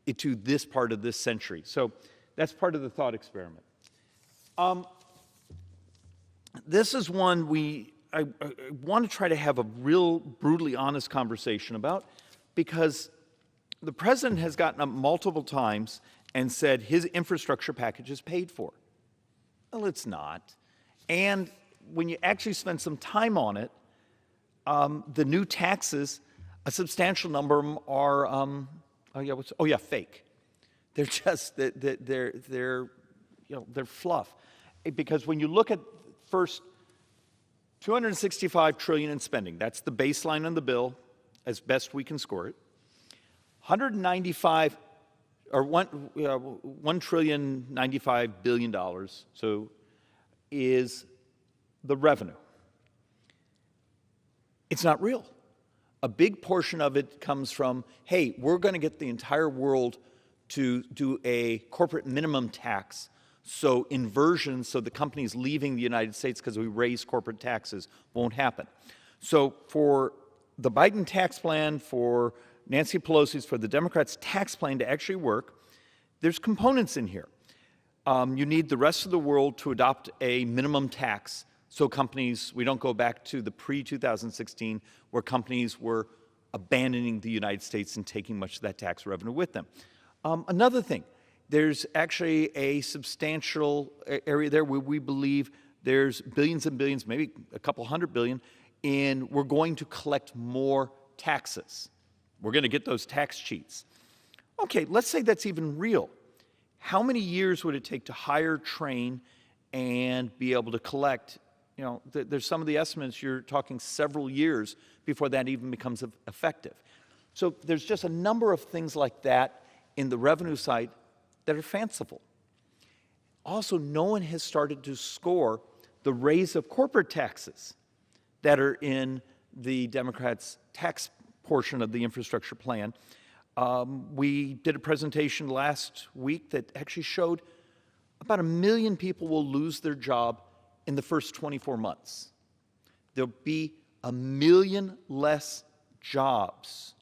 into this part of this century. So that's part of the thought experiment. This is one I want to try to have a real brutally honest conversation about, because the president has gotten up multiple times and said his infrastructure package is paid for. Well, it's not. And when you actually spend some time on it, the new taxes, a substantial number of them are, fake. They're just, they're fluff. Because when you look at first, $265 trillion in spending, that's the baseline on the bill. as best we can score it. 195 or $1.095 trillion, so is the revenue. It's not real. A big portion of it comes from, hey, we're going to get the entire world to do a corporate minimum tax, so inversion, so the companies leaving the United States because we raise corporate taxes won't happen. So for the Biden tax plan, for Nancy Pelosi's, for the Democrats' tax plan to actually work, there's components in here. You need the rest of the world to adopt a minimum tax so companies, we don't go back to the pre-2016 where companies were abandoning the United States and taking much of that tax revenue with them. Another thing, there's actually a substantial area there where we believe there's billions and billions, maybe a couple $100 billion, and we're going to collect more taxes. We're going to get those tax cheats. Okay, let's say that's even real. How many years would it take to hire, train, and be able to collect? You know, there's some of the estimates, you're talking several years before that even becomes effective. So there's just a number of things like that in the revenue side that are fanciful. Also, no one has started to score the raise of corporate taxes that are in the Democrats' tax portion of the infrastructure plan. We did a presentation last week that actually showed about 1 million people will lose their job in the first 24 months. There'll be 1 million less jobs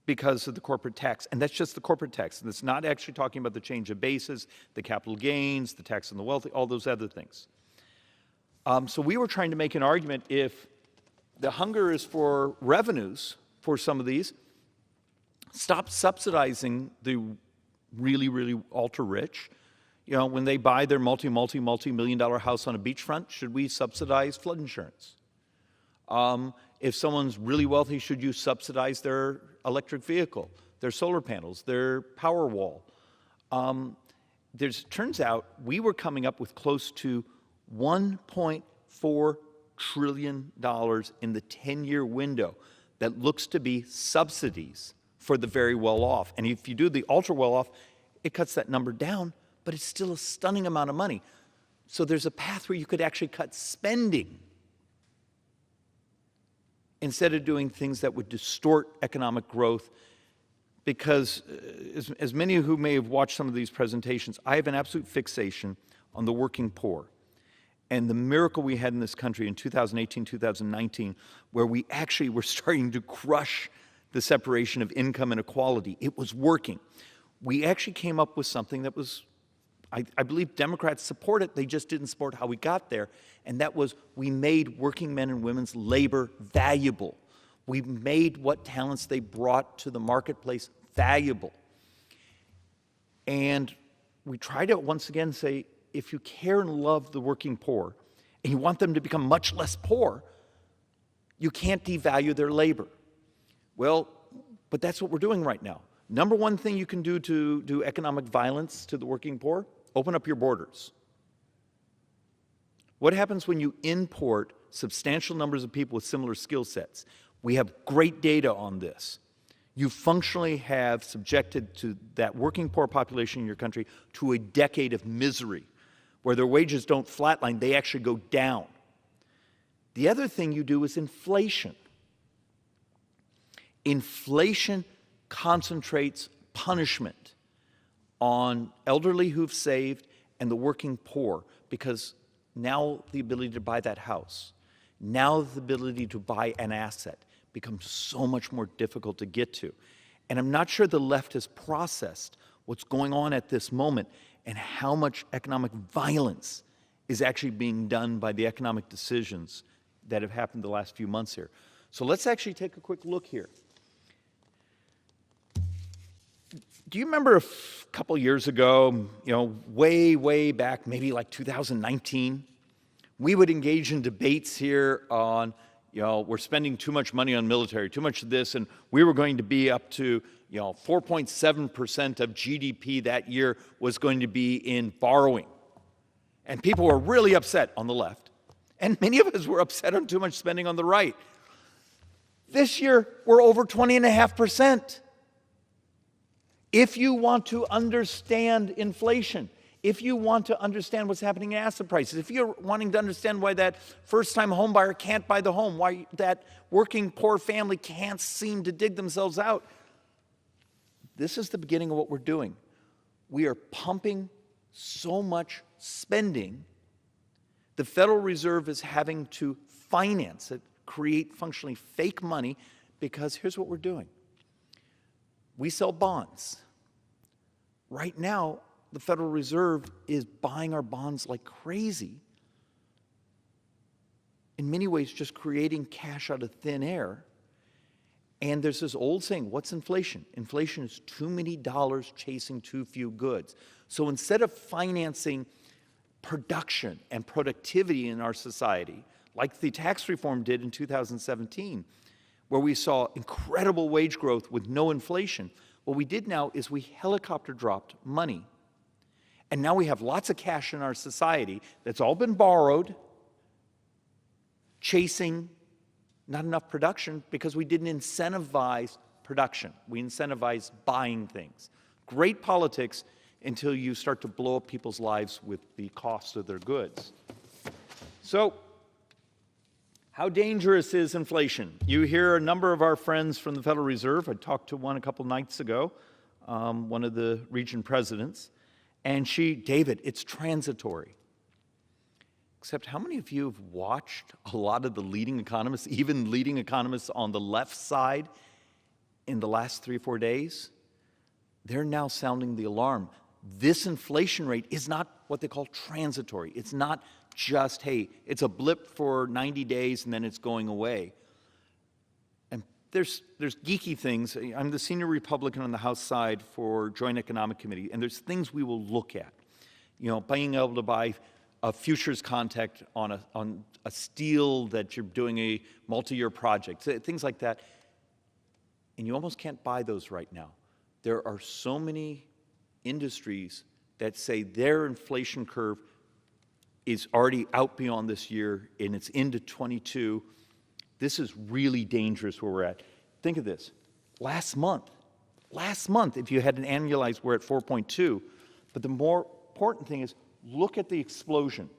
because of the corporate tax. And that's just the corporate tax. And it's not actually talking about the change of basis, the capital gains, the tax on the wealthy, all those other things. So we were trying to make an argument, if the hunger is for revenues for some of these, stop subsidizing the really, really ultra-rich. You know, when they buy their multi-million-dollar house on a beachfront, should we subsidize flood insurance? If someone's really wealthy, should you subsidize their electric vehicle, their solar panels, their power wall? Turns out we were coming up with close to $1.4 trillion in the 10-year window that looks to be subsidies for the very well-off. And if you do the ultra-well-off, it cuts that number down, but it's still a stunning amount of money. So there's a path where you could actually cut spending instead of doing things that would distort economic growth. Because as many who may have watched some of these presentations, I have an absolute fixation on the working poor. And the miracle we had in this country in 2018, 2019, where we actually were starting to crush the separation of income and equality. It was working. We actually came up with something that was, I believe Democrats support it, they just didn't support how we got there, and that was we made working men and women's labor valuable. We made what talents they brought to the marketplace valuable. And we tried to once again say, if you care and love the working poor, and you want them to become much less poor, you can't devalue their labor. Well, but that's what we're doing right now. Number one thing you can do to do economic violence to the working poor, open up your borders. What happens when you import substantial numbers of people with similar skill sets? We have great data on this. You functionally have subjected to that working poor population in your country to a decade of misery, where their wages don't flatline, they actually go down. The other thing you do is inflation. Inflation concentrates punishment on elderly who've saved and the working poor, because now the ability to buy that house, now the ability to buy an asset becomes so much more difficult to get to. And I'm not sure the left has processed what's going on at this moment and how much economic violence is actually being done by the economic decisions that have happened the last few months here. So let's actually take a quick look here. Do you remember a couple years ago, way back, maybe like 2019, we would engage in debates here on, we're spending too much money on military, too much of this, and we were going to be up to, 4.7% of GDP that year was going to be in borrowing. And people were really upset on the left. And many of us were upset on too much spending on the right. This year, we're over 20.5%. If you want to understand inflation, if you want to understand what's happening in asset prices, if you're wanting to understand why that first-time home buyer can't buy the home, why that working poor family can't seem to dig themselves out, this is the beginning of what we're doing. We are pumping so much spending, the Federal Reserve is having to finance it, create functionally fake money, because here's what we're doing. We sell bonds. Right now, the Federal Reserve is buying our bonds like crazy, in many ways just creating cash out of thin air. And there's this old saying, what's inflation? Inflation is too many dollars chasing too few goods. So instead of financing production and productivity in our society, like the tax reform did in 2017, where we saw incredible wage growth with no inflation, what we did now is we helicopter dropped money. And now we have lots of cash in our society that's all been borrowed, chasing not enough production because we didn't incentivize production. We incentivized buying things. Great politics until you start to blow up people's lives with the cost of their goods. So, how dangerous is inflation? You hear a number of our friends from the Federal Reserve. I talked to one a couple nights ago, one of the region presidents, and David, it's transitory. Except how many of you have watched a lot of the leading economists, even leading economists on the left side, in the last 3 or 4 days? They're now sounding the alarm. This inflation rate is not what they call transitory. It's not just, hey, it's a blip for 90 days and then it's going away. And there's geeky things. I'm the senior Republican on the House side for Joint Economic Committee, and there's things we will look at. You know, being able to buy a futures contract on a steel that you're doing a multi-year project, things like that. And you almost can't buy those right now. There are so many industries that say their inflation curve is already out beyond this year and it's into 22. This is really dangerous where we're at. Think of this. Last month, if you had an annualized, we're at 4.2. But the more important thing is, look at the explosion.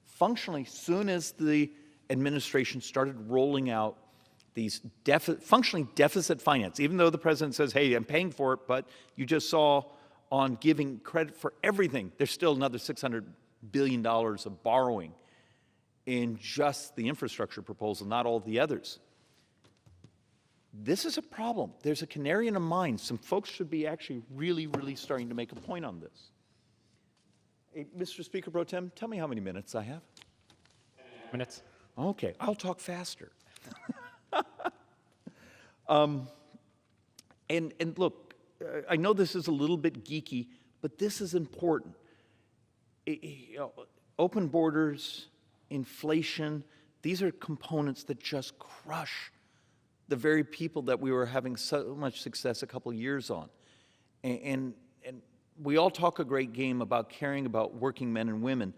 Functionally, soon as the administration started rolling out these functionally deficit finance, even though the president says, hey, I'm paying for it, but you just saw on giving credit for everything, there's still another $600 billion of borrowing in just the infrastructure proposal, not all the others. This is a problem. There's a canary in a mine. Some folks should be actually really, really starting to make a point on this. Hey, Mr. Speaker Pro Tem, tell me how many minutes I have. Minutes. Okay, I'll talk faster. And look, I know this is a little bit geeky, but this is important. Open borders, inflation, these are components that just crush the very people that we were having so much success a couple years on. And we all talk a great game about caring about working men and women,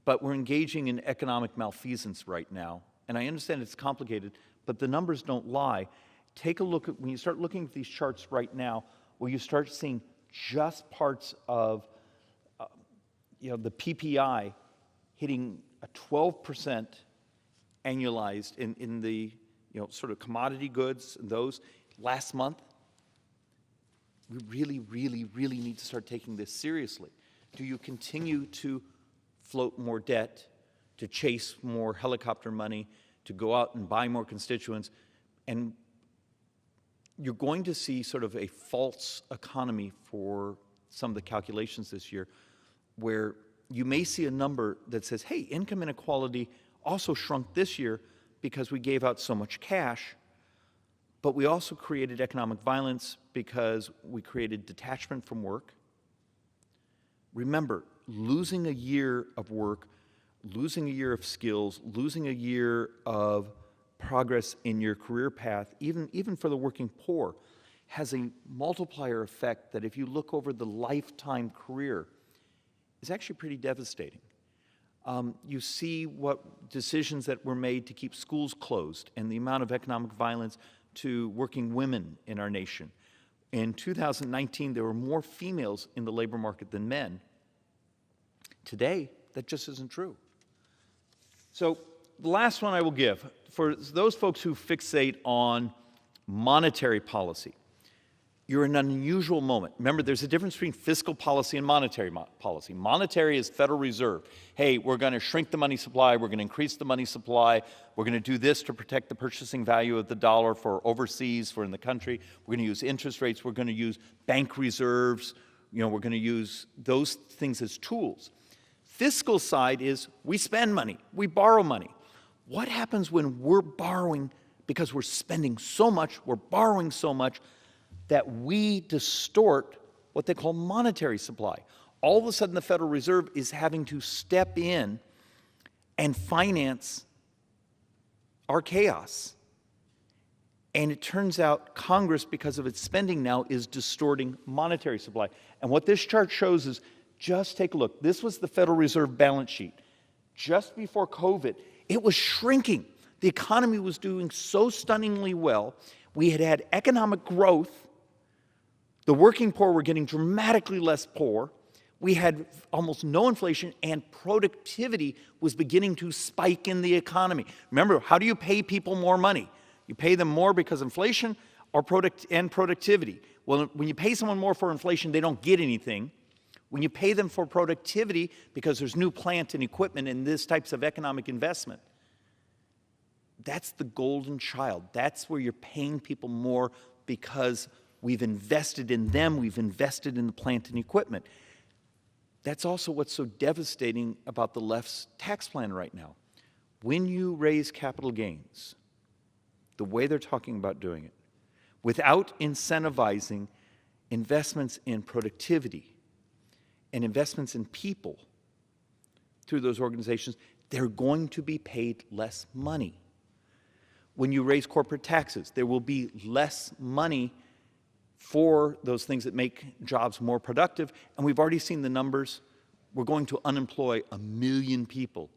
but we're engaging in economic malfeasance right now. And I understand it's complicated, but the numbers don't lie. Take a look at, when you start looking at these charts right now, where you start seeing just parts of the PPI hitting a 12% annualized in the sort of commodity goods and those last month. We really, really, really need to start taking this seriously. Do you continue to float more debt, to chase more helicopter money, to go out and buy more constituents? And you're going to see sort of a false economy for some of the calculations this year, where you may see a number that says, hey, income inequality also shrunk this year because we gave out so much cash, but we also created economic violence because we created detachment from work. Remember, losing a year of work, losing a year of skills, losing a year of progress in your career path, even for the working poor, has a multiplier effect that if you look over the lifetime career, is actually pretty devastating. You see what decisions that were made to keep schools closed and the amount of economic violence to working women in our nation. In 2019, there were more females in the labor market than men. Today, that just isn't true. So the last one I will give, for those folks who fixate on monetary policy, you're in an unusual moment. Remember, there's a difference between fiscal policy and monetary policy. Monetary is Federal Reserve. Hey, we're going to shrink the money supply. We're going to increase the money supply. We're going to do this to protect the purchasing value of the dollar for overseas, for in the country. We're going to use interest rates. We're going to use bank reserves. You know, we're going to use those things as tools. Fiscal side is we spend money. We borrow money. What happens when we're borrowing because we're spending so much, we're borrowing so much, that we distort what they call monetary supply? All of a sudden, the Federal Reserve is having to step in and finance our chaos. And it turns out Congress, because of its spending now, is distorting monetary supply. And what this chart shows is, just take a look. This was the Federal Reserve balance sheet. Just before COVID, it was shrinking. The economy was doing so stunningly well. We had had economic growth. The working poor were getting dramatically less poor. We had almost no inflation, and productivity was beginning to spike in the economy. Remember, how do you pay people more money? You pay them more because of inflation or productivity. Well, when you pay someone more for inflation, they don't get anything. When you pay them for productivity because there's new plant and equipment and this types of economic investment, that's the golden child. That's where you're paying people more because we've invested in them, we've invested in the plant and equipment. That's also what's so devastating about the left's tax plan right now. When you raise capital gains, the way they're talking about doing it, without incentivizing investments in productivity and investments in people through those organizations, they're going to be paid less money. When you raise corporate taxes, there will be less money for those things that make jobs more productive. And we've already seen the numbers. We're going to unemploy 1 million people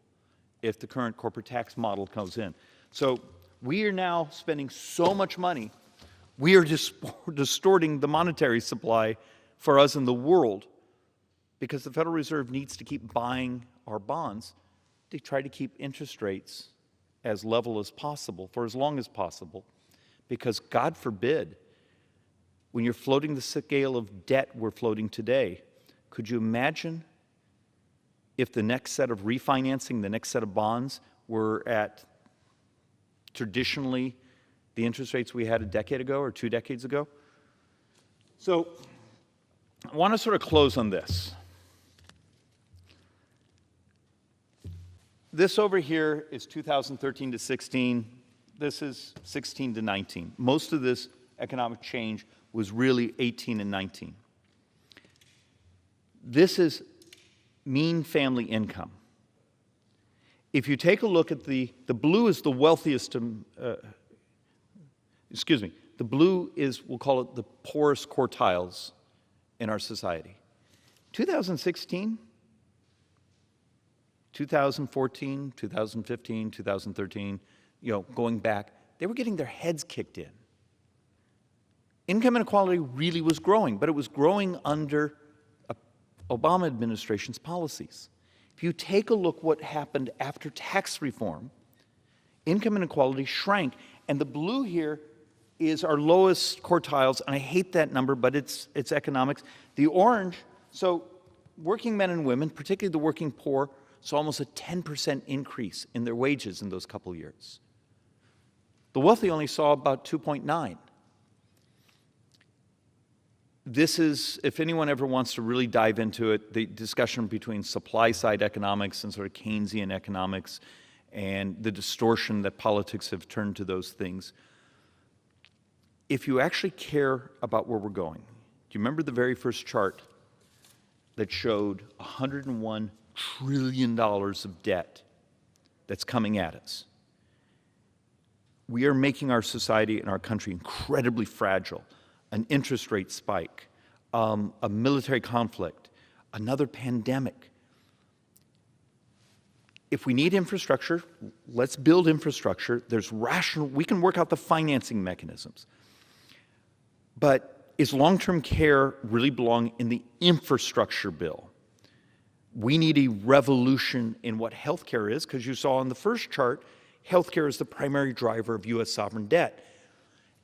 if the current corporate tax model comes in. So we are now spending so much money, we are just distorting the monetary supply for us in the world, because the Federal Reserve needs to keep buying our bonds to try to keep interest rates as level as possible for as long as possible. Because God forbid, when you're floating the scale of debt we're floating today, could you imagine if the next set of refinancing, the next set of bonds were at traditionally the interest rates we had a decade ago or 2 decades ago? So I want to sort of close on this. This over here is 2013 to 16. This is 16 to 19. Most of this economic change was really 18 and 19. This is mean family income. If you take a look at the blue is the wealthiest, the blue is, we'll call it the poorest quartiles in our society. 2016, 2014, 2015, 2013, going back, they were getting their heads kicked in. Income inequality really was growing, but it was growing under Obama administration's policies. If you take a look what happened after tax reform, income inequality shrank, and the blue here is our lowest quartiles, and I hate that number, but it's economics. The orange, so working men and women, particularly the working poor, saw almost a 10% increase in their wages in those couple years. The wealthy only saw about 2.9. This is, if anyone ever wants to really dive into it, the discussion between supply-side economics and sort of Keynesian economics and the distortion that politics have turned to those things. If you actually care about where we're going, do you remember the very first chart that showed $101 trillion of debt that's coming at us? We are making our society and our country incredibly fragile. An interest rate spike, a military conflict, another pandemic. if we need infrastructure, let's build infrastructure. There's rational, we can work out the financing mechanisms. But is long-term care really belong in the infrastructure bill? We need a revolution in what healthcare is, because you saw on the first chart, healthcare is the primary driver of U.S. sovereign debt.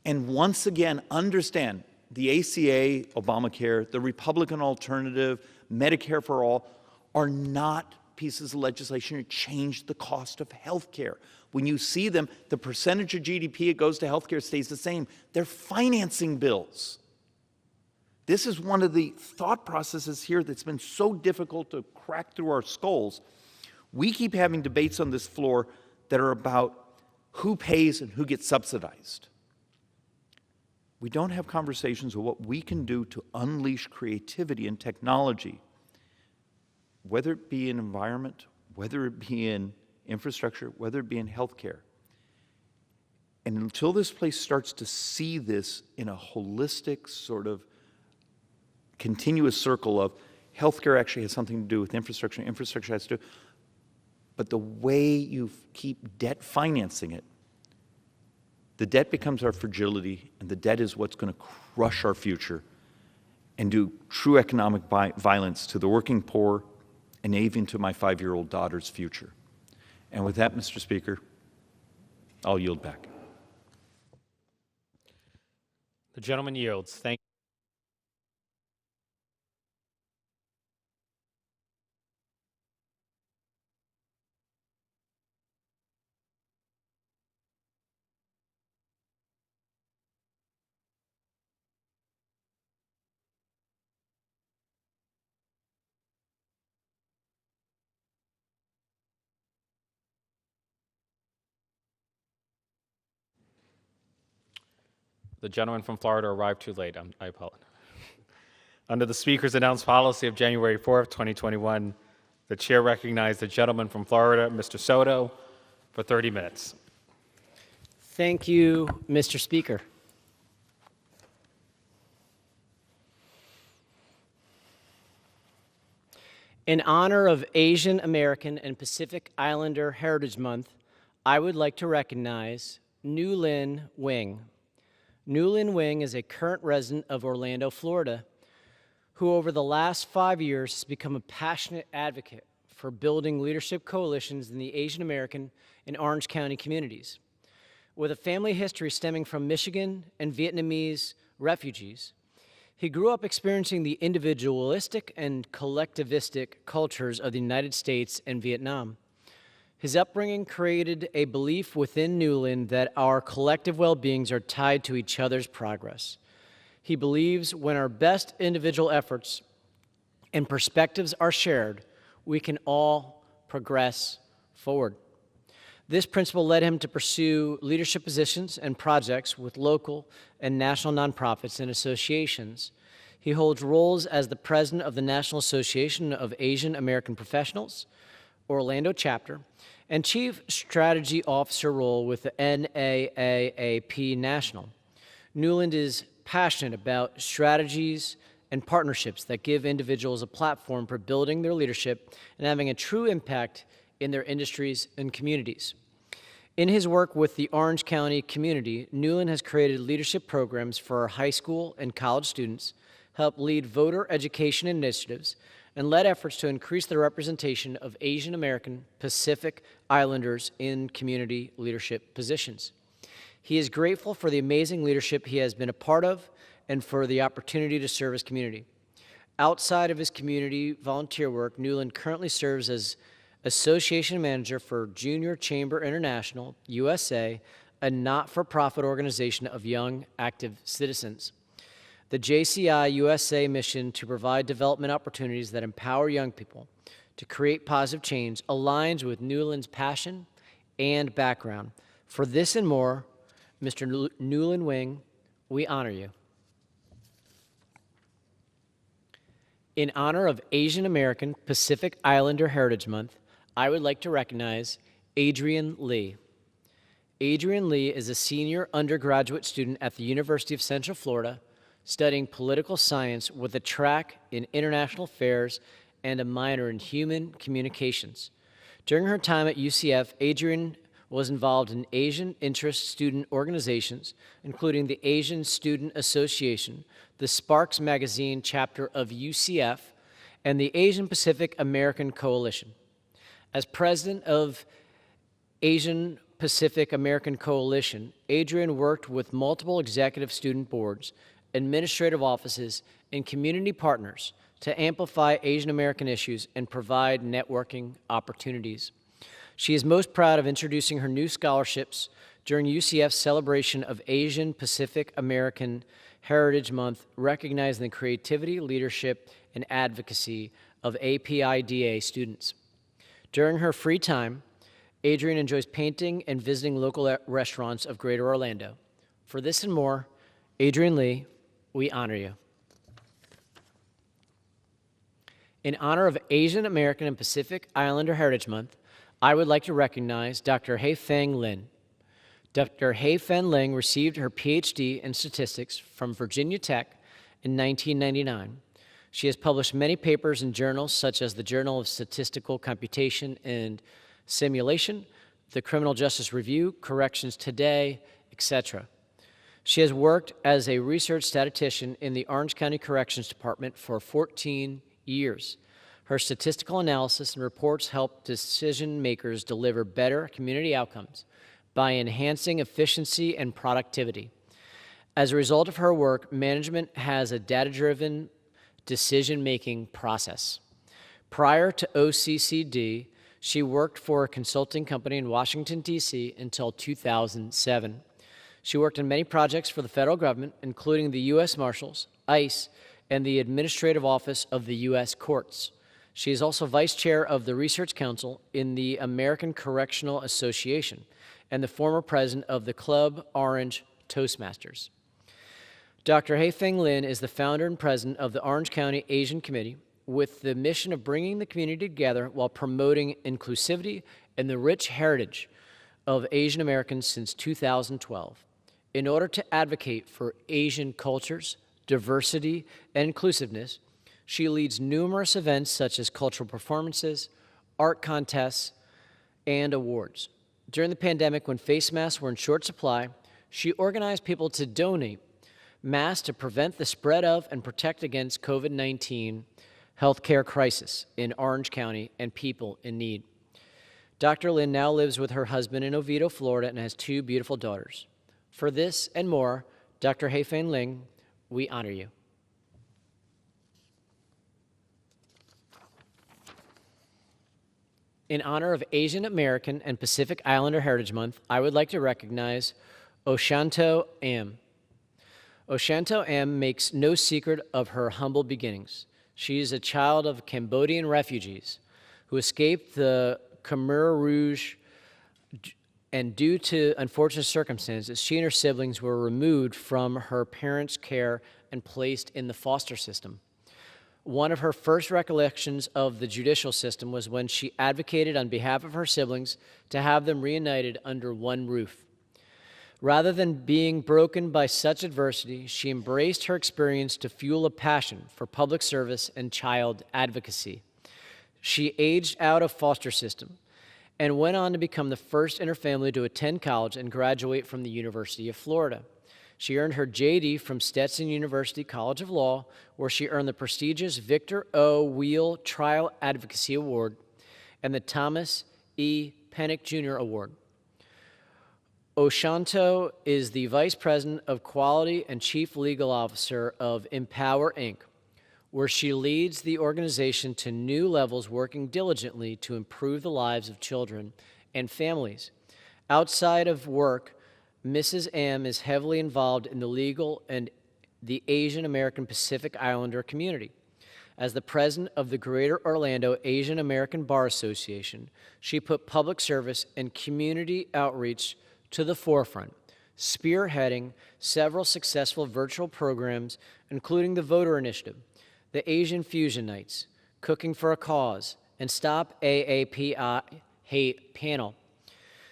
And once again, understand the ACA, Obamacare, the Republican alternative, Medicare for all, are not pieces of legislation that change the cost of healthcare. When you see them, the percentage of GDP it goes to healthcare stays the same. They're financing bills. This is one of the thought processes here that's been so difficult to crack through our skulls. We keep having debates on this floor that are about who pays and who gets subsidized. We don't have conversations of what we can do to unleash creativity and technology, whether it be in environment, whether it be in infrastructure, whether it be in healthcare. And until this place starts to see this in a holistic sort of continuous circle of healthcare actually has something to do with infrastructure, infrastructure has to do, but the way you keep debt financing it, the debt becomes our fragility, and the debt is what's going to crush our future and do true economic violence to the working poor and even to my 5-year-old daughter's future. And with that, Mr. Speaker, I'll yield back. The gentleman yields. Thank you. The gentleman from Florida arrived too late. I apologize. Under the Speaker's announced policy of January 4th, 2021, the Chair recognized the gentleman from Florida, Mr. Soto, for 30 minutes. Thank you, Mr. Speaker. In honor of Asian American and Pacific Islander Heritage Month, I would like to recognize Newlin Wing. Newlin Wing is a current resident of Orlando, Florida, who over the last 5 years has become a passionate advocate for building leadership coalitions in the Asian American and Orange County communities. With a family history stemming from Michigan and Vietnamese refugees, he grew up experiencing the individualistic and collectivistic cultures of the United States and Vietnam. His upbringing created a belief within Newlin that our collective well-beings are tied to each other's progress. He believes when our best individual efforts and perspectives are shared, we can all progress forward. This principle led him to pursue leadership positions and projects with local and national nonprofits and associations. He holds roles as the president of the National Association of Asian American Professionals, Orlando chapter, and Chief Strategy Officer role with the NAAAP National. Newland is passionate about strategies and partnerships that give individuals a platform for building their leadership and having a true impact in their industries and communities. In his work with the Orange County community, Newland has created leadership programs for our high school and college students, helped lead voter education initiatives, and led efforts to increase the representation of Asian American Pacific Islanders in community leadership positions. He is grateful for the amazing leadership he has been a part of and for the opportunity to serve his community. Outside of his community volunteer work, Newland currently serves as Association Manager for Junior Chamber International, USA, a not-for-profit organization of young, active citizens. The JCI USA mission to provide development opportunities that empower young people to create positive change aligns with Newland's passion and background. For this and more, Mr. Newland Wing, we honor you. In honor of Asian American Pacific Islander Heritage Month, I would like to recognize Adrian Lee. Adrian Lee is a senior undergraduate student at the University of Central Florida, studying political science with a track in international affairs and a minor in human communications. During her time at UCF, Adrian was involved in Asian interest student organizations, including the Asian Student Association, the Sparks Magazine chapter of UCF, and the Asian Pacific American Coalition. As president of Asian Pacific American Coalition, Adrian worked with multiple executive student boards, administrative offices, and community partners to amplify Asian American issues and provide networking opportunities. She is most proud of introducing her new scholarships during UCF's celebration of Asian Pacific American Heritage Month, recognizing the creativity, leadership, and advocacy of APIDA students. During her free time, Adrian enjoys painting and visiting local restaurants of Greater Orlando. For this and more, Adrian Lee, we honor you. In honor of Asian American and Pacific Islander Heritage Month, I would like to recognize Dr. Hei-Feng Lin. Dr. Hei-Feng Lin received her PhD in statistics from Virginia Tech in 1999. She has published many papers in journals such as the Journal of Statistical Computation and Simulation, the Criminal Justice Review, Corrections Today, etc. She has worked as a research statistician in the Orange County Corrections Department for 14 years. Her statistical analysis and reports help decision makers deliver better community outcomes by enhancing efficiency and productivity. As a result of her work, management has a data-driven decision-making process. Prior to OCCD, she worked for a consulting company in Washington, D.C. until 2007. She worked on many projects for the federal government, including the U.S. Marshals, ICE, and the Administrative Office of the U.S. Courts. She is also vice chair of the Research Council in the American Correctional Association and the former president of the Club Orange Toastmasters. Dr. Hei-Feng Lin is the founder and president of the Orange County Asian Committee with the mission of bringing the community together while promoting inclusivity and the rich heritage of Asian Americans since 2012. In order to advocate for Asian cultures, diversity, and inclusiveness, she leads numerous events such as cultural performances, art contests, and awards. During the pandemic, when face masks were in short supply, she organized people to donate masks to prevent the spread of and protect against COVID-19 healthcare crisis in Orange County and people in need. Dr. Lin now lives with her husband in Oviedo, Florida, and has 2 beautiful daughters. For this and more, Dr. Hei-Feng Lin, we honor you. In honor of Asian American and Pacific Islander Heritage Month, I would like to recognize Oshanto Am. Oshanto Am makes no secret of her humble beginnings. She is a child of Cambodian refugees who escaped the Khmer Rouge, and due to unfortunate circumstances, she and her siblings were removed from her parents' care and placed in the foster system. One of her first recollections of the judicial system was when she advocated on behalf of her siblings to have them reunited under one roof. Rather than being broken by such adversity, she embraced her experience to fuel a passion for public service and child advocacy. She aged out of foster system and went on to become the first in her family to attend college and graduate from the University of Florida. She earned her JD from Stetson University College of Law, where she earned the prestigious Victor O. Wheel Trial Advocacy Award and the Thomas E. Pennick Jr. Award. Oshanto is the Vice President of Quality and Chief Legal Officer of Empower, Inc., where she leads the organization to new levels, working diligently to improve the lives of children and families. Outside of work, Mrs. Am is heavily involved in the legal and the Asian American Pacific Islander community. As the president of the Greater Orlando Asian American Bar Association, she put public service and community outreach to the forefront, spearheading several successful virtual programs, including the Voter Initiative, the Asian Fusion Nights, Cooking for a Cause, and Stop AAPI Hate panel.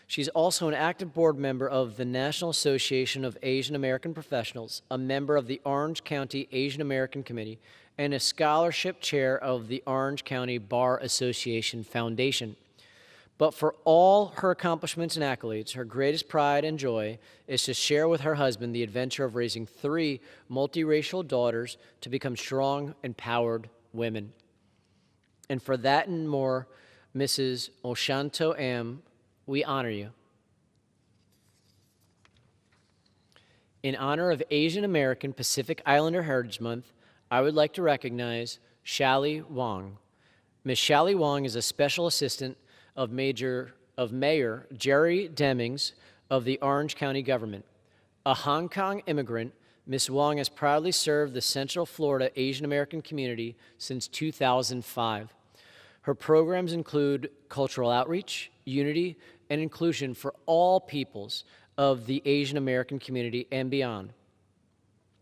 She's also an active board member of the National Association of Asian American Professionals, a member of the Orange County Asian American Committee, and a scholarship chair of the Orange County Bar Association Foundation. But for all her accomplishments and accolades, her greatest pride and joy is to share with her husband the adventure of raising 3 multiracial daughters to become strong, empowered women. And for that and more, Mrs. Oshanto M., we honor you. In honor of Asian American Pacific Islander Heritage Month, I would like to recognize Shally Wong. Ms. Shally Wong is a special assistant of Mayor Jerry Demings of the Orange County government. A Hong Kong immigrant, Ms. Wong has proudly served the Central Florida Asian American community since 2005. Her programs include cultural outreach, unity, and inclusion for all peoples of the Asian American community and beyond.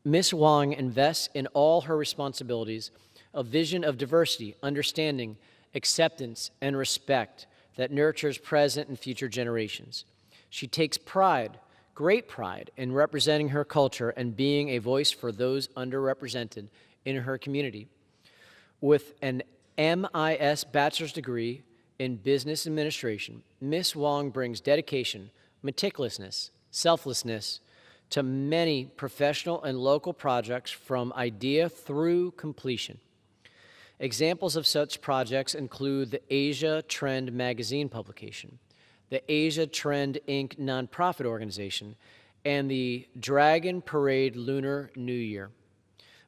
Ms. Wong invests in all her responsibilities a vision of diversity, understanding, acceptance, and respect that nurtures present and future generations. She takes pride, great pride, in representing her culture and being a voice for those underrepresented in her community. With an MIS bachelor's degree in business administration, Ms. Wong brings dedication, meticulousness, selflessness to many professional and local projects from idea through completion. Examples of such projects include the Asia Trend magazine publication, the Asia Trend Inc. nonprofit organization, and the Dragon Parade Lunar New Year.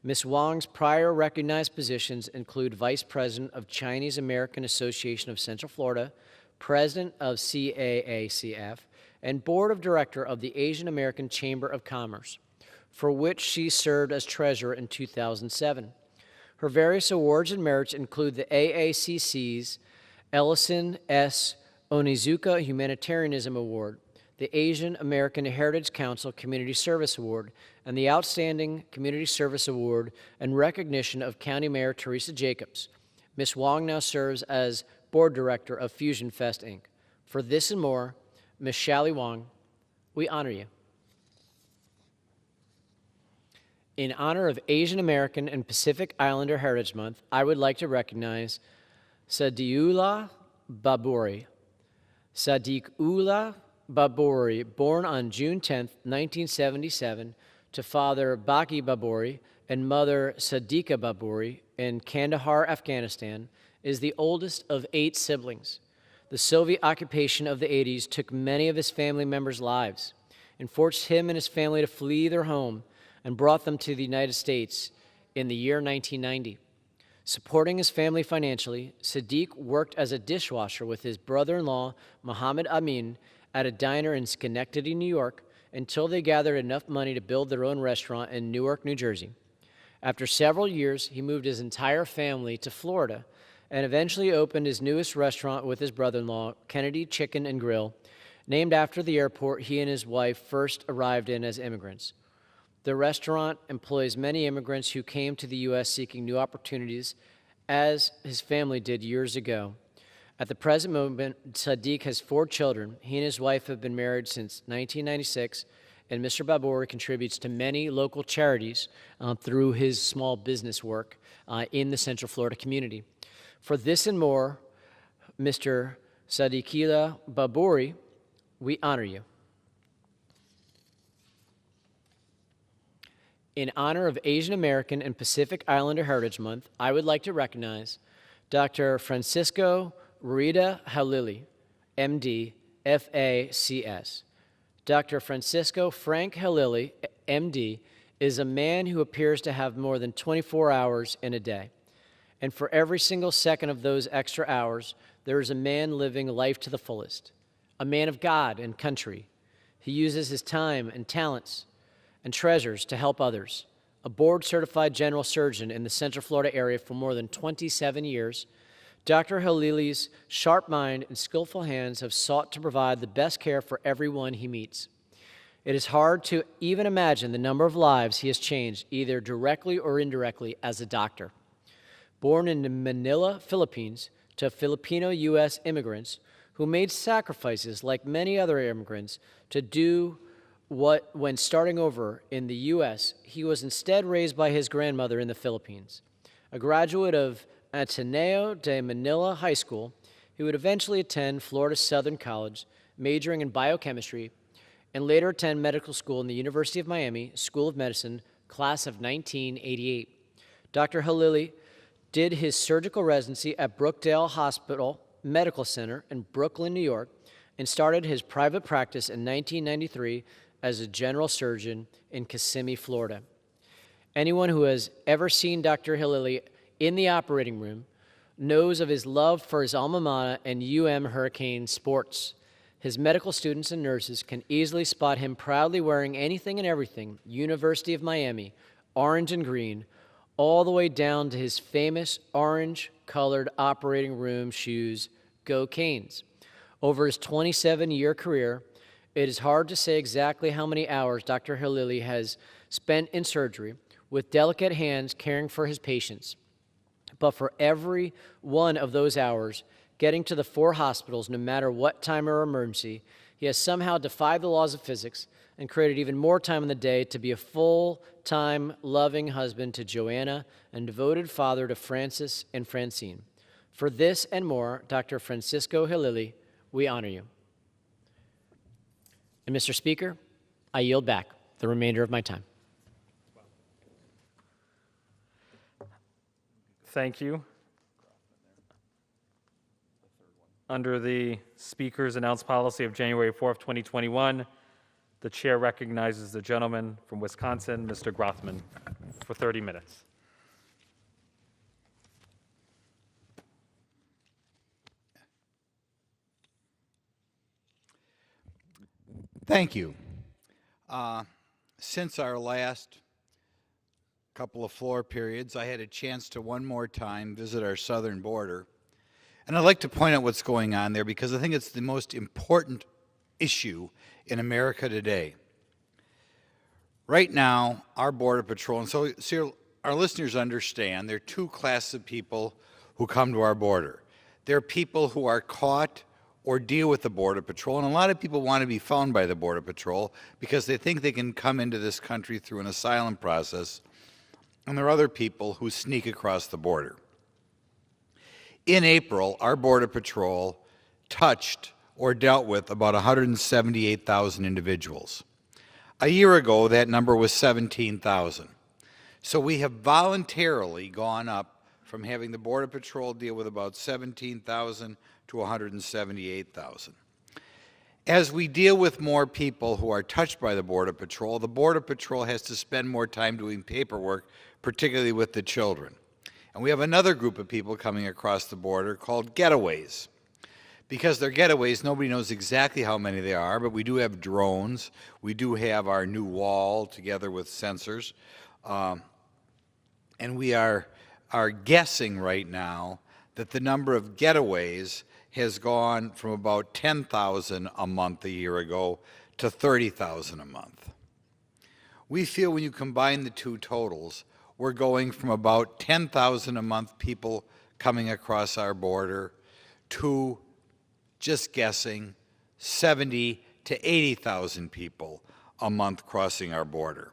Ms. Wong's prior recognized positions include Vice President of Chinese American Association of Central Florida, President of CAACF, and Board of Director of the Asian American Chamber of Commerce, for which she served as Treasurer in 2007. Her various awards and merits include the AACC's Ellison S. Onizuka Humanitarianism Award, the Asian American Heritage Council Community Service Award, and the Outstanding Community Service Award and recognition of County Mayor Teresa Jacobs. Ms. Wong now serves as Board Director of Fusion Fest, Inc. For this and more, Ms. Shally Wong, we honor you. In honor of Asian American and Pacific Islander Heritage Month, I would like to recognize Sadiullah Baburi. Sadiqullah Baburi, born on June 10, 1977, to father Baki Baburi and mother Sadiqa Baburi in Kandahar, Afghanistan, is the oldest of 8 siblings. The Soviet occupation of the 80s took many of his family members' lives and forced him and his family to flee their home and brought them to the United States in the year 1990. Supporting his family financially, Sadiq worked as a dishwasher with his brother-in-law, Muhammad Amin, at a diner in Schenectady, New York, until they gathered enough money to build their own restaurant in Newark, New Jersey. After several years, he moved his entire family to Florida and eventually opened his newest restaurant with his brother-in-law, Kennedy Chicken and Grill, named after the airport he and his wife first arrived in as immigrants. The restaurant employs many immigrants who came to the U.S. seeking new opportunities, as his family did years ago. At the present moment, Sadiq has 4 children. He and his wife have been married since 1996, and Mr. Baburi contributes to many local charities through his small business work in the Central Florida community. For this and more, Mr. Sadiqullah Baburi, we honor you. In honor of Asian American and Pacific Islander Heritage Month, I would like to recognize Dr. Francisco Rita Halili, MD, FACS. Dr. Francisco Frank Halili, MD, is a man who appears to have more than 24 hours in a day. And for every single second of those extra hours, there is a man living life to the fullest, a man of God and country. He uses his time and talents and treasures to help others. A board-certified general surgeon in the Central Florida area for more than 27 years, Dr. Halili's sharp mind and skillful hands have sought to provide the best care for everyone he meets. It is hard to even imagine the number of lives he has changed, either directly or indirectly, as a doctor. Born in Manila, Philippines, to Filipino-U.S. immigrants who made sacrifices like many other immigrants to do when starting over in the U.S., he was instead raised by his grandmother in the Philippines. A graduate of Ateneo de Manila High School, He would eventually attend Florida Southern College, majoring in biochemistry, and later attend medical school in the University of Miami School of Medicine, class of 1988. Dr. Halili did his surgical residency at Brookdale Hospital Medical Center in Brooklyn, New York, and started his private practice in 1993 as a general surgeon in Kissimmee, Florida. Anyone who has ever seen Dr. Halili in the operating room knows of his love for his alma mater and Hurricane sports. His medical students and nurses can easily spot him proudly wearing anything and everything University of Miami, orange and green, all the way down to his famous orange-colored operating room shoes, Go Canes. Over his 27-year career, it is hard to say exactly how many hours Dr. Halili has spent in surgery with delicate hands caring for his patients. But for every one of those hours, getting to the 4 hospitals, no matter what time or emergency, he has somehow defied the laws of physics and created even more time in the day to be a full-time, loving husband to Joanna and devoted father to Francis and Francine. For this and more, Dr. Francisco Halili, we honor you. And Mr. Speaker, I yield back the remainder of my time. Thank you. Under the Speaker's announced policy of January 4th, 2021, the chair recognizes the gentleman from Wisconsin, Mr. Grothman, for 30 minutes. Thank you. Since our last couple of floor periods, I had a chance to one more time visit our southern border. And I'd like to point out what's going on there because I think it's the most important issue in America today. Right now, our Border Patrol, and so our listeners understand, there are 2 classes of people who come to our border. There are people who are caught or deal with the Border Patrol, and a lot of people want to be found by the Border Patrol because they think they can come into this country through an asylum process, and there are other people who sneak across the border. In April, our Border Patrol touched or dealt with about 178,000 individuals. A year ago, that number was 17,000. So we have voluntarily gone up from having the Border Patrol deal with about 17,000 to 178,000. As we deal with more people who are touched by the Border Patrol has to spend more time doing paperwork, particularly with the children. And we have another group of people coming across the border called getaways. Because they're getaways, nobody knows exactly how many there are, but we do have drones. We do have our new wall together with sensors. And we are guessing right now that the number of getaways has gone from about 10,000 a month a year ago to 30,000 a month. We feel when you combine the 2 totals, we're going from about 10,000 a month people coming across our border to, just guessing, 70 to 80,000 people a month crossing our border.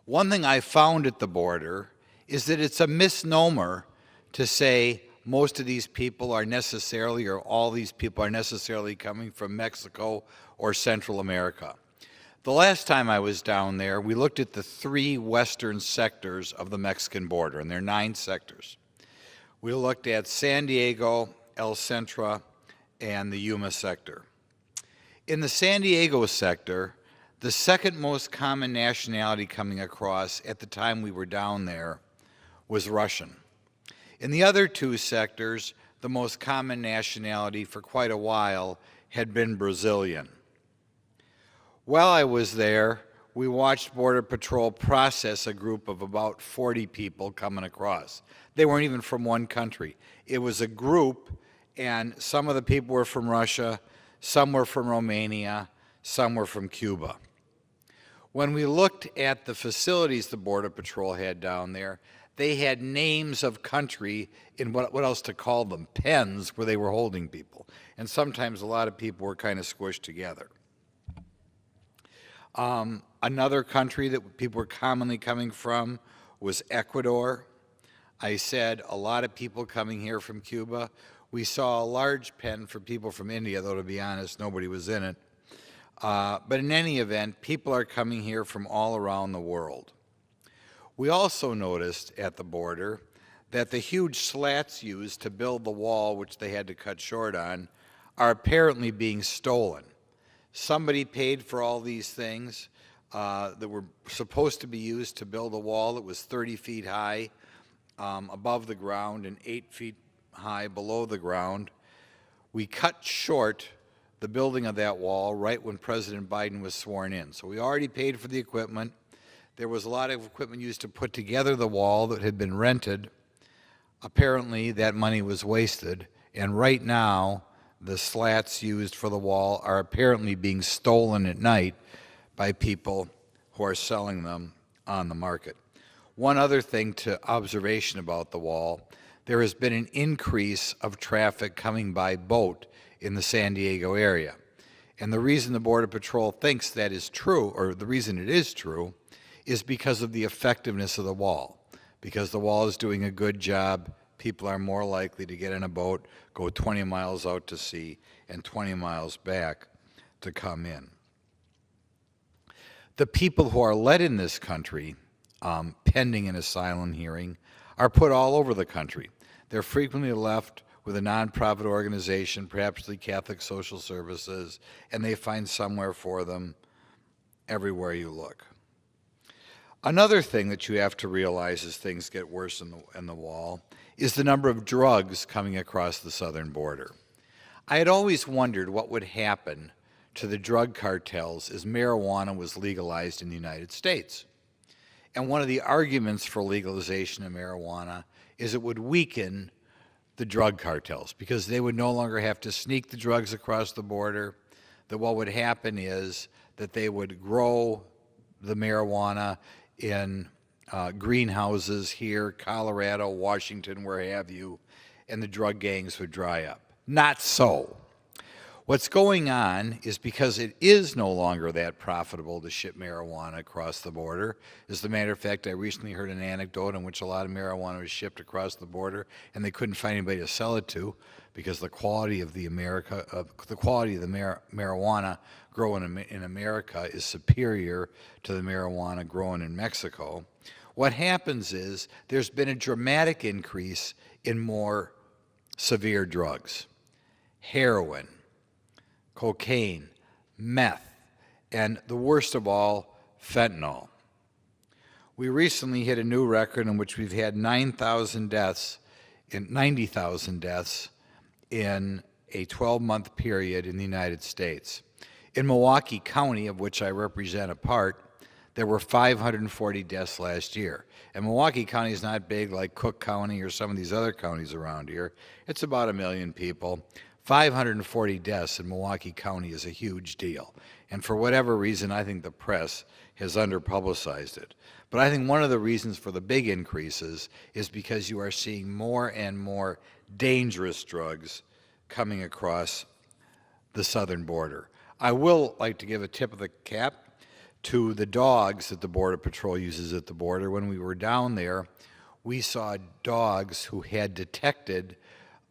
One thing I found at the border is that it's a misnomer to say most of these people are necessarily, or all these people are necessarily coming from Mexico or Central America. The last time I was down there, we looked at the 3 western sectors of the Mexican border, and there are 9 sectors. We looked at San Diego, El Centro, and the Yuma sector. In the San Diego sector, the second most common nationality coming across at the time we were down there was Russian. In the other 2 sectors, the most common nationality for quite a while had been Brazilian. While I was there, we watched Border Patrol process a group of about 40 people coming across. They weren't even from one country. It was a group, and some of the people were from Russia, some were from Romania, some were from Cuba. When we looked at the facilities the Border Patrol had down there, they had names of country in what else to call them, pens where they were holding people. And sometimes a lot of people were kind of squished together. Another country that people were commonly coming from was Ecuador. I said a lot of people coming here from Cuba. We saw a large pen for people from India, though to be honest, nobody was in it. But in any event, people are coming here from all around the world. We also noticed at the border that the huge slats used to build the wall, which they had to cut short on, are apparently being stolen. Somebody paid for all these things that were supposed to be used to build a wall that was 30 feet high above the ground and 8 feet high below the ground. We cut short the building of that wall right when President Biden was sworn in. So we already paid for the equipment. There was a lot of equipment used to put together the wall that had been rented. Apparently, that money was wasted, and right now, the slats used for the wall are apparently being stolen at night by people who are selling them on the market. One other thing to observation about the wall, there has been an increase of traffic coming by boat in the San Diego area. And the reason the Border Patrol thinks that is true, or the reason it is true, is because of the effectiveness of the wall. Because the wall is doing a good job, people are more likely to get in a boat, go 20 miles out to sea, and 20 miles back to come in. The people who are let in this country, pending an asylum hearing, are put all over the country. They're frequently left with a nonprofit organization, perhaps the Catholic Social Services, and they find somewhere for them everywhere you look. Another thing that you have to realize as things get worse in the wall is the number of drugs coming across the southern border. I had always wondered what would happen to the drug cartels as marijuana was legalized in the United States. And one of the arguments for legalization of marijuana is it would weaken the drug cartels because they would no longer have to sneak the drugs across the border, that what would happen is that they would grow the marijuana in greenhouses here, Colorado, Washington, where have you, and the drug gangs would dry up. Not so. What's going on is because it is no longer that profitable to ship marijuana across the border. As a matter of fact, I recently heard an anecdote in which a lot of marijuana was shipped across the border and they couldn't find anybody to sell it to because the quality of the marijuana grown in America is superior to the marijuana grown in Mexico. What happens is there's been a dramatic increase in more severe drugs. Heroin, cocaine, meth, and the worst of all, fentanyl. We recently hit a new record in which we've had 90,000 deaths in a 12-month period in the United States. In Milwaukee County, of which I represent a part, there were 540 deaths last year. And Milwaukee County is not big like Cook County or some of these other counties around here. It's about 1 million people. 540 deaths in Milwaukee County is a huge deal. And for whatever reason, I think the press has underpublicized it. But I think one of the reasons for the big increases is because you are seeing more and more dangerous drugs coming across the southern border. I will like to give a tip of the cap to the dogs that the Border Patrol uses at the border. When we were down there, we saw dogs who had detected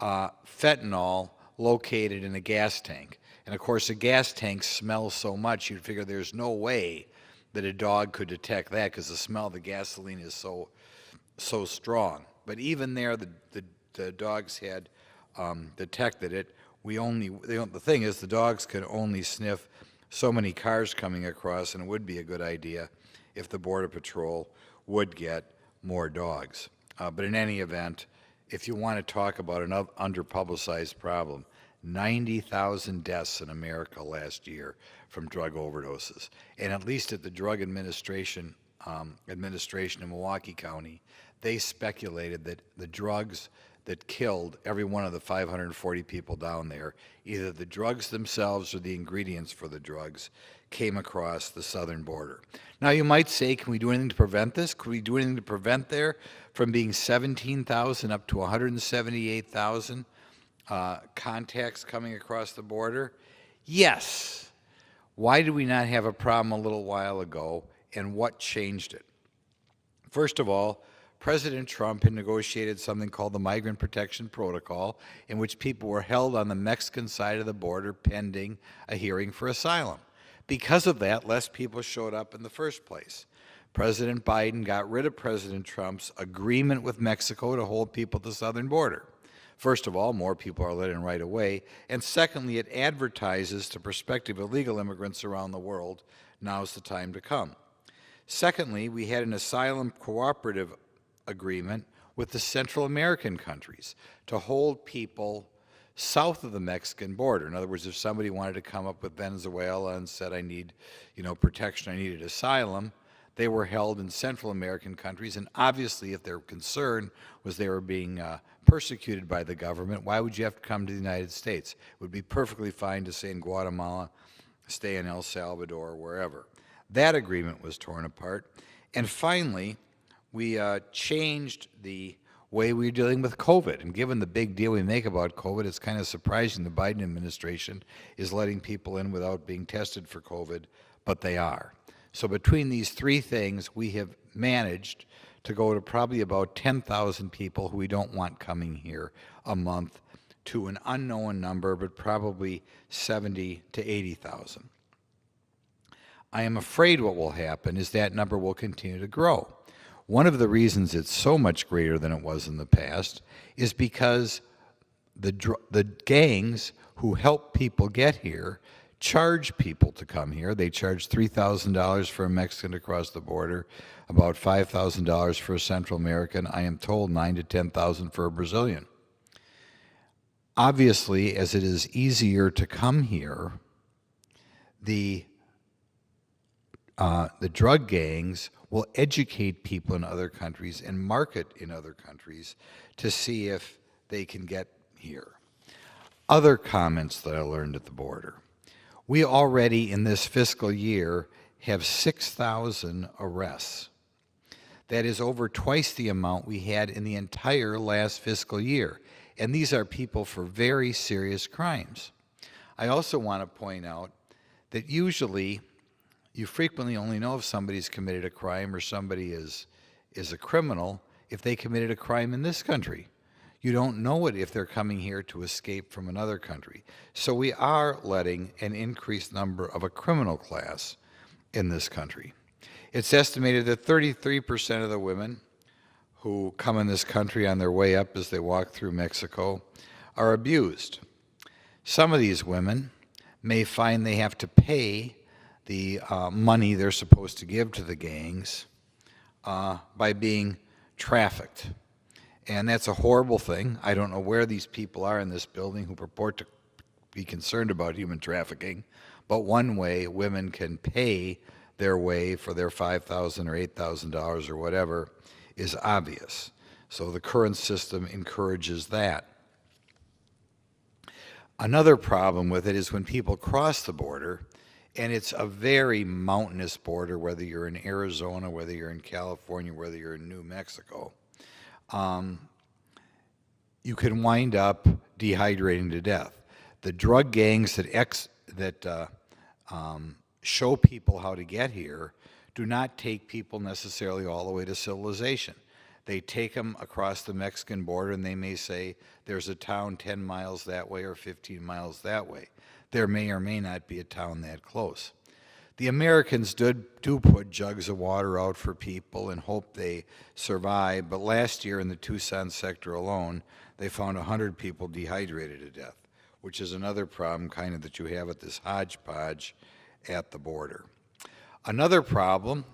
fentanyl located in a gas tank. And of course, a gas tank smells so much, you'd figure there's no way that a dog could detect that because the smell of the gasoline is so strong. But even there, the dogs had detected it. The thing is, the dogs could only sniff so many cars coming across, and it would be a good idea if the Border Patrol would get more dogs. But in any event, if you want to talk about an underpublicized problem, 90,000 deaths in America last year from drug overdoses. And at least at the Drug Administration in Milwaukee County, they speculated that the drugs that killed every one of the 540 people down there, either the drugs themselves or the ingredients for the drugs, came across the southern border. Now you might say, can we do anything to prevent this? Could we do anything to prevent there from being 17,000 up to 178,000 contacts coming across the border? Yes. Why did we not have a problem a little while ago, and what changed it? First of all, President Trump had negotiated something called the Migrant Protection Protocol, in which people were held on the Mexican side of the border pending a hearing for asylum. Because of that, less people showed up in the first place. President Biden got rid of President Trump's agreement with Mexico to hold people at the southern border. First of all, more people are let in right away, and secondly, it advertises to prospective illegal immigrants around the world, now's the time to come. Secondly, we had an asylum cooperative agreement with the Central American countries to hold people south of the Mexican border. In other words, if somebody wanted to come up with Venezuela and said, I need, protection, I needed asylum, they were held in Central American countries, and obviously if their concern was they were being persecuted by the government, why would you have to come to the United States? It would be perfectly fine to stay in Guatemala, stay in El Salvador, or wherever. That agreement was torn apart. And finally, we changed the way we were dealing with COVID. And given the big deal we make about COVID, it's kind of surprising the Biden administration is letting people in without being tested for COVID, but they are. So between these three things, we have managed to go to probably about 10,000 people who we don't want coming here a month to an unknown number, but probably 70 to 80,000. I am afraid what will happen is that number will continue to grow. One of the reasons it's so much greater than it was in the past is because the gangs who help people get here charge people to come here. They charge $3,000 for a Mexican to cross the border, about $5,000 for a Central American, I am told $9,000 to $10,000 for a Brazilian. Obviously, as it is easier to come here, the drug gangs will educate people in other countries and market in other countries to see if they can get here. Other comments that I learned at the border. We already in this fiscal year have 6,000 arrests. That is over twice the amount we had in the entire last fiscal year. And these are people for very serious crimes. I also want to point out that usually you frequently only know if somebody's committed a crime or somebody is a criminal if they committed a crime in this country. You don't know it if they're coming here to escape from another country. So we are letting an increased number of a criminal class in this country. It's estimated that 33% of the women who come in this country on their way up as they walk through Mexico are abused. Some of these women may find they have to pay the money they're supposed to give to the gangs by being trafficked. And that's a horrible thing. I don't know where these people are in this building who purport to be concerned about human trafficking, but one way women can pay their way for their $5,000 or $8,000 or whatever is obvious. So the current system encourages that. Another problem with it is when people cross the border, and it's a very mountainous border, whether you're in Arizona, whether you're in California, whether you're in New Mexico, you can wind up dehydrating to death. The drug gangs that show people how to get here do not take people necessarily all the way to civilization. They take them across the Mexican border and they may say there's a town 10 miles that way or 15 miles that way. There may or may not be a town that close. The Americans do put jugs of water out for people and hope they survive, but last year in the Tucson sector alone, they found 100 people dehydrated to death, which is another problem kind of that you have at this hodgepodge at the border. Another problem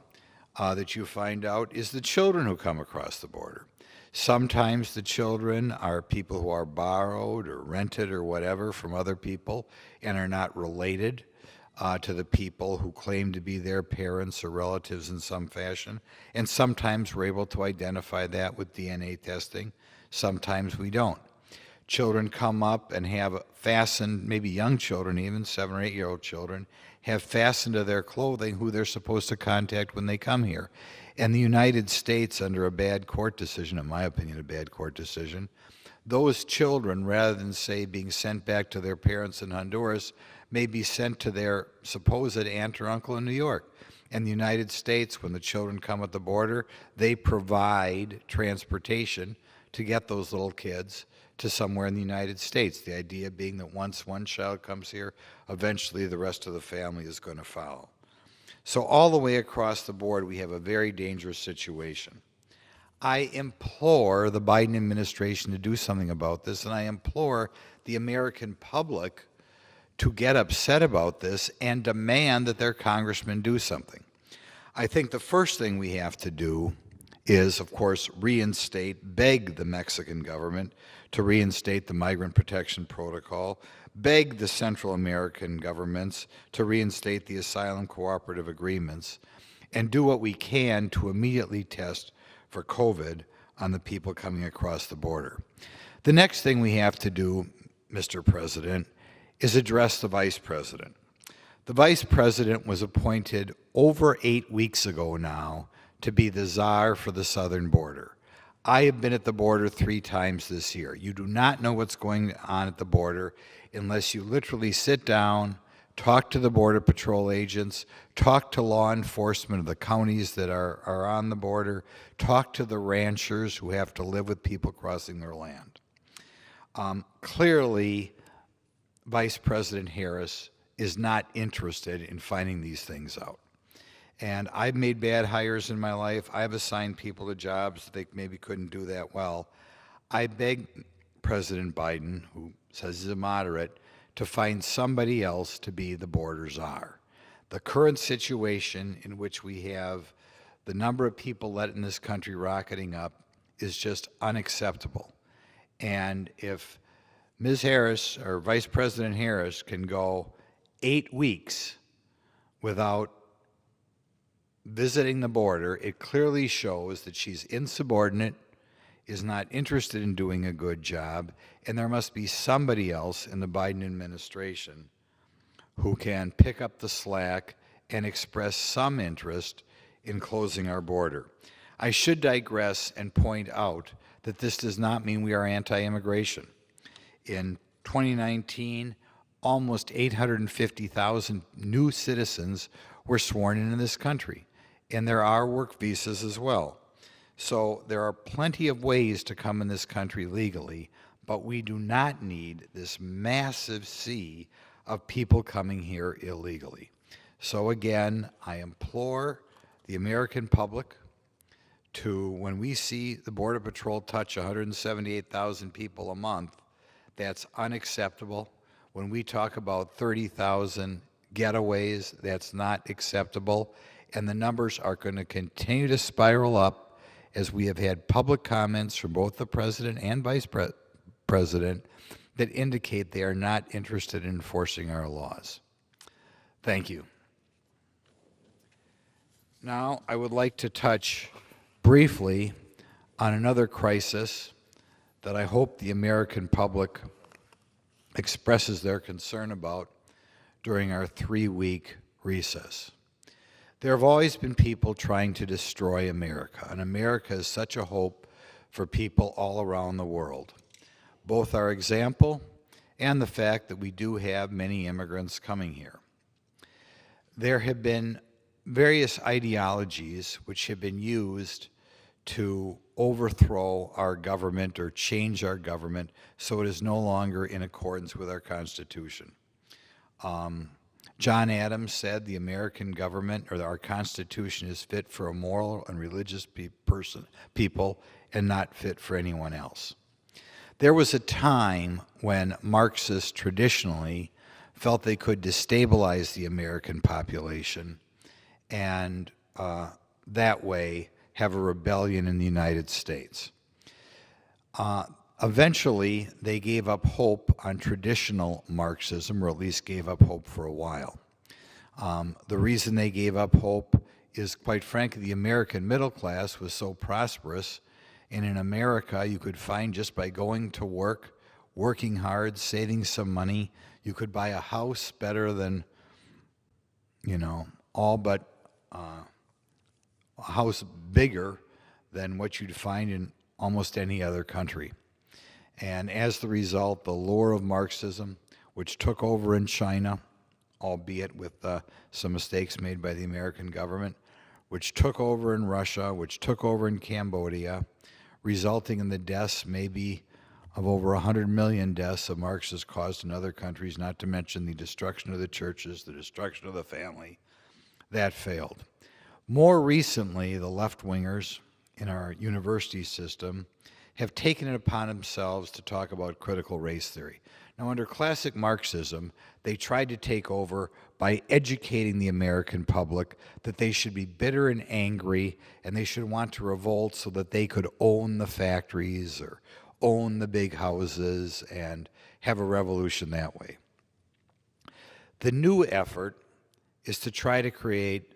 that you find out is the children who come across the border. Sometimes the children are people who are borrowed or rented or whatever from other people and are not related to the people who claim to be their parents or relatives in some fashion. And sometimes we're able to identify that with DNA testing. Sometimes we don't. Children come up and have fastened, maybe young children even, 7 or 8-year-old children, have fastened to their clothing who they're supposed to contact when they come here. And the United States, under a bad court decision, in my opinion, a bad court decision, those children, rather than, say, being sent back to their parents in Honduras, may be sent to their supposed aunt or uncle in New York. And the United States, when the children come at the border, they provide transportation to get those little kids to somewhere in the United States. The idea being that once one child comes here, eventually the rest of the family is going to follow. So all the way across the board, we have a very dangerous situation. I implore the Biden administration to do something about this, and I implore the American public to get upset about this and demand that their congressmen do something. I think the first thing we have to do is, of course, beg the Mexican government to reinstate the Migrant Protection Protocol, beg the Central American governments to reinstate the Asylum Cooperative Agreements, and do what we can to immediately test for COVID on the people coming across the border. The next thing we have to do, Mr. President, is address the Vice President. The Vice President was appointed over 8 weeks ago now to be the czar for the southern border. I have been at the border 3 times this year. You do not know what's going on at the border unless you literally sit down, talk to the Border Patrol agents, talk to law enforcement of the counties that are on the border, talk to the ranchers who have to live with people crossing their land. Clearly, Vice President Harris is not interested in finding these things out. And I've made bad hires in my life. I've assigned people to jobs that they maybe couldn't do that well. I beg President Biden, who says he's a moderate, to find somebody else to be the border czar. The current situation in which we have the number of people let in this country rocketing up is just unacceptable. And if Ms. Harris, or Vice President Harris, can go 8 weeks without visiting the border, it clearly shows that she's insubordinate, is not interested in doing a good job, and there must be somebody else in the Biden administration who can pick up the slack and express some interest in closing our border. I should digress and point out that this does not mean we are anti-immigration. In 2019, almost 850,000 new citizens were sworn into this country, and there are work visas as well. So there are plenty of ways to come in this country legally, but we do not need this massive sea of people coming here illegally. So again, I implore the American public to, when we see the Border Patrol touch 178,000 people a month, that's unacceptable. When we talk about 30,000 getaways, that's not acceptable. And the numbers are going to continue to spiral up as we have had public comments from both the President and Vice President that indicate they are not interested in enforcing our laws. Thank you. Now, I would like to touch briefly on another crisis that I hope the American public expresses their concern about during our 3-week recess. There have always been people trying to destroy America, and America is such a hope for people all around the world. Both our example and the fact that we do have many immigrants coming here. There have been various ideologies which have been used to overthrow our government or change our government so it is no longer in accordance with our Constitution. John Adams said the American government or our Constitution is fit for a moral and religious people and not fit for anyone else. There was a time when Marxists traditionally felt they could destabilize the American population and that way have a rebellion in the United States. Eventually, they gave up hope on traditional Marxism, or at least gave up hope for a while. The reason they gave up hope is, quite frankly, the American middle class was so prosperous, and in America, you could find just by going to work, working hard, saving some money, you could buy a house better than, all but a house bigger than what you'd find in almost any other country. And as the result, the lure of Marxism, which took over in China, albeit with some mistakes made by the American government, which took over in Russia, which took over in Cambodia, resulting in the deaths maybe of over 100 million deaths of Marxists caused in other countries, not to mention the destruction of the churches, the destruction of the family. That failed. More recently, the left-wingers in our university system have taken it upon themselves to talk about critical race theory. Now, under classic Marxism, they tried to take over by educating the American public that they should be bitter and angry and they should want to revolt so that they could own the factories or own the big houses and have a revolution that way. The new effort is to try to create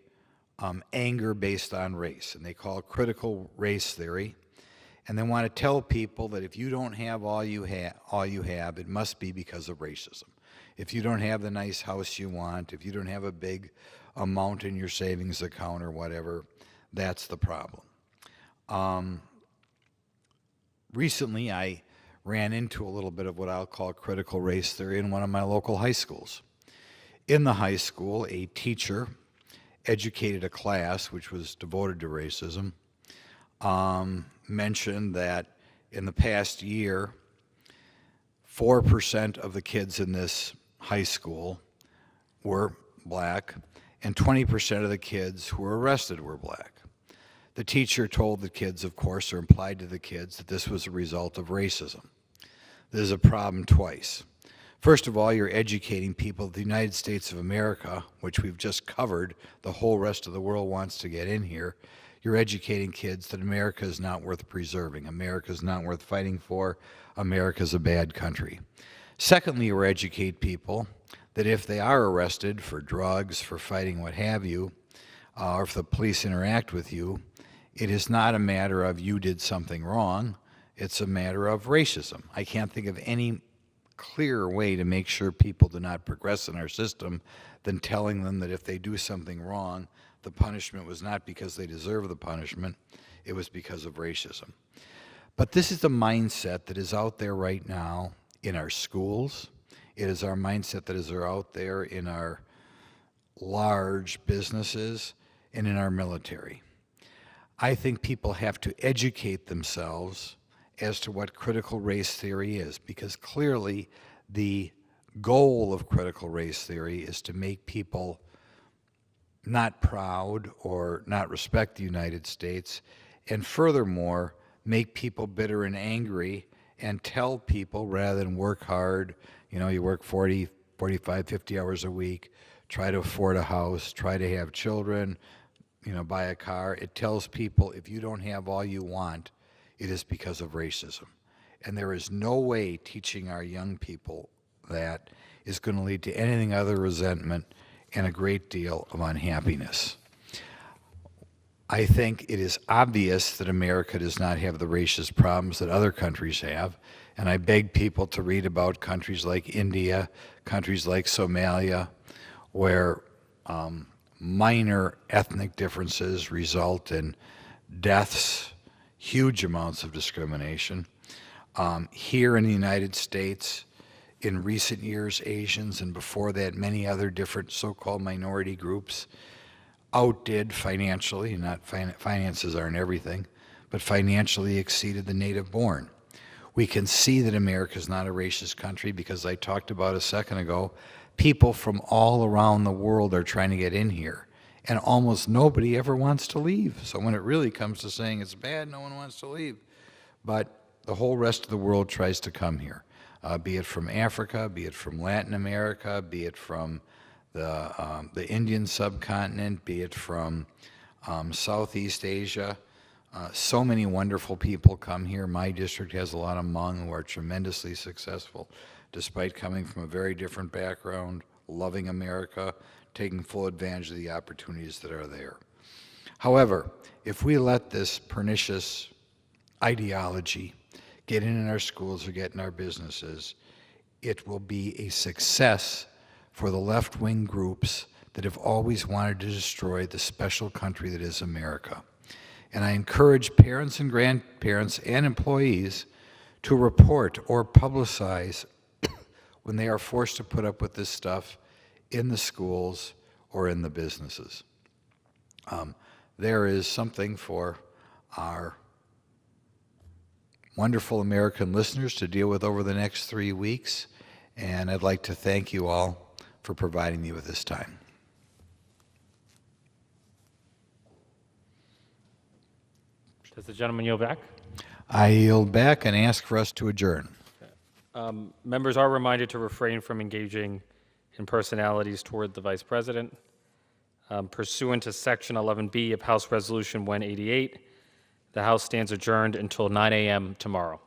anger based on race, and they call it critical race theory. And they want to tell people that if you don't have all you have, it must be because of racism. If you don't have the nice house you want, if you don't have a big amount in your savings account or whatever, that's the problem. Recently, I ran into a little bit of what I'll call critical race theory in one of my local high schools. In the high school, a teacher educated a class which was devoted to racism, mentioned that in the past year, 4% of the kids in this high school were black, and 20% of the kids who were arrested were black. The teacher told the kids, of course, or implied to the kids, that this was a result of racism. This is a problem twice. First of all, you're educating people that the United States of America, which we've just covered, the whole rest of the world wants to get in here. You're educating kids that America is not worth preserving. America is not worth fighting for. America is a bad country. Secondly, you educate people that if they are arrested for drugs, for fighting, what have you, or if the police interact with you, it is not a matter of you did something wrong. It's a matter of racism. I can't think of any clearer way to make sure people do not progress in our system than telling them that if they do something wrong, the punishment was not because they deserve the punishment, it was because of racism. But this is the mindset that is out there right now in our schools. It is our mindset that is out there in our large businesses and in our military. I think people have to educate themselves as to what critical race theory is, because clearly the goal of critical race theory is to make people not proud or not respect the United States, and furthermore, make people bitter and angry and tell people, rather than work hard, you work 40, 45, 50 hours a week, try to afford a house, try to have children, buy a car. It tells people if you don't have all you want, it is because of racism. And there is no way teaching our young people that is going to lead to anything other resentment and a great deal of unhappiness. I think it is obvious that America does not have the racist problems that other countries have, and I beg people to read about countries like India, countries like Somalia, where minor ethnic differences result in deaths, huge amounts of discrimination. Here in the United States, in recent years, Asians, and before that, many other different so-called minority groups outdid financially, finances aren't everything, but financially exceeded the native born. We can see that America is not a racist country because I talked about a second ago, people from all around the world are trying to get in here, and almost nobody ever wants to leave. So when it really comes to saying it's bad, no one wants to leave. But the whole rest of the world tries to come here, be it from Africa, be it from Latin America, be it from the Indian subcontinent, be it from Southeast Asia. So many wonderful people come here. My district has a lot of Hmong who are tremendously successful, despite coming from a very different background, loving America, taking full advantage of the opportunities that are there. However, if we let this pernicious ideology get in our schools or get in our businesses, it will be a success for the left-wing groups that have always wanted to destroy the special country that is America. And I encourage parents and grandparents and employees to report or publicize when they are forced to put up with this stuff in the schools or in the businesses. There is something for our wonderful American listeners to deal with over the next 3 weeks, and I'd like to thank you all for providing me with this time. Does the gentleman yield back? I yield back and ask for us to adjourn. Members are reminded to refrain from engaging in personalities toward the Vice President. Pursuant to Section 11B of House Resolution 188, the House stands adjourned until 9 a.m. tomorrow.